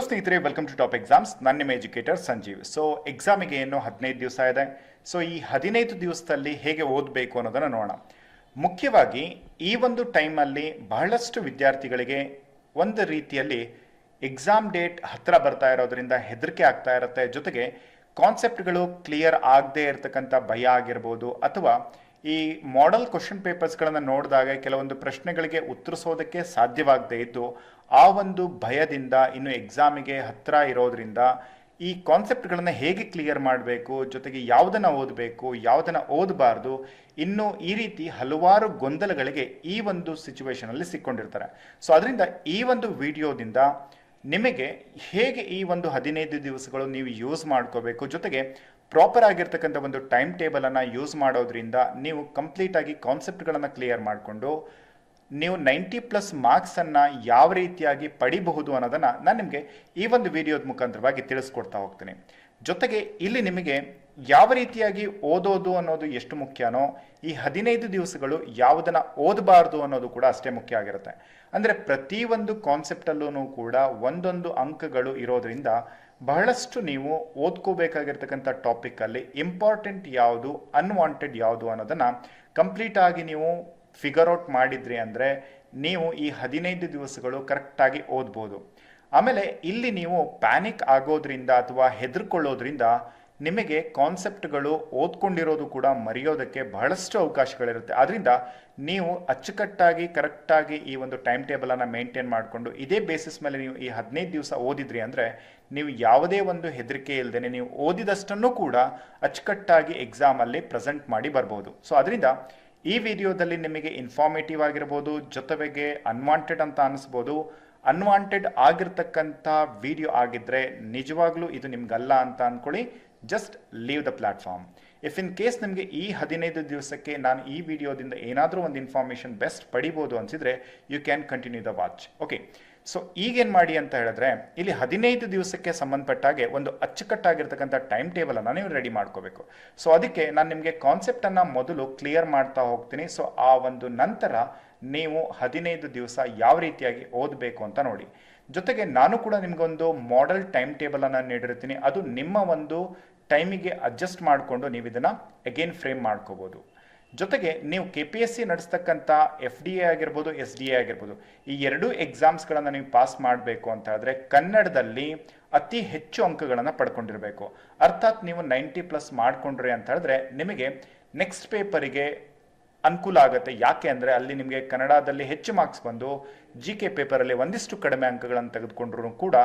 ಸ್ನೇಹಿತರೆ, welcome to top exams. ನಾನು ನಿಮ್ಮ ಎಜುಕೇಟರ್ ಸಂಜೀವ್. ಸೊ ಎಕ್ಸಾಮಿಗೆ ಏನು 15 ದಿವಸ ಇದೆ. ಸೊ ಈ 15 ದಿವಸದಲ್ಲಿ ಹೇಗೆ ಓದಬೇಕು ಅನ್ನೋದನ್ನು ನೋಡೋಣ. ಮುಖ್ಯವಾಗಿ ಈ ಒಂದು ಟೈಮಲ್ಲಿ ಬಹಳಷ್ಟು ವಿದ್ಯಾರ್ಥಿಗಳಿಗೆ ಒಂದು ರೀತಿಯಲ್ಲಿ ಎಕ್ಸಾಮ್ ಡೇಟ್ ಹತ್ತಿರ ಬರ್ತಾ ಇರೋದ್ರಿಂದ ಹೆದರಿಕೆ ಆಗ್ತಾ ಇರುತ್ತೆ. ಜೊತೆಗೆ ಕಾನ್ಸೆಪ್ಟ್ಗಳು ಕ್ಲಿಯರ್ ಆಗದೆ ಇರತಕ್ಕಂಥ ಭಯ ಆಗಿರ್ಬೋದು, ಅಥವಾ ಈ ಮಾಡೆಲ್ ಕ್ವಶನ್ ಪೇಪರ್ಸ್ಗಳನ್ನು ನೋಡಿದಾಗ ಕೆಲವೊಂದು ಪ್ರಶ್ನೆಗಳಿಗೆ ಉತ್ತರಿಸೋದಕ್ಕೆ ಸಾಧ್ಯವಾಗದೇ ಇದ್ದು ಆ ಒಂದು ಭಯದಿಂದ ಇನ್ನು ಎಕ್ಸಾಮಿಗೆ ಹತ್ತಿರ ಇರೋದ್ರಿಂದ ಈ ಕಾನ್ಸೆಪ್ಟ್ಗಳನ್ನು ಹೇಗೆ ಕ್ಲಿಯರ್ ಮಾಡಬೇಕು, ಜೊತೆಗೆ ಯಾವುದನ್ನು ಓದಬೇಕು, ಯಾವುದನ್ನು ಓದಬಾರ್ದು, ಇನ್ನು ಈ ರೀತಿ ಹಲವಾರು ಗೊಂದಲಗಳಿಗೆ ಈ ಒಂದು ಸಿಚುವೇಶನಲ್ಲಿ ಸಿಕ್ಕೊಂಡಿರ್ತಾರೆ. ಸೊ ಅದರಿಂದ ಈ ಒಂದು ವಿಡಿಯೋದಿಂದ ನಿಮಗೆ ಹೇಗೆ ಈ ಒಂದು 15 ದಿವಸಗಳು ನೀವು ಯೂಸ್ ಮಾಡ್ಕೋಬೇಕು, ಜೊತೆಗೆ ಪ್ರಾಪರ್ ಆಗಿರ್ತಕ್ಕಂಥ ಒಂದು ಟೈಮ್ ಟೇಬಲನ್ನು ಯೂಸ್ ಮಾಡೋದ್ರಿಂದ ನೀವು ಕಂಪ್ಲೀಟಾಗಿ ಕಾನ್ಸೆಪ್ಟ್ಗಳನ್ನು ಕ್ಲಿಯರ್ ಮಾಡಿಕೊಂಡು ನೀವು 90+ ಮಾರ್ಕ್ಸನ್ನು ಯಾವ ರೀತಿಯಾಗಿ ಪಡಿಬಹುದು ಅನ್ನೋದನ್ನು ನಾನು ನಿಮಗೆ ಈ ಒಂದು ವಿಡಿಯೋದ ಮುಖಾಂತರವಾಗಿ ತಿಳಿಸ್ಕೊಡ್ತಾ ಹೋಗ್ತೀನಿ. ಜೊತೆಗೆ ಇಲ್ಲಿ ನಿಮಗೆ ಯಾವ ರೀತಿಯಾಗಿ ಓದೋದು ಅನ್ನೋದು ಎಷ್ಟು ಮುಖ್ಯನೋ, ಈ 15 ದಿವಸಗಳು ಯಾವುದನ್ನು ಓದಬಾರ್ದು ಅನ್ನೋದು ಕೂಡ ಅಷ್ಟೇ ಮುಖ್ಯ ಆಗಿರುತ್ತೆ. ಅಂದರೆ ಪ್ರತಿಯೊಂದು ಕಾನ್ಸೆಪ್ಟಲ್ಲೂ ಕೂಡ ಒಂದೊಂದು ಅಂಕಗಳು ಇರೋದ್ರಿಂದ ಬಹಳಷ್ಟು ನೀವು ಓದ್ಕೋಬೇಕಾಗಿರ್ತಕ್ಕಂಥ ಟಾಪಿಕಲ್ಲಿ ಇಂಪಾರ್ಟೆಂಟ್ ಯಾವುದು, ಅನ್ವಾಂಟೆಡ್ ಯಾವುದು ಅನ್ನೋದನ್ನು ಕಂಪ್ಲೀಟಾಗಿ ನೀವು ಫಿಗರ್ ಔಟ್ ಮಾಡಿದ್ರಿ ಅಂದರೆ ನೀವು ಈ 15 ದಿವಸಗಳು ಕರೆಕ್ಟಾಗಿ ಓದ್ಬೋದು. ಆಮೇಲೆ ಇಲ್ಲಿ ನೀವು ಪ್ಯಾನಿಕ್ ಆಗೋದ್ರಿಂದ ಅಥವಾ ಹೆದರ್ಕೊಳ್ಳೋದ್ರಿಂದ ನಿಮಗೆ ಕಾನ್ಸೆಪ್ಟ್ಗಳು ಓದ್ಕೊಂಡಿರೋದು ಕೂಡ ಮರೆಯೋದಕ್ಕೆ ಬಹಳಷ್ಟು ಅವಕಾಶಗಳಿರುತ್ತೆ. ಆದ್ದರಿಂದ ನೀವು ಅಚ್ಚುಕಟ್ಟಾಗಿ ಕರೆಕ್ಟಾಗಿ ಈ ಒಂದು ಟೈಮ್ ಟೇಬಲನ್ನು ಮೇಂಟೈನ್ ಮಾಡಿಕೊಂಡು ಇದೇ ಬೇಸಿಸ್ ಮೇಲೆ ನೀವು ಈ 15 ದಿವಸ ಓದಿದ್ರಿ ಅಂದರೆ ನೀವು ಯಾವುದೇ ಒಂದು ಹೆದರಿಕೆ ಇಲ್ಲದೇ ನೀವು ಓದಿದಷ್ಟನ್ನು ಕೂಡ ಅಚ್ಚುಕಟ್ಟಾಗಿ ಎಕ್ಸಾಮಲ್ಲಿ ಪ್ರೆಸೆಂಟ್ ಮಾಡಿ ಬರ್ಬೋದು. ಸೊ ಅದರಿಂದ ಈ ವಿಡಿಯೋದಲ್ಲಿ ನಿಮಗೆ ಇನ್ಫಾರ್ಮೇಟಿವ್ ಆಗಿರ್ಬೋದು, ಜೊತೆಗೆ ಅನ್ವಾಂಟೆಡ್ ಅಂತ ಅನಿಸ್ಬೋದು. ಅನ್ವಾಂಟೆಡ್ ಆಗಿರ್ತಕ್ಕಂಥ ವಿಡಿಯೋ ಆಗಿದ್ದರೆ ನಿಜವಾಗ್ಲೂ ಇದು ನಿಮ್ಗಲ್ಲ ಅಂತ ಅಂದ್ಕೊಳ್ಳಿ. Just leave the platform. If in case ನಿಮಗೆ ಈ 15 ದಿವಸಕ್ಕೆ ನಾನು ಈ ವಿಡಿಯೋದಿಂದ ಏನಾದರೂ ಒಂದು ಇನ್ಫಾರ್ಮೇಷನ್ ಬೆಸ್ಟ್ ಪಡಿಬೋದು ಅನಿಸಿದರೆ you can continue the watch. Okay, so ಈಗೇನು ಮಾಡಿ ಅಂತ ಹೇಳಿದ್ರೆ ಇಲ್ಲಿ 15 ದಿವಸಕ್ಕೆ ಸಂಬಂಧಪಟ್ಟಾಗೆ ಒಂದು ಅಚ್ಚುಕಟ್ಟಾಗಿರ್ತಕ್ಕಂಥ ಟೈಮ್ ಟೇಬಲನ್ನು ನೀವು ರೆಡಿ ಮಾಡ್ಕೋಬೇಕು. ಸೊ ಅದಕ್ಕೆ ನಾನು ನಿಮಗೆ ಕಾನ್ಸೆಪ್ಟನ್ನು ಮೊದಲು ಕ್ಲಿಯರ್ ಮಾಡ್ತಾ ಹೋಗ್ತೀನಿ. ಸೊ ಆ ಒಂದು ನಂತರ ನೀವು 15 ದಿವಸ ಯಾವ ರೀತಿಯಾಗಿ ಓದಬೇಕು ಅಂತ ನೋಡಿ. ಜೊತೆಗೆ ನಾನು ಕೂಡ ನಿಮಗೊಂದು ಮಾಡೆಲ್ ಟೈಮ್ ಟೇಬಲನ್ನು ನೀಡಿರ್ತೀನಿ. ಅದು ನಿಮ್ಮ ಒಂದು ಟೈಮಿಗೆ ಅಡ್ಜಸ್ಟ್ ಮಾಡಿಕೊಂಡು ನೀವು ಇದನ್ನು ಅಗೇನ್ ಫ್ರೇಮ್ ಮಾಡ್ಕೋಬೋದು. ಜೊತೆಗೆ ನೀವು KPSC ನಡೆಸ್ತಕ್ಕಂಥ FDA ಆಗಿರ್ಬೋದು, SDA ಆಗಿರ್ಬೋದು, ಈ ಎರಡೂ ಎಕ್ಸಾಮ್ಸ್ಗಳನ್ನು ನೀವು ಪಾಸ್ ಮಾಡಬೇಕು ಅಂತ ಹೇಳಿದ್ರೆ ಕನ್ನಡದಲ್ಲಿ ಅತಿ ಹೆಚ್ಚು ಅಂಕಗಳನ್ನು ಪಡ್ಕೊಂಡಿರಬೇಕು. ಅರ್ಥಾತ್ ನೀವು 90+ ಮಾಡಿಕೊಂಡ್ರಿ ಅಂತ ಹೇಳಿದ್ರೆ ನಿಮಗೆ ನೆಕ್ಸ್ಟ್ ಪೇಪರಿಗೆ ಅನುಕೂಲ ಆಗುತ್ತೆ. ಯಾಕೆ ಅಂದರೆ ಅಲ್ಲಿ ನಿಮಗೆ ಕನ್ನಡದಲ್ಲಿ ಹೆಚ್ಚು ಮಾರ್ಕ್ಸ್ ಬಂದು GK ಪೇಪರಲ್ಲಿ ಒಂದಿಷ್ಟು ಕಡಿಮೆ ಅಂಕಗಳನ್ನು ತೆಗೆದುಕೊಂಡ್ರೂ ಕೂಡ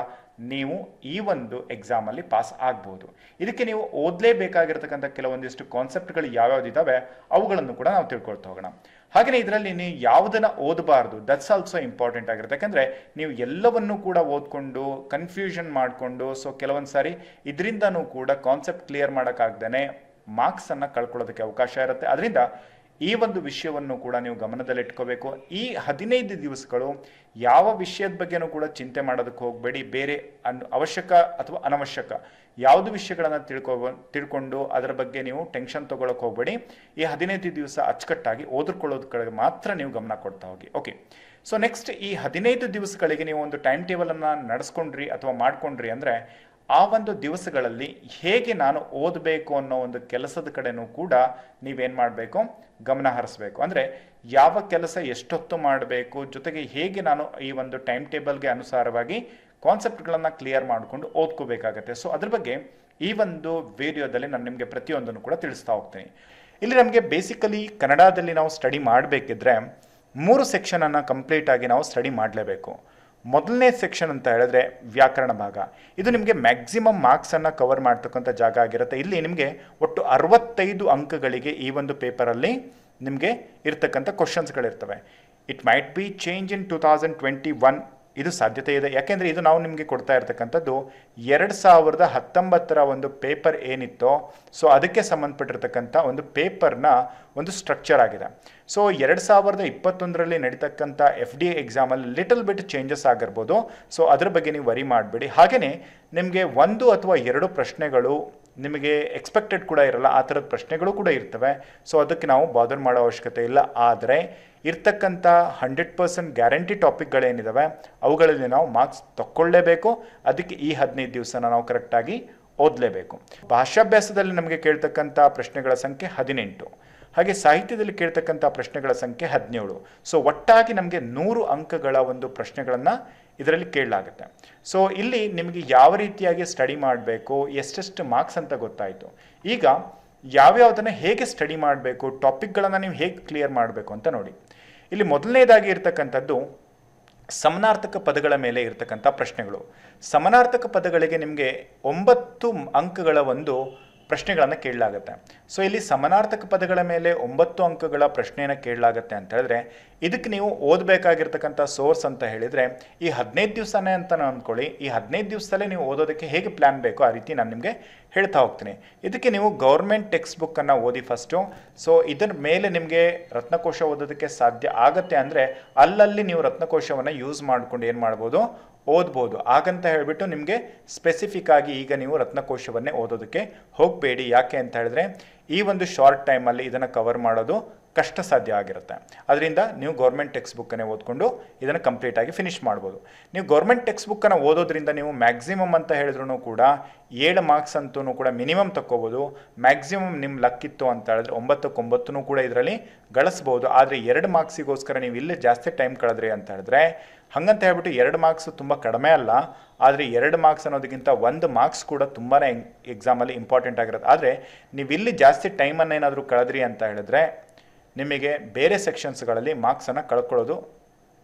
ನೀವು ಈ ಒಂದು ಎಕ್ಸಾಮಲ್ಲಿ ಪಾಸ್ ಆಗ್ಬೋದು. ಇದಕ್ಕೆ ನೀವು ಓದಲೇಬೇಕಾಗಿರ್ತಕ್ಕಂಥ ಕೆಲವೊಂದಿಷ್ಟು ಕಾನ್ಸೆಪ್ಟ್ಗಳು ಯಾವ್ಯಾವುದಿದ್ದಾವೆ ಅವುಗಳನ್ನು ಕೂಡ ನಾವು ತಿಳ್ಕೊಳ್ತಾ ಹೋಗೋಣ. ಹಾಗೆಯೇ ಇದರಲ್ಲಿ ನೀವು ಯಾವುದನ್ನು ಓದಬಾರ್ದು, ದಟ್ಸ್ ಆಲ್ಸೋ ಇಂಪಾರ್ಟೆಂಟ್ ಆಗಿರುತ್ತೆ. ಯಾಕಂದರೆ ನೀವು ಎಲ್ಲವನ್ನೂ ಕೂಡ ಓದ್ಕೊಂಡು ಕನ್ಫ್ಯೂಷನ್ ಮಾಡಿಕೊಂಡು ಸೊ ಕೆಲವೊಂದು ಸಾರಿ ಇದರಿಂದನೂ ಕೂಡ ಕಾನ್ಸೆಪ್ಟ್ ಕ್ಲಿಯರ್ ಮಾಡೋಕ್ಕಾಗ್ದೇ ಮಾರ್ಕ್ಸನ್ನು ಕಳ್ಕೊಳ್ಳೋದಕ್ಕೆ ಅವಕಾಶ ಇರುತ್ತೆ. ಅದರಿಂದ ಈ ಒಂದು ವಿಷಯವನ್ನು ಕೂಡ ನೀವು ಗಮನದಲ್ಲಿಟ್ಕೋಬೇಕು. ಈ 15 ದಿವಸಗಳು ಯಾವ ವಿಷಯದ ಬಗ್ಗೆನೂ ಕೂಡ ಚಿಂತೆ ಮಾಡೋದಕ್ಕೆ ಹೋಗಬೇಡಿ. ಬೇರೆ ಅವಶ್ಯಕ ಅಥವಾ ಅನವಶ್ಯಕ ಯಾವುದು ವಿಷಯಗಳನ್ನು ತಿಳ್ಕೊಂಡು ಅದರ ಬಗ್ಗೆ ನೀವು ಟೆನ್ಷನ್ ತೊಗೊಳಕ್ಕೆ ಹೋಗಬೇಡಿ. ಈ 15 ದಿವಸ ಅಚ್ಚುಕಟ್ಟಾಗಿ ಓದಿಕೊಳ್ಳೋದ್ ಕಡೆಗೆ ಮಾತ್ರ ನೀವು ಗಮನ ಕೊಡ್ತಾ ಹೋಗಿ. ಓಕೆ, ಸೊ ನೆಕ್ಸ್ಟ್ ಈ 15 ದಿವಸಗಳಿಗೆ ನೀವು ಒಂದು ಟೈಮ್ ಟೇಬಲನ್ನು ನಡೆಸ್ಕೊಂಡ್ರಿ ಅಥವಾ ಮಾಡ್ಕೊಂಡ್ರಿ ಅಂದರೆ ಆ ಒಂದು ದಿವಸಗಳಲ್ಲಿ ಹೇಗೆ ನಾನು ಓದಬೇಕು ಅನ್ನೋ ಒಂದು ಕೆಲಸದ ಕಡೆನೂ ಕೂಡ ನೀವೇನು ಮಾಡಬೇಕು, ಗಮನ ಹರಿಸ್ಬೇಕು. ಅಂದರೆ ಯಾವ ಕೆಲಸ ಎಷ್ಟೊತ್ತು ಮಾಡಬೇಕು, ಜೊತೆಗೆ ಹೇಗೆ ನಾನು ಈ ಒಂದು ಟೈಮ್ ಟೇಬಲ್ಗೆ ಅನುಸಾರವಾಗಿ ಕಾನ್ಸೆಪ್ಟ್ಗಳನ್ನು ಕ್ಲಿಯರ್ ಮಾಡಿಕೊಂಡು ಓದ್ಕೋಬೇಕಾಗತ್ತೆ. ಸೊ ಅದ್ರ ಬಗ್ಗೆ ಈ ಒಂದು ವಿಡಿಯೋದಲ್ಲಿ ನಾನು ನಿಮಗೆ ಪ್ರತಿಯೊಂದನ್ನು ಕೂಡ ತಿಳಿಸ್ತಾ ಹೋಗ್ತೀನಿ. ಇಲ್ಲಿ ನಮಗೆ ಬೇಸಿಕಲಿ ಕನ್ನಡದಲ್ಲಿ ನಾವು ಸ್ಟಡಿ ಮಾಡಬೇಕಿದ್ರೆ 3 ಸೆಕ್ಷನನ್ನು ಕಂಪ್ಲೀಟಾಗಿ ನಾವು ಸ್ಟಡಿ ಮಾಡಲೇಬೇಕು. ಮೊದಲನೇ ಸೆಕ್ಷನ್ ಅಂತ ಹೇಳಿದ್ರೆ ವ್ಯಾಕರಣ ಭಾಗ. ಇದು ನಿಮಗೆ ಮ್ಯಾಕ್ಸಿಮಮ್ ಮಾರ್ಕ್ಸನ್ನು ಕವರ್ ಮಾಡ್ತಕ್ಕಂಥ ಜಾಗ ಆಗಿರುತ್ತೆ. ಇಲ್ಲಿ ನಿಮಗೆ ಒಟ್ಟು 65 ಅಂಕಗಳಿಗೆ ಈ ಒಂದು ಪೇಪರಲ್ಲಿ ನಿಮಗೆ ಇರ್ತಕ್ಕಂಥ ಕ್ವಶನ್ಸ್ಗಳಿರ್ತವೆ. It might be change in 2021, ಇದು ಸಾಧ್ಯತೆ ಇದೆ. ಯಾಕೆಂದರೆ ಇದು ನಾವು ನಿಮಗೆ ಕೊಡ್ತಾ ಇರ್ತಕ್ಕಂಥದ್ದು 2019ರ ಒಂದು ಪೇಪರ್ ಏನಿತ್ತೋ ಸೊ ಅದಕ್ಕೆ ಸಂಬಂಧಪಟ್ಟಿರ್ತಕ್ಕಂಥ ಒಂದು ಪೇಪರ್ನ ಒಂದು ಸ್ಟ್ರಕ್ಚರ್ ಆಗಿದೆ. ಸೊ 2021ರಲ್ಲಿ ನಡೀತಕ್ಕಂಥ FDA ಎಕ್ಸಾಮಲ್ಲಿ ಲಿಟಲ್ ಬಿಟ್ ಚೇಂಜಸ್ ಆಗಿರ್ಬೋದು. ಸೊ ಅದ್ರ ಬಗ್ಗೆ ನೀವು ವರಿ ಮಾಡಬೇಡಿ. ಹಾಗೆಯೇ ನಿಮಗೆ 1 ಅಥವಾ 2 ಪ್ರಶ್ನೆಗಳು ನಿಮಗೆ ಎಕ್ಸ್ಪೆಕ್ಟೆಡ್ ಕೂಡ ಇರಲ್ಲ, ಆ ಥರದ ಪ್ರಶ್ನೆಗಳು ಕೂಡ ಇರ್ತವೆ. ಸೊ ಅದಕ್ಕೆ ನಾವು ಬಾದರ್ ಮಾಡೋ ಅವಶ್ಯಕತೆ ಇಲ್ಲ. ಆದರೆ ಇರ್ತಕ್ಕಂಥ 100% ಗ್ಯಾರಂಟಿ ಟಾಪಿಕ್ಗಳೇನಿದ್ದಾವೆ ಅವುಗಳಲ್ಲಿ ನಾವು ಮಾರ್ಕ್ಸ್ ತಗೊಳ್ಳೇಬೇಕು. ಅದಕ್ಕೆ ಈ 15 ದಿವಸನ ನಾವು ಕರೆಕ್ಟಾಗಿ ಓದಲೇಬೇಕು. ಭಾಷಾಭ್ಯಾಸದಲ್ಲಿ ನಮಗೆ ಕೇಳ್ತಕ್ಕಂಥ ಪ್ರಶ್ನೆಗಳ ಸಂಖ್ಯೆ 18, ಹಾಗೆ ಸಾಹಿತ್ಯದಲ್ಲಿ ಕೇಳ್ತಕ್ಕಂಥ ಪ್ರಶ್ನೆಗಳ ಸಂಖ್ಯೆ 17. ಸೊ ಒಟ್ಟಾಗಿ ನಮಗೆ 100 ಅಂಕಗಳ ಒಂದು ಪ್ರಶ್ನೆಗಳನ್ನು ಇದರಲ್ಲಿ ಕೇಳಲಾಗುತ್ತೆ. ಸೊ ಇಲ್ಲಿ ನಿಮಗೆ ಯಾವ ರೀತಿಯಾಗಿ ಸ್ಟಡಿ ಮಾಡಬೇಕು, ಎಷ್ಟೆಷ್ಟು ಮಾರ್ಕ್ಸ್ ಅಂತ ಗೊತ್ತಾಯಿತು. ಈಗ ಯಾವ್ಯಾವುದನ್ನು ಹೇಗೆ ಸ್ಟಡಿ ಮಾಡಬೇಕು, ಟಾಪಿಕ್ಗಳನ್ನು ನೀವು ಹೇಗೆ ಕ್ಲಿಯರ್ ಮಾಡಬೇಕು ಅಂತ ನೋಡಿ. ಇಲ್ಲಿ ಮೊದಲನೇದಾಗಿ ಇರ್ತಕ್ಕಂಥದ್ದು ಸಮನಾರ್ಥಕ ಪದಗಳ ಮೇಲೆ ಇರ್ತಕ್ಕಂಥ ಪ್ರಶ್ನೆಗಳು. ಸಮನಾರ್ಥಕ ಪದಗಳಿಗೆ ನಿಮಗೆ 9 ಅಂಕಗಳ ಒಂದು ಪ್ರಶ್ನೆಗಳನ್ನು ಕೇಳಲಾಗುತ್ತೆ. ಸೊ ಇಲ್ಲಿ ಸಮನಾರ್ಥಕ ಪದಗಳ ಮೇಲೆ 9 ಅಂಕಗಳ ಪ್ರಶ್ನೆಯನ್ನು ಕೇಳಲಾಗುತ್ತೆ ಅಂತ ಹೇಳಿದ್ರೆ ಇದಕ್ಕೆ ನೀವು ಓದಬೇಕಾಗಿರ್ತಕ್ಕಂಥ ಸೋರ್ಸ್ ಅಂತ ಹೇಳಿದರೆ ಈ 15 ದಿವಸನೇ ಅಂತ ಅಂದ್ಕೊಳ್ಳಿ. ಈ 15 ದಿವಸದಲ್ಲೇ ನೀವು ಓದೋದಕ್ಕೆ ಹೇಗೆ ಪ್ಲ್ಯಾನ್ ಬೇಕೋ ಆ ರೀತಿ ನಾನು ನಿಮಗೆ ಹೇಳ್ತಾ ಹೋಗ್ತೀನಿ. ಇದಕ್ಕೆ ನೀವು ಗೌರ್ಮೆಂಟ್ ಟೆಕ್ಸ್ಟ್ ಬುಕ್ಕನ್ನು ಓದಿ ಫಸ್ಟು. ಸೊ ಇದರ ಮೇಲೆ ನಿಮಗೆ ರತ್ನಕೋಶ ಓದೋದಕ್ಕೆ ಸಾಧ್ಯ ಆಗುತ್ತೆ ಅಂದರೆ ಅಲ್ಲಲ್ಲಿ ನೀವು ರತ್ನಕೋಶವನ್ನು ಯೂಸ್ ಮಾಡಿಕೊಂಡು ಏನು ಮಾಡ್ಬೋದು, ಓದ್ಬೋದು. ಹಾಗಂತ ಹೇಳಿಬಿಟ್ಟು ನಿಮಗೆ ಸ್ಪೆಸಿಫಿಕ್ ಆಗಿ ಈಗ ನೀವು ರತ್ನಕೋಶವನ್ನೇ ಓದೋದಕ್ಕೆ ಹೋಗಬೇಡಿ. ಯಾಕೆ ಅಂತ ಹೇಳಿದ್ರೆ ಈ ಒಂದು ಶಾರ್ಟ್ ಟೈಮಲ್ಲಿ ಇದನ್ನು ಕವರ್ ಮಾಡೋದು ಕಷ್ಟ ಸಾಧ್ಯ ಆಗಿರುತ್ತೆ. ಅದರಿಂದ ನೀವು ಗೌರ್ಮೆಂಟ್ ಟೆಕ್ಸ್ಟ್ ಬುಕ್ಕನ್ನೇ ಓದ್ಕೊಂಡು ಇದನ್ನು ಕಂಪ್ಲೀಟಾಗಿ ಫಿನಿಷ್ ಮಾಡ್ಬೋದು. ನೀವು ಗೌರ್ಮೆಂಟ್ ಟೆಕ್ಸ್ಟ್ ಬುಕ್ಕನ್ನು ಓದೋದ್ರಿಂದ ನೀವು ಮ್ಯಾಕ್ಸಿಮಮ್ ಅಂತ ಹೇಳಿದ್ರು ಕೂಡ 7 ಮಾರ್ಕ್ಸ್ ಅಂತೂ ಕೂಡ ಮಿನಿಮಮ್ ತಕ್ಕೋಬೋದು. ಮ್ಯಾಕ್ಸಿಮಮ್ ನಿಮ್ಮ ಲಕ್ಕಿತ್ತು ಅಂತ ಹೇಳಿದ್ರೆ 9ಕ್ಕೆ 9 ಕೂಡ ಇದರಲ್ಲಿ ಗಳಿಸ್ಬೋದು. ಆದರೆ 2 ಮಾರ್ಕ್ಸಿಗೋಸ್ಕರ ನೀವು ಇಲ್ಲೇ ಜಾಸ್ತಿ ಟೈಮ್ ಕಳೆದ್ರಿ ಅಂತ ಹೇಳಿದ್ರೆ ಹಾಗಂತ ಹೇಳ್ಬಿಟ್ಟು 2 ಮಾರ್ಕ್ಸ್ ತುಂಬ ಕಡಿಮೆ ಅಲ್ಲ. ಆದರೆ 2 ಮಾರ್ಕ್ಸ್ ಅನ್ನೋದಕ್ಕಿಂತ 1 ಮಾರ್ಕ್ಸ್ ಕೂಡ ತುಂಬಾ ಎಕ್ಸಾಮಲ್ಲಿ ಇಂಪಾರ್ಟೆಂಟ್ ಆಗಿರುತ್ತೆ. ಆದರೆ ನೀವು ಇಲ್ಲಿ ಜಾಸ್ತಿ ಟೈಮನ್ನು ಏನಾದರೂ ಕಳೆದ್ರಿ ಅಂತ ಹೇಳಿದ್ರೆ ನಿಮಗೆ ಬೇರೆ ಸೆಕ್ಷನ್ಸ್ಗಳಲ್ಲಿ ಮಾರ್ಕ್ಸನ್ನು ಕಳ್ಕೊಳ್ಳೋದು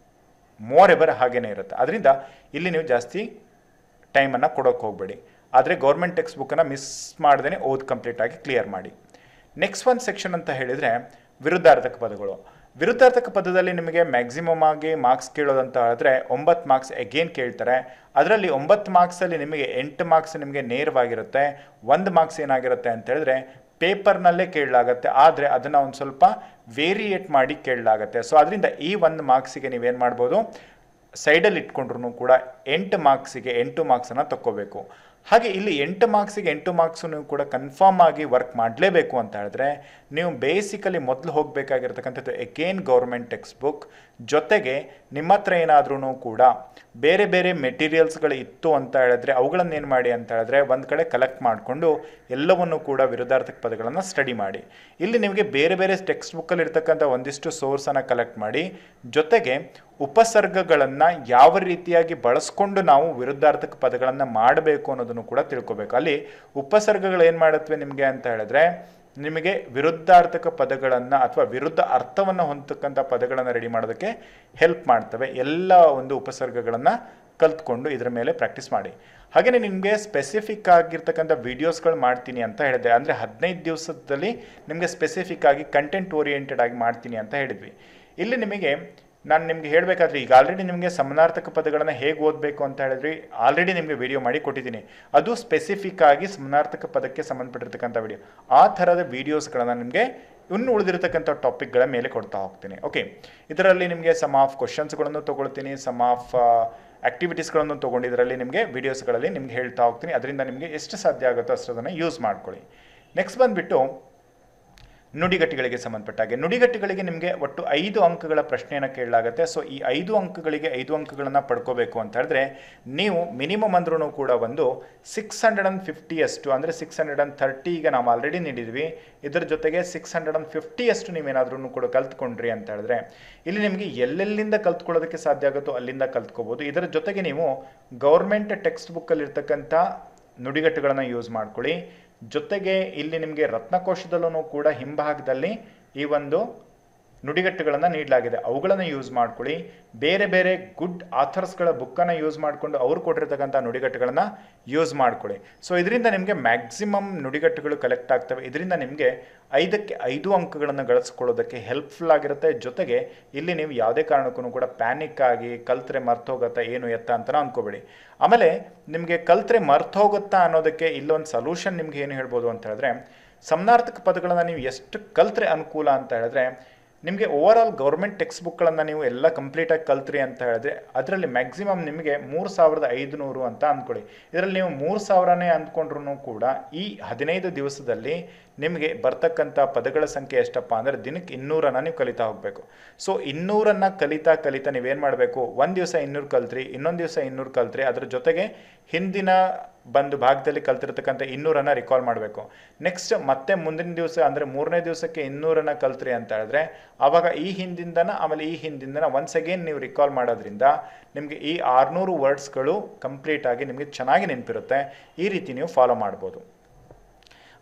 ಮೋರ್ ಎವರ್ ಹಾಗೇ ಇರುತ್ತೆ. ಅದರಿಂದ ಇಲ್ಲಿ ನೀವು ಜಾಸ್ತಿ ಟೈಮನ್ನು ಕೊಡೋಕ್ಕೆ ಹೋಗಬೇಡಿ. ಆದರೆ ಗೌರ್ಮೆಂಟ್ ಟೆಕ್ಸ್ಟ್ ಬುಕ್ಕನ್ನು ಮಿಸ್ ಮಾಡ್ದೇ ಓದ್ ಕಂಪ್ಲೀಟಾಗಿ ಕ್ಲಿಯರ್ ಮಾಡಿ. ನೆಕ್ಸ್ಟ್ ಒಂದು ಸೆಕ್ಷನ್ ಅಂತ ಹೇಳಿದರೆ ವಿರುದ್ಧಾರ್ಥಕ ಪದಗಳು. ವಿರುದ್ಧಾರ್ಥಕ ಪದದಲ್ಲಿ ನಿಮಗೆ ಮ್ಯಾಕ್ಸಿಮಮ್ ಆಗಿ ಮಾರ್ಕ್ಸ್ ಕೇಳೋದಂತ ಹೇಳಿದ್ರೆ 9 ಮಾರ್ಕ್ಸ್ ಎಗೇನ್ ಕೇಳ್ತಾರೆ. ಅದರಲ್ಲಿ 9 ಮಾರ್ಕ್ಸಲ್ಲಿ ನಿಮಗೆ 8 ಮಾರ್ಕ್ಸ್ ನಿಮಗೆ ನೇರವಾಗಿರುತ್ತೆ. 1 ಮಾರ್ಕ್ಸ್ ಏನಾಗಿರುತ್ತೆ ಅಂತ ಹೇಳಿದ್ರೆ ಪೇಪರ್ನಲ್ಲೇ ಕೇಳಲಾಗತ್ತೆ. ಆದರೆ ಅದನ್ನು ಒಂದು ಸ್ವಲ್ಪ ವೇರಿಯೇಟ್ ಮಾಡಿ ಕೇಳಲಾಗತ್ತೆ. ಸೊ ಅದರಿಂದ ಈ 1 ಮಾರ್ಕ್ಸಿಗೆ ನೀವೇನು ಮಾಡ್ಬೋದು, ಸೈಡಲ್ಲಿ ಇಟ್ಕೊಂಡ್ರು ಕೂಡ 8 ಮಾರ್ಕ್ಸಿಗೆ 8 ಮಾರ್ಕ್ಸನ್ನು ತಕ್ಕೋಬೇಕು. ಹಾಗೆ ಇಲ್ಲಿ 8 ಮಾರ್ಕ್ಸಿಗೆ 8 ಮಾರ್ಕ್ಸು ನೀವು ಕೂಡ ಕನ್ಫರ್ಮ್ ಆಗಿ ವರ್ಕ್ ಮಾಡಲೇಬೇಕು ಅಂತ ಹೇಳಿದ್ರೆ ನೀವು ಬೇಸಿಕಲಿ ಮೊದಲು ಹೋಗಬೇಕಾಗಿರ್ತಕ್ಕಂಥದ್ದು ಎಗೇನ್ ಗೌರ್ಮೆಂಟ್ ಟೆಕ್ಸ್ಟ್ ಬುಕ್ ಜೊತೆಗೆ ನಿಮ್ಮ ಹತ್ರ ಏನಾದ್ರೂ ಕೂಡ ಬೇರೆ ಬೇರೆ ಮೆಟೀರಿಯಲ್ಸ್ಗಳು ಇತ್ತು ಅಂತ ಹೇಳಿದ್ರೆ ಅವುಗಳನ್ನು ಏನು ಮಾಡಿ ಅಂತ ಹೇಳಿದ್ರೆ ಒಂದು ಕಡೆ ಕಲೆಕ್ಟ್ ಮಾಡಿಕೊಂಡು ಎಲ್ಲವನ್ನು ಕೂಡ ವಿರುದ್ಧಾರ್ಥಕ ಪದಗಳನ್ನು ಸ್ಟಡಿ ಮಾಡಿ. ಇಲ್ಲಿ ನಿಮಗೆ ಬೇರೆ ಬೇರೆ ಟೆಕ್ಸ್ಟ್ ಬುಕ್ಕಲ್ಲಿ ಇರ್ತಕ್ಕಂಥ ಒಂದಿಷ್ಟು ಸೋರ್ಸನ್ನು ಕಲೆಕ್ಟ್ ಮಾಡಿ ಜೊತೆಗೆ ಉಪಸರ್ಗಗಳನ್ನು ಯಾವ ರೀತಿಯಾಗಿ ಬಳಸ್ಕೊಂಡು ನಾವು ವಿರುದ್ಧಾರ್ಥಕ ಪದಗಳನ್ನು ಮಾಡಬೇಕು ಅನ್ನೋದನ್ನು ಕೂಡ ತಿಳ್ಕೊಬೇಕು. ಅಲ್ಲಿ ಉಪಸರ್ಗಗಳು ಏನು ಮಾಡುತ್ತವೆ ನಿಮಗೆ ಅಂತ ಹೇಳಿದ್ರೆ ನಿಮಗೆ ವಿರುದ್ಧಾರ್ಥಕ ಪದಗಳನ್ನು ಅಥವಾ ವಿರುದ್ಧ ಅರ್ಥವನ್ನು ಹೊಂದತಕ್ಕಂಥ ಪದಗಳನ್ನು ರೆಡಿ ಮಾಡೋದಕ್ಕೆ ಹೆಲ್ಪ್ ಮಾಡ್ತವೆ. ಎಲ್ಲ ಒಂದು ಉಪಸರ್ಗಗಳನ್ನು ಕಲ್ತ್ಕೊಂಡು ಇದರ ಮೇಲೆ ಪ್ರಾಕ್ಟೀಸ್ ಮಾಡಿ. ಹಾಗೆಯೇ ನಿಮಗೆ ಸ್ಪೆಸಿಫಿಕ್ ಆಗಿರ್ತಕ್ಕಂಥ ವೀಡಿಯೋಸ್ಗಳು ಮಾಡ್ತೀನಿ ಅಂತ ಹೇಳಿದೆ. ಅಂದರೆ 15 ದಿವಸದಲ್ಲಿ ನಿಮಗೆ ಸ್ಪೆಸಿಫಿಕ್ ಆಗಿ ಕಂಟೆಂಟ್ ಓರಿಯೆಂಟೆಡ್ ಆಗಿ ಮಾಡ್ತೀನಿ ಅಂತ ಹೇಳಿದ್ವಿ. ಇಲ್ಲಿ ನಿಮಗೆ ನಾನು ನಿಮಗೆ ಹೇಳಬೇಕಾದ್ರೆ ಈಗ ಆಲ್ರೆಡಿ ನಿಮಗೆ ಸಮನಾರ್ಥಕ ಪದಗಳನ್ನು ಹೇಗೆ ಓದಬೇಕು ಅಂತ ಹೇಳಿದ್ರಿ ಆಲ್ರೆಡಿ ನಿಮಗೆ ವಿಡಿಯೋ ಮಾಡಿ ಕೊಟ್ಟಿದ್ದೀನಿ. ಅದು ಸ್ಪೆಸಿಫಿಕ್ ಆಗಿ ಸಮನಾರ್ಥಕ ಪದಕ್ಕೆ ಸಂಬಂಧಪಟ್ಟಿರ್ತಕ್ಕಂಥ ವಿಡಿಯೋ. ಆ ಥರದ ವೀಡಿಯೋಸ್ಗಳನ್ನು ನಿಮಗೆ ಇನ್ನು ಉಳಿದಿರತಕ್ಕಂಥ ಟಾಪಿಕ್ಗಳ ಮೇಲೆ ಕೊಡ್ತಾ ಹೋಗ್ತೀನಿ. ಓಕೆ, ಇದರಲ್ಲಿ ನಿಮಗೆ ಸಮ್ ಆಫ್ ಕ್ವಶನ್ಸ್ಗಳನ್ನು ತೊಗೊಳ್ತೀನಿ, ಸಮ್ ಆಫ್ ಆ್ಯಕ್ಟಿವಿಟೀಸ್ಗಳನ್ನು ತೊಗೊಂಡು ಇದರಲ್ಲಿ ನಿಮಗೆ ವೀಡಿಯೋಸ್ಗಳಲ್ಲಿ ನಿಮ್ಗೆ ಹೇಳ್ತಾ ಹೋಗ್ತೀನಿ. ಅದರಿಂದ ನಿಮಗೆ ಎಷ್ಟು ಸಾಧ್ಯ ಆಗುತ್ತೋ ಅಷ್ಟನ್ನು ಯೂಸ್ ಮಾಡ್ಕೊಳ್ಳಿ. ನೆಕ್ಸ್ಟ್ ಬಂದುಬಿಟ್ಟು ನುಡಿಗಟ್ಟುಗಳಿಗೆ ಸಂಬಂಧಪಟ್ಟ ಹಾಗೆ ನುಡಿಗಟ್ಟುಗಳಿಗೆ ನಿಮಗೆ ಒಟ್ಟು 5 ಅಂಕಗಳ ಪ್ರಶ್ನೆಯನ್ನು ಕೇಳಲಾಗುತ್ತೆ. ಸೊ ಈ 5 ಅಂಕಗಳಿಗೆ 5 ಅಂಕಗಳನ್ನು ಪಡ್ಕೋಬೇಕು ಅಂತ ಹೇಳಿದ್ರೆ ನೀವು ಮಿನಿಮಮ್ ಅಂದ್ರೂ ಕೂಡ ಒಂದು 650 ಅಷ್ಟು ಅಂದರೆ 630 ಈಗ ನಾವು ಆಲ್ರೆಡಿ ನೀಡಿದ್ವಿ. ಇದರ ಜೊತೆಗೆ 650 ಅಷ್ಟು ನೀವೇನಾದ್ರೂ ಕೂಡ ಕಲ್ತ್ಕೊಂಡ್ರಿ ಅಂತ ಹೇಳಿದ್ರೆ ಇಲ್ಲಿ ನಿಮಗೆ ಎಲ್ಲೆಲ್ಲಿಂದ ಕಲ್ತ್ಕೊಳ್ಳೋದಕ್ಕೆ ಸಾಧ್ಯ ಆಗುತ್ತೋ ಅಲ್ಲಿಂದ ಕಲ್ತ್ಕೋಬೋದು. ಇದರ ಜೊತೆಗೆ ನೀವು ಗೌರ್ಮೆಂಟ್ ಟೆಕ್ಸ್ಟ್ ಬುಕ್ಕಲ್ಲಿ ಇರ್ತಕ್ಕಂಥ ನುಡಿಗಟ್ಟುಗಳನ್ನು ಯೂಸ್ ಮಾಡ್ಕೊಳ್ಳಿ. ಜೊತೆಗೆ ಇಲ್ಲಿ ನಿಮಗೆ ರತ್ನಕೋಶದಲ್ಲೂ ಕೂಡ ಹಿಂಭಾಗದಲ್ಲಿ ಈ ಒಂದು ನುಡಿಗಟ್ಟುಗಳನ್ನು ನೀಡಲಾಗಿದೆ, ಅವುಗಳನ್ನು ಯೂಸ್ ಮಾಡ್ಕೊಳ್ಳಿ. ಬೇರೆ ಬೇರೆ ಗುಡ್ ಆಥರ್ಸ್ಗಳ ಬುಕ್ಕನ್ನು ಯೂಸ್ ಮಾಡಿಕೊಂಡು ಅವ್ರು ಕೊಟ್ಟಿರ್ತಕ್ಕಂಥ ನುಡಿಗಟ್ಟುಗಳನ್ನು ಯೂಸ್ ಮಾಡ್ಕೊಳ್ಳಿ. ಸೊ ಇದರಿಂದ ನಿಮಗೆ ಮ್ಯಾಕ್ಸಿಮಮ್ ನುಡಿಗಟ್ಟುಗಳು ಕಲೆಕ್ಟ್ ಆಗ್ತವೆ. ಇದರಿಂದ ನಿಮಗೆ 5ಕ್ಕೆ 5 ಅಂಕಗಳನ್ನು ಗಳಿಸ್ಕೊಳ್ಳೋದಕ್ಕೆ ಹೆಲ್ಪ್ಫುಲ್ ಆಗಿರುತ್ತೆ. ಜೊತೆಗೆ ಇಲ್ಲಿ ನೀವು ಯಾವುದೇ ಕಾರಣಕ್ಕೂ ಕೂಡ ಪ್ಯಾನಿಕ್ ಆಗಿ ಕಲ್ತ್ರೆ ಮರ್ತೋಗುತ್ತಾ ಏನು ಎತ್ತ ಅಂತ ಅಂದ್ಕೋಬೇಡಿ. ಆಮೇಲೆ ನಿಮಗೆ ಕಲ್ತ್ರೆ ಮರ್ತೋಗುತ್ತಾ ಅನ್ನೋದಕ್ಕೆ ಇಲ್ಲೊಂದು ಸೊಲ್ಯೂಷನ್ ನಿಮ್ಗೆ ಏನು ಹೇಳ್ಬೋದು ಅಂತ ಹೇಳಿದ್ರೆ ಸಮನಾರ್ಥಕ ಪದಗಳನ್ನು ನೀವು ಎಷ್ಟು ಕಲ್ತ್ರೆ ಅನುಕೂಲ ಅಂತ ಹೇಳಿದ್ರೆ ನಿಮಗೆ ಓವರ್ ಆಲ್ ಗೌರ್ಮೆಂಟ್ ಟೆಕ್ಸ್ಟ್ ಬುಕ್ಗಳನ್ನು ನೀವು ಎಲ್ಲ ಕಂಪ್ಲೀಟಾಗಿ ಕಲ್ತ್ರಿ ಅಂತ ಹೇಳಿದ್ರೆ ಅದರಲ್ಲಿ ಮ್ಯಾಕ್ಸಿಮಮ್ ನಿಮಗೆ 3500 ಅಂತ ಅಂದ್ಕೊಳ್ಳಿ. ಇದರಲ್ಲಿ ನೀವು 3000ನೇ ಅಂದ್ಕೊಂಡ್ರೂ ಕೂಡ ಈ 15 ದಿವಸದಲ್ಲಿ ನಿಮಗೆ ಬರ್ತಕ್ಕಂಥ ಪದಗಳ ಸಂಖ್ಯೆ ಎಷ್ಟಪ್ಪ ಅಂದರೆ ದಿನಕ್ಕೆ 200 ನೀವು ಕಲಿತಾ ಹೋಗಬೇಕು. ಸೊ 200 ಕಲಿತಾ ನೀವೇನು ಮಾಡಬೇಕು, ಒಂದು ದಿವಸ 200 ಕಲ್ತ್ರಿ, ಇನ್ನೊಂದು ದಿವಸ 200 ಕಲ್ತ್ರಿ, ಅದ್ರ ಜೊತೆಗೆ ಹಿಂದಿನ ಭಾಗದಲ್ಲಿ ಕಲ್ತಿರ್ತಕ್ಕಂಥ 200 ರಿಕಾಲ್ ಮಾಡಬೇಕು. ನೆಕ್ಸ್ಟ್ ಮತ್ತೆ ಮುಂದಿನ ದಿವಸ ಅಂದರೆ 3ನೇ ದಿವಸಕ್ಕೆ 200 ಕಲ್ತ್ರಿ ಅಂತ ಹೇಳಿದ್ರೆ ಆವಾಗ ಈ ಹಿಂದಿಂದನ ಆಮೇಲೆ ಈ ಹಿಂದಿಂದನ ಒನ್ಸ್ ಅಗೇನ್ ನೀವು ರಿಕಾಲ್ ಮಾಡೋದ್ರಿಂದ ನಿಮಗೆ ಈ 600 ವರ್ಡ್ಸ್ಗಳು ಕಂಪ್ಲೀಟ್ ಆಗಿ ನಿಮಗೆ ಚೆನ್ನಾಗಿ ನೆನಪಿರುತ್ತೆ. ಈ ರೀತಿ ನೀವು ಫಾಲೋ ಮಾಡ್ಬೋದು.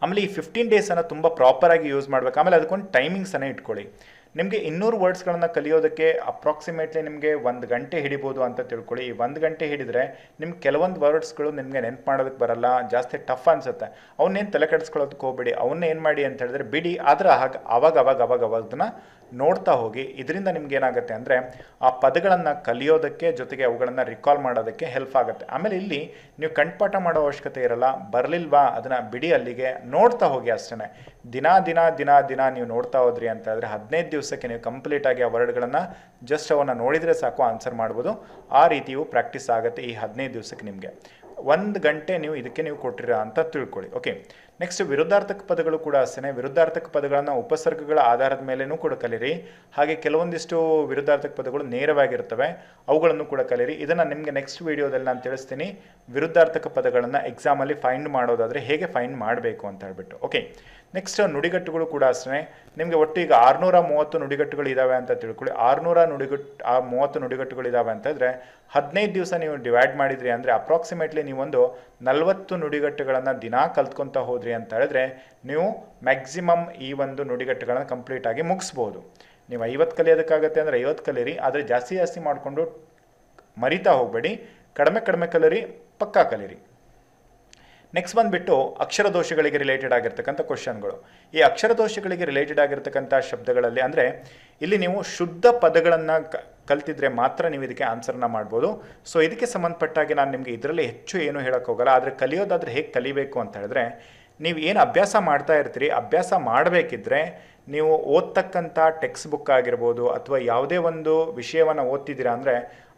ಆಮೇಲೆ ಈ 15 ಡೇಸನ್ನು ತುಂಬ ಪ್ರಾಪರಾಗಿ ಯೂಸ್ ಮಾಡಬೇಕು. ಆಮೇಲೆ ಅದಕ್ಕೊಂದು ಟೈಮಿಂಗ್ಸನ್ನು ಇಟ್ಕೊಳ್ಳಿ. ನಿಮಗೆ 200 ವರ್ಡ್ಸ್ಗಳನ್ನು ಕಲಿಯೋದಕ್ಕೆ ಅಪ್ರಾಕ್ಸಿಮೇಟ್ಲಿ ನಿಮಗೆ 1 ಗಂಟೆ ಹಿಡಿಬೋದು ಅಂತ ತಿಳ್ಕೊಳ್ಳಿ. ಈ 1 ಗಂಟೆ ಹಿಡಿದ್ರೆ ನಿಮ್ಗೆ ಕೆಲವೊಂದು ವರ್ಡ್ಸ್ಗಳು ನಿಮಗೆ ನೆನ್ಪು ಮಾಡೋದಕ್ಕೆ ಬರಲ್ಲ, ಜಾಸ್ತಿ ಟಫ್ ಅನ್ಸುತ್ತೆ. ಅವನ್ನೇನು ತಲೆ ಕೆಡಿಸ್ಕೊಳ್ಳೋದಕ್ಕೆ ಹೋಗ್ಬೇಡಿ. ಅವನ್ನ ಏನು ಮಾಡಿ ಅಂತ ಹೇಳಿದ್ರೆ ಬಿಡಿ, ಆದರೆ ಅವಾಗ ಅದನ್ನು ನೋಡ್ತಾ ಹೋಗಿ. ಇದರಿಂದ ನಿಮ್ಗೆ ಏನಾಗುತ್ತೆ ಅಂದರೆ ಆ ಪದಗಳನ್ನು ಕಲಿಯೋದಕ್ಕೆ ಜೊತೆಗೆ ಅವುಗಳನ್ನು ರಿಕಾಲ್ ಮಾಡೋದಕ್ಕೆ ಹೆಲ್ಪ್ ಆಗುತ್ತೆ. ಆಮೇಲೆ ಇಲ್ಲಿ ನೀವು ಕಂಠಪಾಠ ಮಾಡೋ ಅವಶ್ಯಕತೆ ಇರಲ್ಲ. ಬರಲಿಲ್ವಾ ಅದನ್ನು ಬಿಡಿ, ಅಲ್ಲಿಗೆ ನೋಡ್ತಾ ಹೋಗಿ ಅಷ್ಟೇ. ದಿನ ನೀವು ನೋಡ್ತಾ ಹೋದ್ರಿ ಅಂತ ಹೇಳಿದ್ರೆ 15 ದಿವಸಕ್ಕೆ ನೀವು ಕಂಪ್ಲೀಟಾಗಿ ಆ ವರ್ಡ್ಗಳನ್ನು ಜಸ್ಟ್ ಅವನ್ನು ನೋಡಿದರೆ ಸಾಕು ಆನ್ಸರ್ ಮಾಡ್ಬೋದು. ಆ ರೀತಿಯು ಪ್ರಾಕ್ಟೀಸ್ ಆಗುತ್ತೆ ಈ 15 ದಿವಸಕ್ಕೆ. ನಿಮಗೆ 1 ಗಂಟೆ ನೀವು ಇದಕ್ಕೆ ನೀವು ಕೊಟ್ಟಿರ ಅಂತ ತಿಳ್ಕೊಳ್ಳಿ. ಓಕೆ, ನೆಕ್ಸ್ಟ್ ವಿರುದ್ಧಾರ್ಥಕ ಪದಗಳು ಕೂಡ ಅಷ್ಟೇ. ವಿರುದ್ಧಾರ್ಥಕ ಪದಗಳನ್ನು ಉಪಸರ್ಗಗಳ ಆಧಾರದ ಮೇಲೇನೂ ಕೂಡ ಕಲಿರಿ. ಹಾಗೆ ಕೆಲವೊಂದಿಷ್ಟು ವಿರುದ್ಧಾರ್ಥಕ ಪದಗಳು ನೇರವಾಗಿರ್ತವೆ, ಅವುಗಳನ್ನು ಕೂಡ ಕಲಿರಿ. ಇದನ್ನು ನಿಮಗೆ ನೆಕ್ಸ್ಟ್ ವೀಡಿಯೋದಲ್ಲಿ ನಾನು ತಿಳಿಸ್ತೀನಿ. ವಿರುದ್ಧಾರ್ಥಕ ಪದಗಳನ್ನು ಎಕ್ಸಾಮಲ್ಲಿ ಫೈಂಡ್ ಮಾಡೋದಾದರೆ ಹೇಗೆ ಫೈಂಡ್ ಮಾಡಬೇಕು ಅಂತ ಹೇಳ್ಬಿಟ್ಟು. ಓಕೆ, ನೆಕ್ಸ್ಟ್ ನುಡಿಗಟ್ಟುಗಳು ಕೂಡ ಅಷ್ಟೇ. ನಿಮಗೆ ಒಟ್ಟು ಈಗ 630 ನುಡಿಗಟ್ಟುಗಳು ಇದ್ದಾವೆ ಅಂತ ತಿಳ್ಕೊಳ್ಳಿ. 630 ನುಡಿಗಟ್ಟುಗಳು ಇದ್ದಾವೆ ಅಂತಂದರೆ 15 ದಿವಸ ನೀವು ಡಿವೈಡ್ ಮಾಡಿದ್ರಿ ಅಂದರೆ ಅಪ್ರಾಕ್ಸಿಮೇಟ್ಲಿ ನೀವೊಂದು 40 ನುಡಿಗಟ್ಟುಗಳನ್ನು ದಿನಾ ಕಲ್ತ್ಕೊತಾ ಹೋದ್ರಿ ಅಂತ ಹೇಳಿದ್ರೆ ನೀವು ಮ್ಯಾಕ್ಸಿಮಮ್ ಈ ಒಂದು ನುಡಿಗಟ್ಟುಗಳನ್ನು ಕಂಪ್ಲೀಟಾಗಿ ಮುಗಿಸ್ಬೋದು. ನೀವು 50 ಕಲಿಯೋದಕ್ಕಾಗತ್ತೆ ಅಂದರೆ 50 ಕಲೀರಿ, ಆದರೆ ಜಾಸ್ತಿ ಮಾಡಿಕೊಂಡು ಮರಿತಾ ಹೋಗಬೇಡಿ. ಕಡಿಮೆ ಕಲೀರಿ, ಪಕ್ಕಾ ಕಲೀರಿ. ನೆಕ್ಸ್ಟ್ ಬಂದುಬಿಟ್ಟು ಅಕ್ಷರ ದೋಷಗಳಿಗೆ ರಿಲೇಟೆಡ್ ಆಗಿರ್ತಕ್ಕಂಥ ಕ್ವಶನ್ಗಳು. ಈ ಅಕ್ಷರ ದೋಷಗಳಿಗೆ ರಿಲೇಟೆಡ್ ಆಗಿರ್ತಕ್ಕಂಥ ಶಬ್ದಗಳಲ್ಲಿ ಅಂದರೆ ಇಲ್ಲಿ ನೀವು ಶುದ್ಧ ಪದಗಳನ್ನು ಕಲ್ತಿದ್ರೆ ಮಾತ್ರ ನೀವು ಇದಕ್ಕೆ ಆನ್ಸರ್ನ ಮಾಡ್ಬೋದು. ಸೊ ಇದಕ್ಕೆ ಸಂಬಂಧಪಟ್ಟಾಗಿ ನಾನು ನಿಮಗೆ ಇದರಲ್ಲಿ ಹೆಚ್ಚು ಏನು ಹೇಳೋಕ್ಕೆ ಹೋಗಲ್ಲ. ಆದರೆ ಕಲಿಯೋದಾದರೆ ಹೇಗೆ ಕಲಿಬೇಕು ಅಂತ ಹೇಳಿದ್ರೆ, ನೀವು ಏನು ಅಭ್ಯಾಸ ಮಾಡ್ತಾ ಇರ್ತೀರಿ, ಅಭ್ಯಾಸ ಮಾಡಬೇಕಿದ್ರೆ ನೀವು ಓದ್ತಕ್ಕಂಥ ಟೆಕ್ಸ್ಟ್ ಬುಕ್ ಆಗಿರ್ಬೋದು ಅಥವಾ ಯಾವುದೇ ಒಂದು ವಿಷಯವನ್ನು ಓದ್ತಿದ್ದೀರಾ ಅಂದರೆ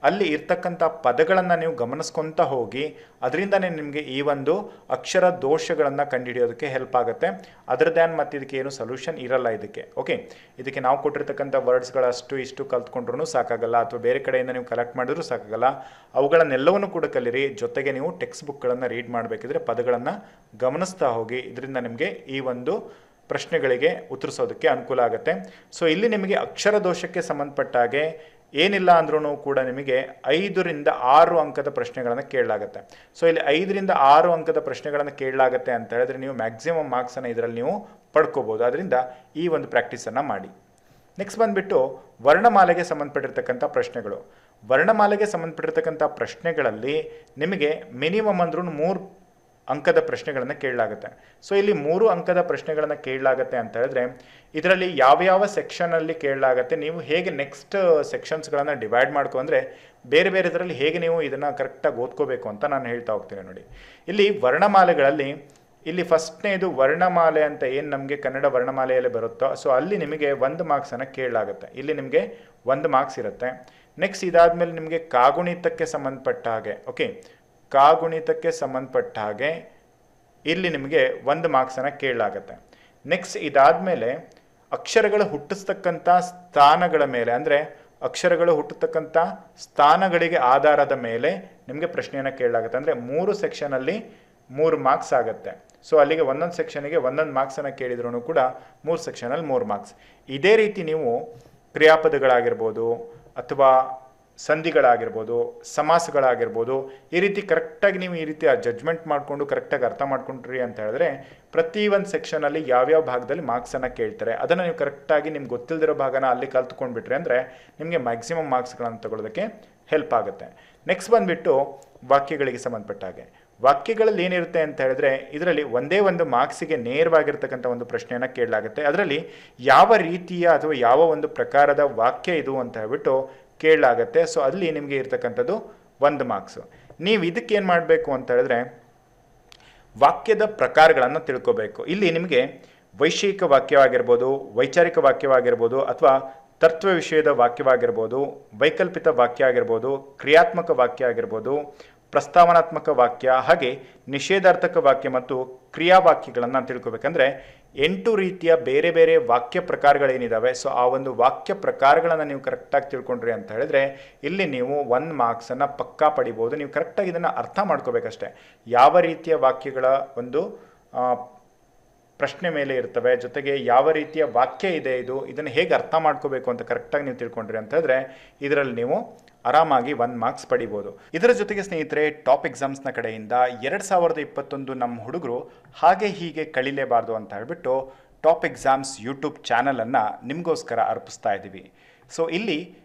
ಅಲ್ಲಿ ಇರ್ತಕ್ಕಂಥ ಪದಗಳನ್ನು ನೀವು ಗಮನಿಸ್ಕೊತಾ ಹೋಗಿ ಅದರಿಂದನೇ ನಿಮಗೆ ಈ ಒಂದು ಅಕ್ಷರ ದೋಷಗಳನ್ನು ಕಂಡುಹಿಡಿಯೋದಕ್ಕೆ ಹೆಲ್ಪ್ ಆಗುತ್ತೆ. ಅದರದ್ದೇನು ಮತ್ತು ಇದಕ್ಕೆ ಏನು ಸೊಲ್ಯೂಷನ್ ಇರಲ್ಲ ಇದಕ್ಕೆ. ಓಕೆ, ಇದಕ್ಕೆ ನಾವು ಕೊಟ್ಟಿರ್ತಕ್ಕಂಥ ವರ್ಡ್ಸ್ಗಳಷ್ಟು ಇಷ್ಟು ಕಲ್ತ್ಕೊಂಡ್ರೂ ಸಾಕಾಗಲ್ಲ, ಅಥವಾ ಬೇರೆ ಕಡೆಯಿಂದ ನೀವು ಕಲೆಕ್ಟ್ ಮಾಡಿದ್ರೂ ಸಾಕಾಗಲ್ಲ. ಅವುಗಳನ್ನೆಲ್ಲವನ್ನೂ ಕೂಡ ಕಲಿರಿ. ಜೊತೆಗೆ ನೀವು ಟೆಕ್ಸ್ಟ್ ಬುಕ್ಗಳನ್ನು ರೀಡ್ ಮಾಡಬೇಕಿದ್ರೆ ಪದಗಳನ್ನು ಗಮನಿಸ್ತಾ ಹೋಗಿ. ಇದರಿಂದ ನಿಮಗೆ ಈ ಒಂದು ಪ್ರಶ್ನೆಗಳಿಗೆ ಉತ್ತರಿಸೋದಕ್ಕೆ ಅನುಕೂಲ ಆಗುತ್ತೆ. ಸೊ ಇಲ್ಲಿ ನಿಮಗೆ ಅಕ್ಷರ ದೋಷಕ್ಕೆ ಸಂಬಂಧಪಟ್ಟ ಹಾಗೆ ಏನಿಲ್ಲ ಅಂದ್ರೂ ಕೂಡ ನಿಮಗೆ 5 ರಿಂದ 6 ಅಂಕದ ಪ್ರಶ್ನೆಗಳನ್ನು ಕೇಳಲಾಗುತ್ತೆ. ಸೊ ಇಲ್ಲಿ 5 ರಿಂದ 6 ಅಂಕದ ಪ್ರಶ್ನೆಗಳನ್ನು ಕೇಳಲಾಗುತ್ತೆ ಅಂತ ಹೇಳಿದ್ರೆ ನೀವು ಮ್ಯಾಕ್ಸಿಮಮ್ ಮಾರ್ಕ್ಸನ್ನು ಇದರಲ್ಲಿ ನೀವು ಪಡ್ಕೋಬೋದು. ಅದರಿಂದ ಈ ಒಂದು ಪ್ರಾಕ್ಟೀಸನ್ನು ಮಾಡಿ. ನೆಕ್ಸ್ಟ್ ಬಂದುಬಿಟ್ಟು ವರ್ಣಮಾಲೆಗೆ ಸಂಬಂಧಪಟ್ಟಿರ್ತಕ್ಕಂಥ ಪ್ರಶ್ನೆಗಳು. ವರ್ಣಮಾಲೆಗೆ ಸಂಬಂಧಪಟ್ಟಿರ್ತಕ್ಕಂಥ ಪ್ರಶ್ನೆಗಳಲ್ಲಿ ನಿಮಗೆ ಮಿನಿಮಮ್ ಅಂದ್ರೂ 3 ಅಂಕದ ಪ್ರಶ್ನೆಗಳನ್ನು ಕೇಳಲಾಗುತ್ತೆ. ಸೊ ಇಲ್ಲಿ 3 ಅಂಕದ ಪ್ರಶ್ನೆಗಳನ್ನು ಕೇಳಲಾಗುತ್ತೆ ಅಂತ ಹೇಳಿದ್ರೆ ಇದರಲ್ಲಿ ಯಾವ ಸೆಕ್ಷನಲ್ಲಿ ಕೇಳಲಾಗುತ್ತೆ, ನೀವು ಹೇಗೆ ನೆಕ್ಸ್ಟ್ ಸೆಕ್ಷನ್ಸ್ಗಳನ್ನು ಡಿವೈಡ್ ಮಾಡ್ಕೊಂಡ್ರೆ ಬೇರೆ ಇದರಲ್ಲಿ ಹೇಗೆ ನೀವು ಇದನ್ನು ಕರೆಕ್ಟಾಗಿ ಓದ್ಕೋಬೇಕು ಅಂತ ನಾನು ಹೇಳ್ತಾ ಹೋಗ್ತೀನಿ. ನೋಡಿ, ಇಲ್ಲಿ ವರ್ಣಮಾಲೆಗಳಲ್ಲಿ ಇಲ್ಲಿ ಫಸ್ಟ್ನೇದು ವರ್ಣಮಾಲೆ ಅಂತ ಏನು ನಮಗೆ ಕನ್ನಡ ವರ್ಣಮಾಲೆಯಲ್ಲಿ ಬರುತ್ತೋ ಸೊ ಅಲ್ಲಿ ನಿಮಗೆ 1 ಮಾರ್ಕ್ಸನ್ನು ಕೇಳಲಾಗುತ್ತೆ. ಇಲ್ಲಿ ನಿಮಗೆ 1 ಮಾರ್ಕ್ಸ್ ಇರುತ್ತೆ. ನೆಕ್ಸ್ಟ್ ಇದಾದಮೇಲೆ ನಿಮಗೆ ಕಾಗುಣಿತಕ್ಕೆ ಸಂಬಂಧಪಟ್ಟ ಹಾಗೆ, ಓಕೆ, ಕಾಗುಣಿತಕ್ಕೆ ಸಂಬಂಧಪಟ್ಟ ಹಾಗೆ ಇಲ್ಲಿ ನಿಮಗೆ 1 ಮಾರ್ಕ್ಸನ್ನು ಕೇಳಲಾಗುತ್ತೆ. ನೆಕ್ಸ್ಟ್ ಇದಾದಮೇಲೆ ಅಕ್ಷರಗಳು ಹುಟ್ಟಿಸ್ತಕ್ಕಂಥ ಸ್ಥಾನಗಳ ಮೇಲೆ, ಅಂದರೆ ಅಕ್ಷರಗಳು ಹುಟ್ಟತಕ್ಕಂಥ ಸ್ಥಾನಗಳಿಗೆ ಆಧಾರದ ಮೇಲೆ ನಿಮಗೆ ಪ್ರಶ್ನೆಯನ್ನು ಕೇಳಲಾಗುತ್ತೆ. ಅಂದರೆ 3 ಸೆಕ್ಷನಲ್ಲಿ 3 ಮಾರ್ಕ್ಸ್ ಆಗುತ್ತೆ. ಸೊ ಅಲ್ಲಿಗೆ ಒಂದೊಂದು ಸೆಕ್ಷನಿಗೆ 1 ಮಾರ್ಕ್ಸನ್ನು ಕೇಳಿದ್ರೂ ಕೂಡ 3 ಸೆಕ್ಷನಲ್ಲಿ 3 ಮಾರ್ಕ್ಸ್. ಇದೇ ರೀತಿ ನೀವು ಕ್ರಿಯಾಪದಗಳಾಗಿರ್ಬೋದು ಅಥವಾ ಸಂಧಿಗಳಾಗಿರ್ಬೋದು, ಸಮಾಸಗಳಾಗಿರ್ಬೋದು, ಈ ರೀತಿ ಕರೆಕ್ಟಾಗಿ ನೀವು ಈ ರೀತಿ ಜಡ್ಜ್ಮೆಂಟ್ ಮಾಡಿಕೊಂಡು ಕರೆಕ್ಟಾಗಿ ಅರ್ಥ ಮಾಡ್ಕೊಂಡ್ರಿ ಅಂತ ಹೇಳಿದ್ರೆ ಪ್ರತಿ ಒಂದು ಸೆಕ್ಷನಲ್ಲಿ ಯಾವ್ಯಾವ ಭಾಗದಲ್ಲಿ ಮಾರ್ಕ್ಸನ್ನು ಕೇಳ್ತಾರೆ ಅದನ್ನು ನೀವು ಕರೆಕ್ಟಾಗಿ ನಿಮ್ಗೆ ಗೊತ್ತಿಲ್ಲದಿರೋ ಭಾಗನ ಅಲ್ಲಿ ಕಲ್ತ್ಕೊಂಡ್ಬಿಟ್ರಿ ಅಂದರೆ ನಿಮಗೆ ಮ್ಯಾಕ್ಸಿಮಮ್ ಮಾರ್ಕ್ಸ್ಗಳನ್ನು ತಗೊಳ್ಳೋದಕ್ಕೆ ಹೆಲ್ಪ್ ಆಗುತ್ತೆ. ನೆಕ್ಸ್ಟ್ ಬಂದುಬಿಟ್ಟು ವಾಕ್ಯಗಳಿಗೆ ಸಂಬಂಧಪಟ್ಟ ಹಾಗೆ. ವಾಕ್ಯಗಳಲ್ಲಿ ಏನಿರುತ್ತೆ ಅಂತ ಹೇಳಿದ್ರೆ ಇದರಲ್ಲಿ ಒಂದೇ ಒಂದು ಮಾರ್ಕ್ಸಿಗೆ ನೇರವಾಗಿರ್ತಕ್ಕಂಥ ಒಂದು ಪ್ರಶ್ನೆಯನ್ನು ಕೇಳಲಾಗುತ್ತೆ. ಅದರಲ್ಲಿ ಯಾವ ರೀತಿಯ ಅಥವಾ ಯಾವ ಒಂದು ಪ್ರಕಾರದ ವಾಕ್ಯ ಇದು ಅಂತ ಹೇಳ್ಬಿಟ್ಟು ಕೇಳಲಾಗುತ್ತೆ. ಸೊ ಅಲ್ಲಿ ನಿಮಗೆ ಇರ್ತಕ್ಕಂಥದ್ದು 1 ಮಾರ್ಕ್ಸು. ನೀವು ಇದಕ್ಕೇನು ಮಾಡಬೇಕು ಅಂತ ಹೇಳಿದ್ರೆ ವಾಕ್ಯದ ಪ್ರಕಾರಗಳನ್ನು ತಿಳ್ಕೋಬೇಕು. ಇಲ್ಲಿ ನಿಮಗೆ ವೈಷಯಿಕ ವಾಕ್ಯವಾಗಿರ್ಬೋದು, ವೈಚಾರಿಕ ವಾಕ್ಯವಾಗಿರ್ಬೋದು, ಅಥವಾ ತತ್ವ ವಿಷಯದ ವಾಕ್ಯವಾಗಿರ್ಬೋದು, ವೈಕಲ್ಪಿತ ವಾಕ್ಯ ಆಗಿರ್ಬೋದು, ಕ್ರಿಯಾತ್ಮಕ ವಾಕ್ಯ ಆಗಿರ್ಬೋದು, ಪ್ರಸ್ತಾವನಾತ್ಮಕ ವಾಕ್ಯ, ಹಾಗೆ ನಿಷೇಧಾರ್ಥಕ ವಾಕ್ಯ ಮತ್ತು ಕ್ರಿಯಾವಾಕ್ಯಗಳನ್ನು ತಿಳ್ಕೊಬೇಕಂದ್ರೆ 8 ರೀತಿಯ ಬೇರೆ ಬೇರೆ ವಾಕ್ಯ ಪ್ರಕಾರಗಳೇನಿದ್ದಾವೆ. ಸೊ ಆ ಒಂದು ವಾಕ್ಯ ಪ್ರಕಾರಗಳನ್ನು ನೀವು ಕರೆಕ್ಟಾಗಿ ತಿಳ್ಕೊಂಡ್ರಿ ಅಂತ ಹೇಳಿದ್ರೆ ಇಲ್ಲಿ ನೀವು 1 ಮಾರ್ಕ್ಸನ್ನು ಪಕ್ಕಾ ಪಡಿಬೋದು. ನೀವು ಕರೆಕ್ಟಾಗಿ ಇದನ್ನು ಅರ್ಥ ಮಾಡ್ಕೋಬೇಕಷ್ಟೆ. ಯಾವ ರೀತಿಯ ವಾಕ್ಯಗಳ ಒಂದು ಪ್ರಶ್ನೆ ಮೇಲೆ ಇರ್ತವೆ, ಜೊತೆಗೆ ಯಾವ ರೀತಿಯ ವಾಕ್ಯ ಇದೆ, ಇದನ್ನು ಹೇಗೆ ಅರ್ಥ ಮಾಡ್ಕೋಬೇಕು ಅಂತ ಕರೆಕ್ಟಾಗಿ ನೀವು ತಿಳ್ಕೊಂಡ್ರಿ ಅಂತ ಹೇಳಿದ್ರೆ ಇದರಲ್ಲಿ ನೀವು ಆರಾಮಾಗಿ 1 ಮಾರ್ಕ್ಸ್ ಪಡಿಬೋದು. ಇದರ ಜೊತೆಗೆ ಸ್ನೇಹಿತರೆ, ಟಾಪ್ ಎಕ್ಸಾಮ್ಸ್ನ ಕಡೆಯಿಂದ 2021 ನಮ್ಮ ಹುಡುಗರು ಹಾಗೆ ಹೀಗೆ ಕಳಿಲೇಬಾರ್ದು ಅಂತ ಹೇಳ್ಬಿಟ್ಟು ಟಾಪ್ ಎಕ್ಸಾಮ್ಸ್ ಯೂಟ್ಯೂಬ್ ಚಾನಲನ್ನು ನಿಮಗೋಸ್ಕರ ಅರ್ಪಿಸ್ತಾ ಇದ್ದೀವಿ. ಸೊ ಇಲ್ಲಿ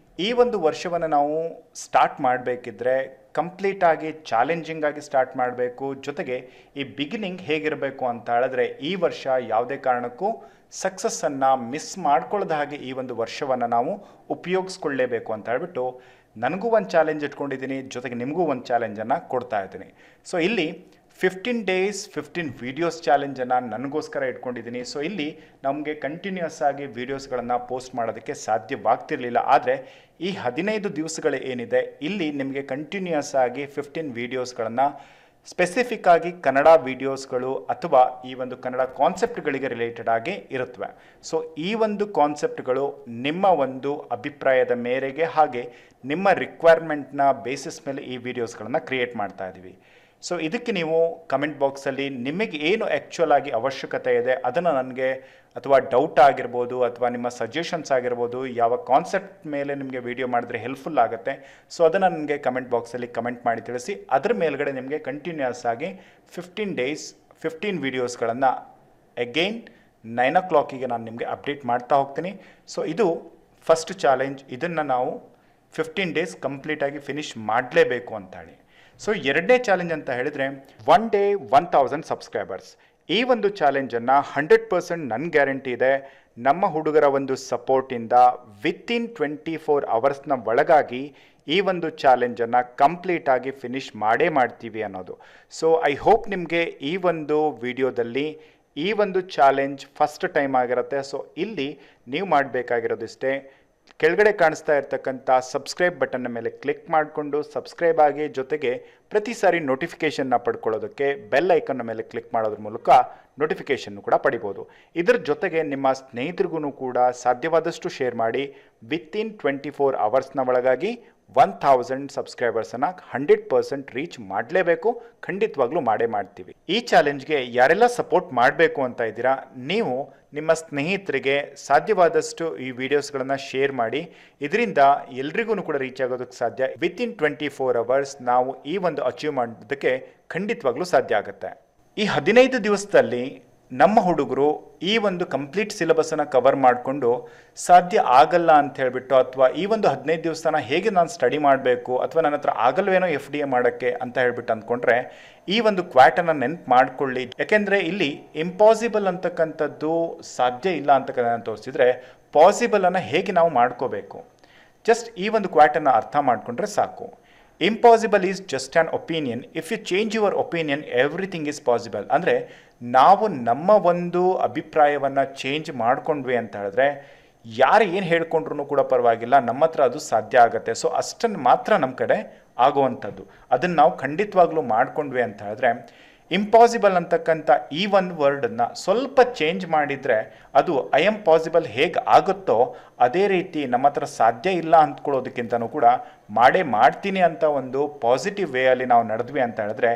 ಈ ಒಂದು ವರ್ಷವನ್ನು ನಾವು ಸ್ಟಾರ್ಟ್ ಮಾಡಬೇಕಿದ್ರೆ ಕಂಪ್ಲೀಟಾಗಿ ಚಾಲೆಂಜಿಂಗ್ ಆಗಿ ಸ್ಟಾರ್ಟ್ ಮಾಡಬೇಕು. ಜೊತೆಗೆ ಈ ಬಿಗಿನಿಂಗ್ ಹೇಗಿರಬೇಕು ಅಂತ ಹೇಳಿದ್ರೆ ಈ ವರ್ಷ ಯಾವುದೇ ಕಾರಣಕ್ಕೂ ಸಕ್ಸಸ್ಸನ್ನು ಮಿಸ್ ಮಾಡ್ಕೊಳ್ಳದ ಹಾಗೆ ಈ ಒಂದು ವರ್ಷವನ್ನು ನಾವು ಉಪಯೋಗಿಸ್ಕೊಳ್ಳೇಬೇಕು ಅಂತ ಹೇಳ್ಬಿಟ್ಟು ನನಗೂ ಒಂದು ಚಾಲೆಂಜ್ ಇಟ್ಕೊಂಡಿದ್ದೀನಿ, ಜೊತೆಗೆ ನಿಮಗೂ ಒಂದು ಚಾಲೆಂಜನ್ನು ಕೊಡ್ತಾ ಇದ್ದೀನಿ. ಸೊ ಇಲ್ಲಿ 15 days 15 ವೀಡಿಯೋಸ್ ಚಾಲೆಂಜನ್ನು ನನಗೋಸ್ಕರ ಇಟ್ಕೊಂಡಿದ್ದೀನಿ. ಸೊ ಇಲ್ಲಿ ನಮಗೆ ಕಂಟಿನ್ಯೂಸ್ ಆಗಿ ವೀಡಿಯೋಸ್ಗಳನ್ನು ಪೋಸ್ಟ್ ಮಾಡೋದಕ್ಕೆ ಸಾಧ್ಯವಾಗ್ತಿರಲಿಲ್ಲ. ಆದರೆ ಈ 15 ದಿವಸಗಳು ಏನಿದೆ ಇಲ್ಲಿ ನಿಮಗೆ ಕಂಟಿನ್ಯೂಸ್ ಆಗಿ 15 ವೀಡಿಯೋಸ್ಗಳನ್ನು ಸ್ಪೆಸಿಫಿಕ್ ಆಗಿ ಕನ್ನಡ ವೀಡಿಯೋಸ್ಗಳು ಅಥವಾ ಈ ಒಂದು ಕನ್ನಡ ಕಾನ್ಸೆಪ್ಟ್ಗಳಿಗೆ ರಿಲೇಟೆಡ್ ಆಗಿ ಇರುತ್ತವೆ. ಸೊ ಈ ಒಂದು ಕಾನ್ಸೆಪ್ಟ್ಗಳು ನಿಮ್ಮ ಒಂದು ಅಭಿಪ್ರಾಯದ ಮೇರೆಗೆ ಹಾಗೆ ನಿಮ್ಮ ರಿಕ್ವೈರ್ಮೆಂಟ್ನ ಬೇಸಿಸ್ ಮೇಲೆ ಈ ವಿಡಿಯೋಸ್ಗಳನ್ನು ಕ್ರಿಯೇಟ್ ಮಾಡ್ತಾ ಇದ್ದೀವಿ. ಸೊ ಇದಕ್ಕೆ ನೀವು ಕಮೆಂಟ್ ಬಾಕ್ಸಲ್ಲಿ ನಿಮಗೆ ಏನು ಆ್ಯಕ್ಚುಯಲ್ ಆಗಿ ಅವಶ್ಯಕತೆ ಇದೆ ಅದನ್ನು ನನಗೆ, ಅಥವಾ ಡೌಟ್ ಆಗಿರ್ಬೋದು ಅಥವಾ ನಿಮ್ಮ ಸಜೆಷನ್ಸ್ ಆಗಿರ್ಬೋದು, ಯಾವ ಕಾನ್ಸೆಪ್ಟ್ ಮೇಲೆ ನಿಮಗೆ ವಿಡಿಯೋ ಮಾಡಿದ್ರೆ ಹೆಲ್ಪ್ಫುಲ್ ಆಗುತ್ತೆ, ಸೊ ಅದನ್ನು ನನಗೆ ಕಮೆಂಟ್ ಬಾಕ್ಸಲ್ಲಿ ಕಮೆಂಟ್ ಮಾಡಿ ತಿಳಿಸಿ. ಅದರ ಮೇಲ್ಗಡೆ ನಿಮಗೆ ಕಂಟಿನ್ಯೂಸ್ ಆಗಿ 15 days 15 ವೀಡಿಯೋಸ್ಗಳನ್ನು ಅಗೈನ್ 9 o'clock ನಾನು ನಿಮಗೆ ಅಪ್ಡೇಟ್ ಮಾಡ್ತಾ ಹೋಗ್ತೀನಿ. ಸೊ ಇದು ಫಸ್ಟ್ ಚಾಲೆಂಜ್. ಇದನ್ನು ನಾವು 15 days ಕಂಪ್ಲೀಟಾಗಿ ಫಿನಿಷ್ ಮಾಡಲೇಬೇಕು ಅಂತ ಹೇಳಿ. ಸೊ ಎರಡನೇ ಚಾಲೆಂಜ್ ಅಂತ ಹೇಳಿದರೆ 1 day 1000 ಸಬ್ಸ್ಕ್ರೈಬರ್ಸ್. ಈ ಒಂದು ಚಾಲೆಂಜನ್ನು 100% ನನ್ನ ಗ್ಯಾರಂಟಿ ಇದೆ. ನಮ್ಮ ಹುಡುಗರ ಒಂದು ಸಪೋರ್ಟಿಂದ ವಿತಿನ್ 24 hours ಒಳಗಾಗಿ ಈ ಒಂದು ಚಾಲೆಂಜನ್ನು ಕಂಪ್ಲೀಟಾಗಿ ಫಿನಿಷ್ ಮಾಡೇ ಮಾಡ್ತೀವಿ ಅನ್ನೋದು. ಸೊ ಐ ಹೋಪ್ ನಿಮಗೆ ಈ ಒಂದು ವಿಡಿಯೋದಲ್ಲಿ ಈ ಒಂದು ಚಾಲೆಂಜ್ ಫಸ್ಟ್ ಟೈಮ್ ಆಗಿರುತ್ತೆ. ಸೊ ಇಲ್ಲಿ ನೀವು ಮಾಡಬೇಕಾಗಿರೋದಿಷ್ಟೇ, ಕೆಳಗಡೆ ಕಾಣಿಸ್ತಾ ಇರ್ತಕ್ಕಂಥ ಸಬ್ಸ್ಕ್ರೈಬ್ ಬಟನ್ನ ಮೇಲೆ ಕ್ಲಿಕ್ ಮಾಡಿಕೊಂಡು ಸಬ್ಸ್ಕ್ರೈಬ್ ಆಗಿ, ಜೊತೆಗೆ ಪ್ರತಿ ಸಾರಿ ನೋಟಿಫಿಕೇಷನ್ನ ಪಡ್ಕೊಳ್ಳೋದಕ್ಕೆ ಬೆಲ್ ಐಕನ್ನ ಮೇಲೆ ಕ್ಲಿಕ್ ಮಾಡೋದ್ರ ಮೂಲಕ ನೋಟಿಫಿಕೇಷನ್ನು ಕೂಡ ಪಡಿಬೋದು. ಇದರ ಜೊತೆಗೆ ನಿಮ್ಮ ಸ್ನೇಹಿತರಿಗೂ ಕೂಡ ಸಾಧ್ಯವಾದಷ್ಟು ಶೇರ್ ಮಾಡಿ. ವಿತಿನ್ 24 hours ಒಳಗಾಗಿ 1000 ಸಬ್ಸ್ಕ್ರೈಬರ್ಸನ್ನು 100% ರೀಚ್ ಮಾಡಲೇಬೇಕು. ಖಂಡಿತವಾಗ್ಲೂ ಮಾಡೇ ಮಾಡ್ತೀವಿ. ಈ ಚಾಲೆಂಜ್ಗೆ ಯಾರೆಲ್ಲ ಸಪೋರ್ಟ್ ಮಾಡಬೇಕು ಅಂತ ಇದ್ದೀರಾ, ನೀವು ನಿಮ್ಮ ಸ್ನೇಹಿತರಿಗೆ ಸಾಧ್ಯವಾದಷ್ಟು ಈ ವಿಡಿಯೋಸ್ಗಳನ್ನು ಶೇರ್ ಮಾಡಿ. ಇದರಿಂದ ಎಲ್ರಿಗೂ ಕೂಡ ರೀಚ್ ಆಗೋದಕ್ಕೆ ಸಾಧ್ಯ. ವಿತಿನ್ 24 hours ನಾವು ಈ ಒಂದು ಅಚೀವ್ ಮಾಡೋದಕ್ಕೆ ಖಂಡಿತವಾಗ್ಲೂ ಸಾಧ್ಯ ಆಗುತ್ತೆ. ಈ 15 ದಿವಸದಲ್ಲಿ ನಮ್ಮ ಹುಡುಗರು ಈ ಒಂದು ಕಂಪ್ಲೀಟ್ ಸಿಲೆಬಸ್ಸನ್ನು ಕವರ್ ಮಾಡಿಕೊಂಡು ಸಾಧ್ಯ ಆಗಲ್ಲ ಅಂತ ಹೇಳಿಬಿಟ್ಟು, ಅಥವಾ ಈ ಒಂದು 15 ದಿವಸನ ಹೇಗೆ ನಾನು ಸ್ಟಡಿ ಮಾಡಬೇಕು, ಅಥವಾ ನನ್ನ ಹತ್ರ ಆಗಲ್ವೇನೋ FDA ಮಾಡೋಕ್ಕೆ ಅಂತ ಹೇಳ್ಬಿಟ್ಟು ಅಂದ್ಕೊಂಡ್ರೆ ಈ ಒಂದು ಕ್ವಾಟನ್ನು ನೆನ್ಪು ಮಾಡ್ಕೊಳ್ಳಿ. ಯಾಕೆಂದರೆ ಇಲ್ಲಿ ಇಂಪಾಸಿಬಲ್ ಅಂತಕ್ಕಂಥದ್ದು ಸಾಧ್ಯ ಇಲ್ಲ ಅಂತಕ್ಕಂಥ ತೋರಿಸಿದ್ರೆ ಪಾಸಿಬಲನ್ನು ಹೇಗೆ ನಾವು ಮಾಡ್ಕೋಬೇಕು, ಜಸ್ಟ್ ಈ ಒಂದು ಕ್ವಾಟನ್ನು ಅರ್ಥ ಮಾಡಿಕೊಂಡ್ರೆ ಸಾಕು. Impossible is just an opinion, if you change your opinion everything is possible. ಅಂದರೆ ನಾವು ನಮ್ಮ ಒಂದು ಅಭಿಪ್ರಾಯವನ್ನು ಚೇಂಜ್ ಮಾಡ್ಕೊಂಡ್ವಿ ಅಂತ ಹೇಳಿದ್ರೆ ಯಾರು ಏನು ಹೇಳ್ಕೊಂಡ್ರೂ ಕೂಡ ಪರವಾಗಿಲ್ಲ, ನಮ್ಮ ಹತ್ರ ಅದು ಸಾಧ್ಯ ಆಗುತ್ತೆ. ಸೊ ಅಷ್ಟನ್ನು ಮಾತ್ರ ನಮ್ಮ ಕಡೆ ಆಗುವಂಥದ್ದು. ಅದನ್ನು ನಾವು ಖಂಡಿತವಾಗ್ಲೂ ಮಾಡ್ಕೊಂಡ್ವಿ ಅಂತ ಹೇಳಿದ್ರೆ ಇಂಪಾಸಿಬಲ್ ಅಂತಕ್ಕಂಥ ಈ ಒಂದು ವರ್ಡನ್ನು ಸ್ವಲ್ಪ ಚೇಂಜ್ ಮಾಡಿದರೆ ಅದು ಐ ಆಮ್ ಪಾಸಿಬಲ್ ಹೇಗೆ ಆಗುತ್ತೋ ಅದೇ ರೀತಿ ನಮ್ಮ ಹತ್ರ ಸಾಧ್ಯ ಇಲ್ಲ ಅಂದ್ಕೊಳ್ಳೋದಕ್ಕಿಂತನೂ ಕೂಡ ಮಾಡೇ ಮಾಡ್ತೀನಿ ಅಂತ ಒಂದು ಪಾಸಿಟಿವ್ ವೇಯಲ್ಲಿ ನಾವು ನಡೆದ್ವಿ ಅಂತ ಹೇಳಿದ್ರೆ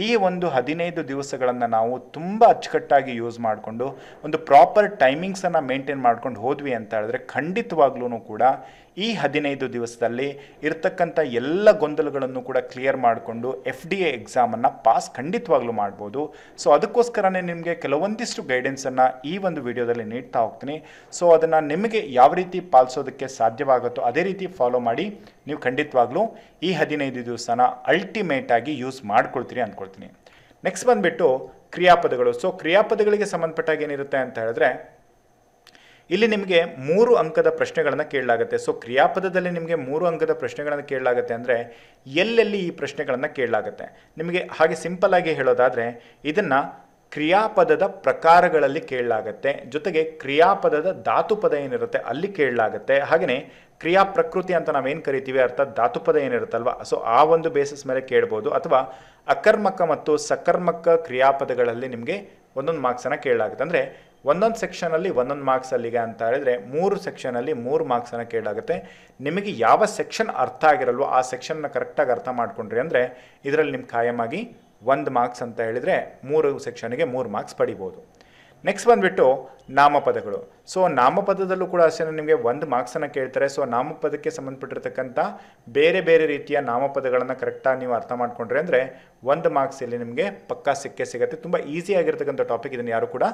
ಈ ಒಂದು 15 ದಿವಸಗಳನ್ನು ನಾವು ತುಂಬ ಅಚ್ಚುಕಟ್ಟಾಗಿ ಯೂಸ್ ಮಾಡಿಕೊಂಡು ಒಂದು ಪ್ರಾಪರ್ ಟೈಮಿಂಗ್ಸನ್ನು ಮೇಂಟೈನ್ ಮಾಡ್ಕೊಂಡು ಹೋದ್ವಿ ಅಂತ ಹೇಳಿದ್ರೆ ಖಂಡಿತವಾಗ್ಲೂ ಕೂಡ ಈ 15 ದಿವಸದಲ್ಲಿ ಇರತಕ್ಕಂಥ ಎಲ್ಲ ಗೊಂದಲಗಳನ್ನು ಕೂಡ ಕ್ಲಿಯರ್ ಮಾಡಿಕೊಂಡು FDA ಎಕ್ಸಾಮನ್ನು ಪಾಸ್ ಖಂಡಿತವಾಗ್ಲೂ ಮಾಡ್ಬೋದು. ಸೊ ಅದಕ್ಕೋಸ್ಕರನೇ ನಿಮಗೆ ಕೆಲವೊಂದಿಷ್ಟು ಗೈಡೆನ್ಸನ್ನು ಈ ಒಂದು ವಿಡಿಯೋದಲ್ಲಿ ನೀಡ್ತಾ ಹೋಗ್ತೀನಿ. ಸೊ ಅದನ್ನು ನಿಮಗೆ ಯಾವ ರೀತಿ ಪಾಲಿಸೋದಕ್ಕೆ ಸಾಧ್ಯವಾಗುತ್ತೋ ಅದೇ ರೀತಿ ಫಾಲೋ ಮಾಡಿ ನೀವು ಖಂಡಿತವಾಗ್ಲೂ ಈ 15 ದಿವಸನ ಅಲ್ಟಿಮೇಟ್ ಆಗಿ ಯೂಸ್ ಮಾಡ್ಕೊಳ್ತೀರಿ ಅಂದ್ಕೊಳ್ತೀನಿ. ನೆಕ್ಸ್ಟ್ ಬಂದುಬಿಟ್ಟು ಕ್ರಿಯಾಪದಗಳು. ಸೊ ಕ್ರಿಯಾಪದಗಳಿಗೆ ಸಂಬಂಧಪಟ್ಟಾಗ ಏನಿರುತ್ತೆ ಅಂತ ಹೇಳಿದ್ರೆ ಇಲ್ಲಿ ನಿಮಗೆ 3 ಅಂಕದ ಪ್ರಶ್ನೆಗಳನ್ನು ಕೇಳಲಾಗುತ್ತೆ. ಸೊ ಕ್ರಿಯಾಪದದಲ್ಲಿ ನಿಮಗೆ 3 ಅಂಕದ ಪ್ರಶ್ನೆಗಳನ್ನು ಕೇಳಲಾಗುತ್ತೆ ಅಂದರೆ ಎಲ್ಲೆಲ್ಲಿ ಈ ಪ್ರಶ್ನೆಗಳನ್ನು ಕೇಳಲಾಗುತ್ತೆ ನಿಮಗೆ. ಹಾಗೆ ಸಿಂಪಲ್ ಆಗಿ ಹೇಳೋದಾದರೆ ಇದನ್ನು ಕ್ರಿಯಾಪದದ ಪ್ರಕಾರಗಳಲ್ಲಿ ಕೇಳಲಾಗತ್ತೆ, ಜೊತೆಗೆ ಕ್ರಿಯಾಪದದ ಧಾತುಪದ ಏನಿರುತ್ತೆ ಅಲ್ಲಿ ಕೇಳಲಾಗತ್ತೆ, ಹಾಗೆಯೇ ಕ್ರಿಯಾ ಪ್ರಕೃತಿ ಅಂತ ನಾವೇನು ಕರಿತೀವಿ ಅರ್ಥಾತ್ ಧಾತುಪದ ಏನಿರುತ್ತಲ್ವ ಸೊ ಆ ಒಂದು ಬೇಸಿಸ್ ಮೇಲೆ ಕೇಳ್ಬೋದು, ಅಥವಾ ಅಕರ್ಮಕ ಮತ್ತು ಸಕರ್ಮಕ ಕ್ರಿಯಾಪದಗಳಲ್ಲಿ ನಿಮಗೆ ಒಂದೊಂದು ಮಾರ್ಕ್ಸನ್ನು ಕೇಳಲಾಗುತ್ತೆ. ಅಂದರೆ ಒಂದೊಂದು ಸೆಕ್ಷನಲ್ಲಿ ಒಂದೊಂದು ಮಾರ್ಕ್ಸ್ ಅಲ್ಲಿಗೆ ಅಂತ ಹೇಳಿದ್ರೆ 3 ಸೆಕ್ಷನಲ್ಲಿ 3 ಮಾರ್ಕ್ಸನ್ನು ಕೇಳಲಾಗುತ್ತೆ. ನಿಮಗೆ ಯಾವ ಸೆಕ್ಷನ್ ಅರ್ಥ ಆಗಿರಲ್ವೋ ಆ ಸೆಕ್ಷನ್ನ ಕರೆಕ್ಟಾಗಿ ಅರ್ಥ ಮಾಡ್ಕೊಂಡ್ರಿ ಅಂದರೆ ಇದರಲ್ಲಿ ನಿಮ್ಮ ಖಾಯಮಾಗಿ 1 ಮಾರ್ಕ್ಸ್ ಅಂತ ಹೇಳಿದರೆ 3 ಸೆಕ್ಷನ್ಗೆ 3 ಮಾರ್ಕ್ಸ್ ಪಡಿಬೋದು. ನೆಕ್ಸ್ಟ್ ಬಂದುಬಿಟ್ಟು ನಾಮಪದಗಳು. ಸೊ ನಾಮಪದದಲ್ಲೂ ಕೂಡ ಅಷ್ಟೇ ನಿಮಗೆ 1 ಮಾರ್ಕ್ಸನ್ನು ಕೇಳ್ತಾರೆ. ಸೊ ನಾಮಪದಕ್ಕೆ ಸಂಬಂಧಪಟ್ಟಿರ್ತಕ್ಕಂಥ ಬೇರೆ ಬೇರೆ ರೀತಿಯ ನಾಮಪದಗಳನ್ನು ಕರೆಕ್ಟಾಗಿ ನೀವು ಅರ್ಥ ಮಾಡ್ಕೊಂಡ್ರೆ ಅಂದರೆ 1 ಮಾರ್ಕ್ಸ್ ಇಲ್ಲಿ ನಿಮಗೆ ಪಕ್ಕಾ ಸಿಗುತ್ತೆ. ತುಂಬ ಈಸಿಯಾಗಿರ್ತಕ್ಕಂಥ ಟಾಪಿಕ್, ಇದನ್ನು ಯಾರು ಕೂಡ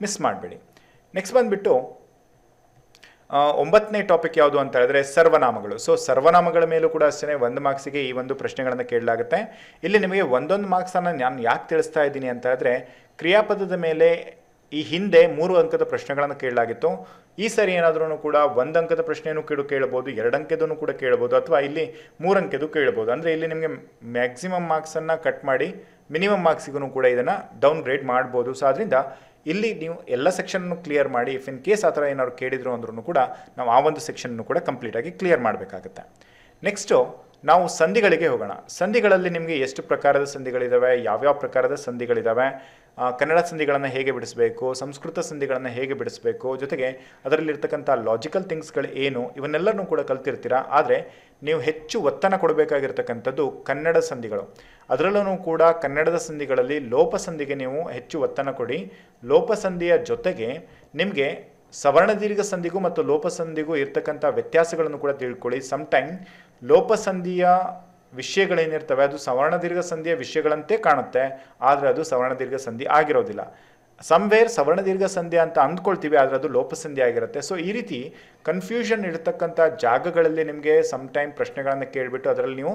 ಮಿಸ್ ಮಾಡಬೇಡಿ. ನೆಕ್ಸ್ಟ್ ಬಂದುಬಿಟ್ಟು 9ನೇ ಟಾಪಿಕ್ ಯಾವುದು ಅಂತ ಹೇಳಿದ್ರೆ ಸರ್ವನಾಮಗಳು. ಸೊ ಸರ್ವನಾಮಗಳ ಮೇಲೂ ಕೂಡ ಅಷ್ಟೇ 1 ಮಾರ್ಕ್ಸಿಗೆ ಈ ಒಂದು ಪ್ರಶ್ನೆಗಳನ್ನು ಕೇಳಲಾಗುತ್ತೆ. ಇಲ್ಲಿ ನಿಮಗೆ ಒಂದೊಂದು ಮಾರ್ಕ್ಸನ್ನು ನಾನು ಯಾಕೆ ತಿಳಿಸ್ತಾ ಇದ್ದೀನಿ ಅಂತ ಹೇಳಿದ್ರೆ ಕ್ರಿಯಾಪದದ ಮೇಲೆ ಈ ಹಿಂದೆ 3 ಅಂಕದ ಪ್ರಶ್ನೆಗಳನ್ನು ಕೇಳಲಾಗಿತ್ತು. ಈ ಸರಿ ಏನಾದ್ರೂ ಕೂಡ 1 ಅಂಕದ ಪ್ರಶ್ನೆಯನ್ನು ಕೇಳಬಹುದು, 2 ಅಂಕದನ್ನು ಕೂಡ ಕೇಳಬಹುದು, ಅಥವಾ ಇಲ್ಲಿ 3 ಅಂಕದ್ದು ಕೇಳಬಹುದು. ಅಂದರೆ ಇಲ್ಲಿ ನಿಮಗೆ ಮ್ಯಾಕ್ಸಿಮಮ್ ಮಾರ್ಕ್ಸನ್ನು ಕಟ್ ಮಾಡಿ ಮಿನಿಮಮ್ ಮಾರ್ಕ್ಸಿಗೂ ಕೂಡ ಇದನ್ನು ಡೌನ್ ಗ್ರೇಡ್ ಮಾಡ್ಬೋದು. ಸೊ ಅದರಿಂದ ಇಲ್ಲಿ ನೀವು ಎಲ್ಲ ಸೆಕ್ಷನ್ನು ಕ್ಲಿಯರ್ ಮಾಡಿ, ಇಫ್ ಇನ್ ಕೇಸ್ ಆ ಥರ ಏನಾದ್ರು ಕೇಳಿದ್ರು ಅಂದ್ರೂ ಕೂಡ ನಾವು ಆ ಒಂದು ಸೆಕ್ಷನ್ನು ಕೂಡ ಕಂಪ್ಲೀಟಾಗಿ ಕ್ಲಿಯರ್ ಮಾಡಬೇಕಾಗುತ್ತೆ. ನೆಕ್ಸ್ಟು ನಾವು ಸಂಧಿಗಳಿಗೆ ಹೋಗೋಣ. ಸಂಧಿಗಳಲ್ಲಿ ನಿಮಗೆ ಎಷ್ಟು ಪ್ರಕಾರದ ಸಂಧಿಗಳಿದ್ದಾವೆ, ಯಾವ್ಯಾವ ಪ್ರಕಾರದ ಸಂಧಿಗಳಿದ್ದಾವೆ, ಕನ್ನಡ ಸಂಧಿಗಳನ್ನು ಹೇಗೆ ಬಿಡಿಸಬೇಕು, ಸಂಸ್ಕೃತ ಸಂಧಿಗಳನ್ನು ಹೇಗೆ ಬಿಡಿಸಬೇಕು, ಜೊತೆಗೆ ಅದರಲ್ಲಿರ್ತಕ್ಕಂಥ ಲಾಜಿಕಲ್ ಥಿಂಗ್ಸ್ಗಳು ಏನು, ಇವನ್ನೆಲ್ಲರೂ ಕೂಡ ಕಲ್ತಿರ್ತೀರಾ. ಆದರೆ ನೀವು ಹೆಚ್ಚು ಒತ್ತನ್ನು ಕೊಡಬೇಕಾಗಿರ್ತಕ್ಕಂಥದ್ದು ಕನ್ನಡ ಸಂಧಿಗಳು. ಅದರಲ್ಲೂ ಕೂಡ ಕನ್ನಡದ ಸಂಧಿಗಳಲ್ಲಿ ಲೋಪಸಂಧಿಗೆ ನೀವು ಹೆಚ್ಚು ಒತ್ತನ್ನು ಕೊಡಿ. ಲೋಪಸಂಧಿಯ ಜೊತೆಗೆ ನಿಮಗೆ ಸವರ್ಣ ದೀರ್ಘ ಸಂಧಿಗೂ ಮತ್ತು ಲೋಪಸಂಧಿಗೂ ಇರ್ತಕ್ಕಂಥ ವ್ಯತ್ಯಾಸಗಳನ್ನು ಕೂಡ ತಿಳ್ಕೊಳ್ಳಿ. ಸಮ್ಟೈಮ್ ಲೋಪಸಂಧಿಯ ವಿಷಯಗಳೇನಿರ್ತವೆ ಅದು ಸವರ್ಣ ದೀರ್ಘ ಸಂಧಿಯ ವಿಷಯಗಳಂತೆ ಕಾಣುತ್ತೆ, ಆದರೆ ಅದು ಸವರ್ಣ ದೀರ್ಘ ಸಂಧಿ ಆಗಿರೋದಿಲ್ಲ. ಸಮ್ವೇರ್ ಸವರ್ಣ ದೀರ್ಘ ಸಂಧಿ ಅಂತ ಅಂದ್ಕೊಳ್ತೀವಿ, ಆದರೆ ಅದು ಲೋಪಸಂಧಿ ಆಗಿರುತ್ತೆ. ಸೊ ಈ ರೀತಿ ಕನ್ಫ್ಯೂಷನ್ ಇರತಕ್ಕಂಥ ಜಾಗಗಳಲ್ಲಿ ನಿಮಗೆ ಸಮ್ಟೈಮ್ ಪ್ರಶ್ನೆಗಳನ್ನು ಕೇಳಿಬಿಟ್ಟು ಅದರಲ್ಲಿ ನೀವು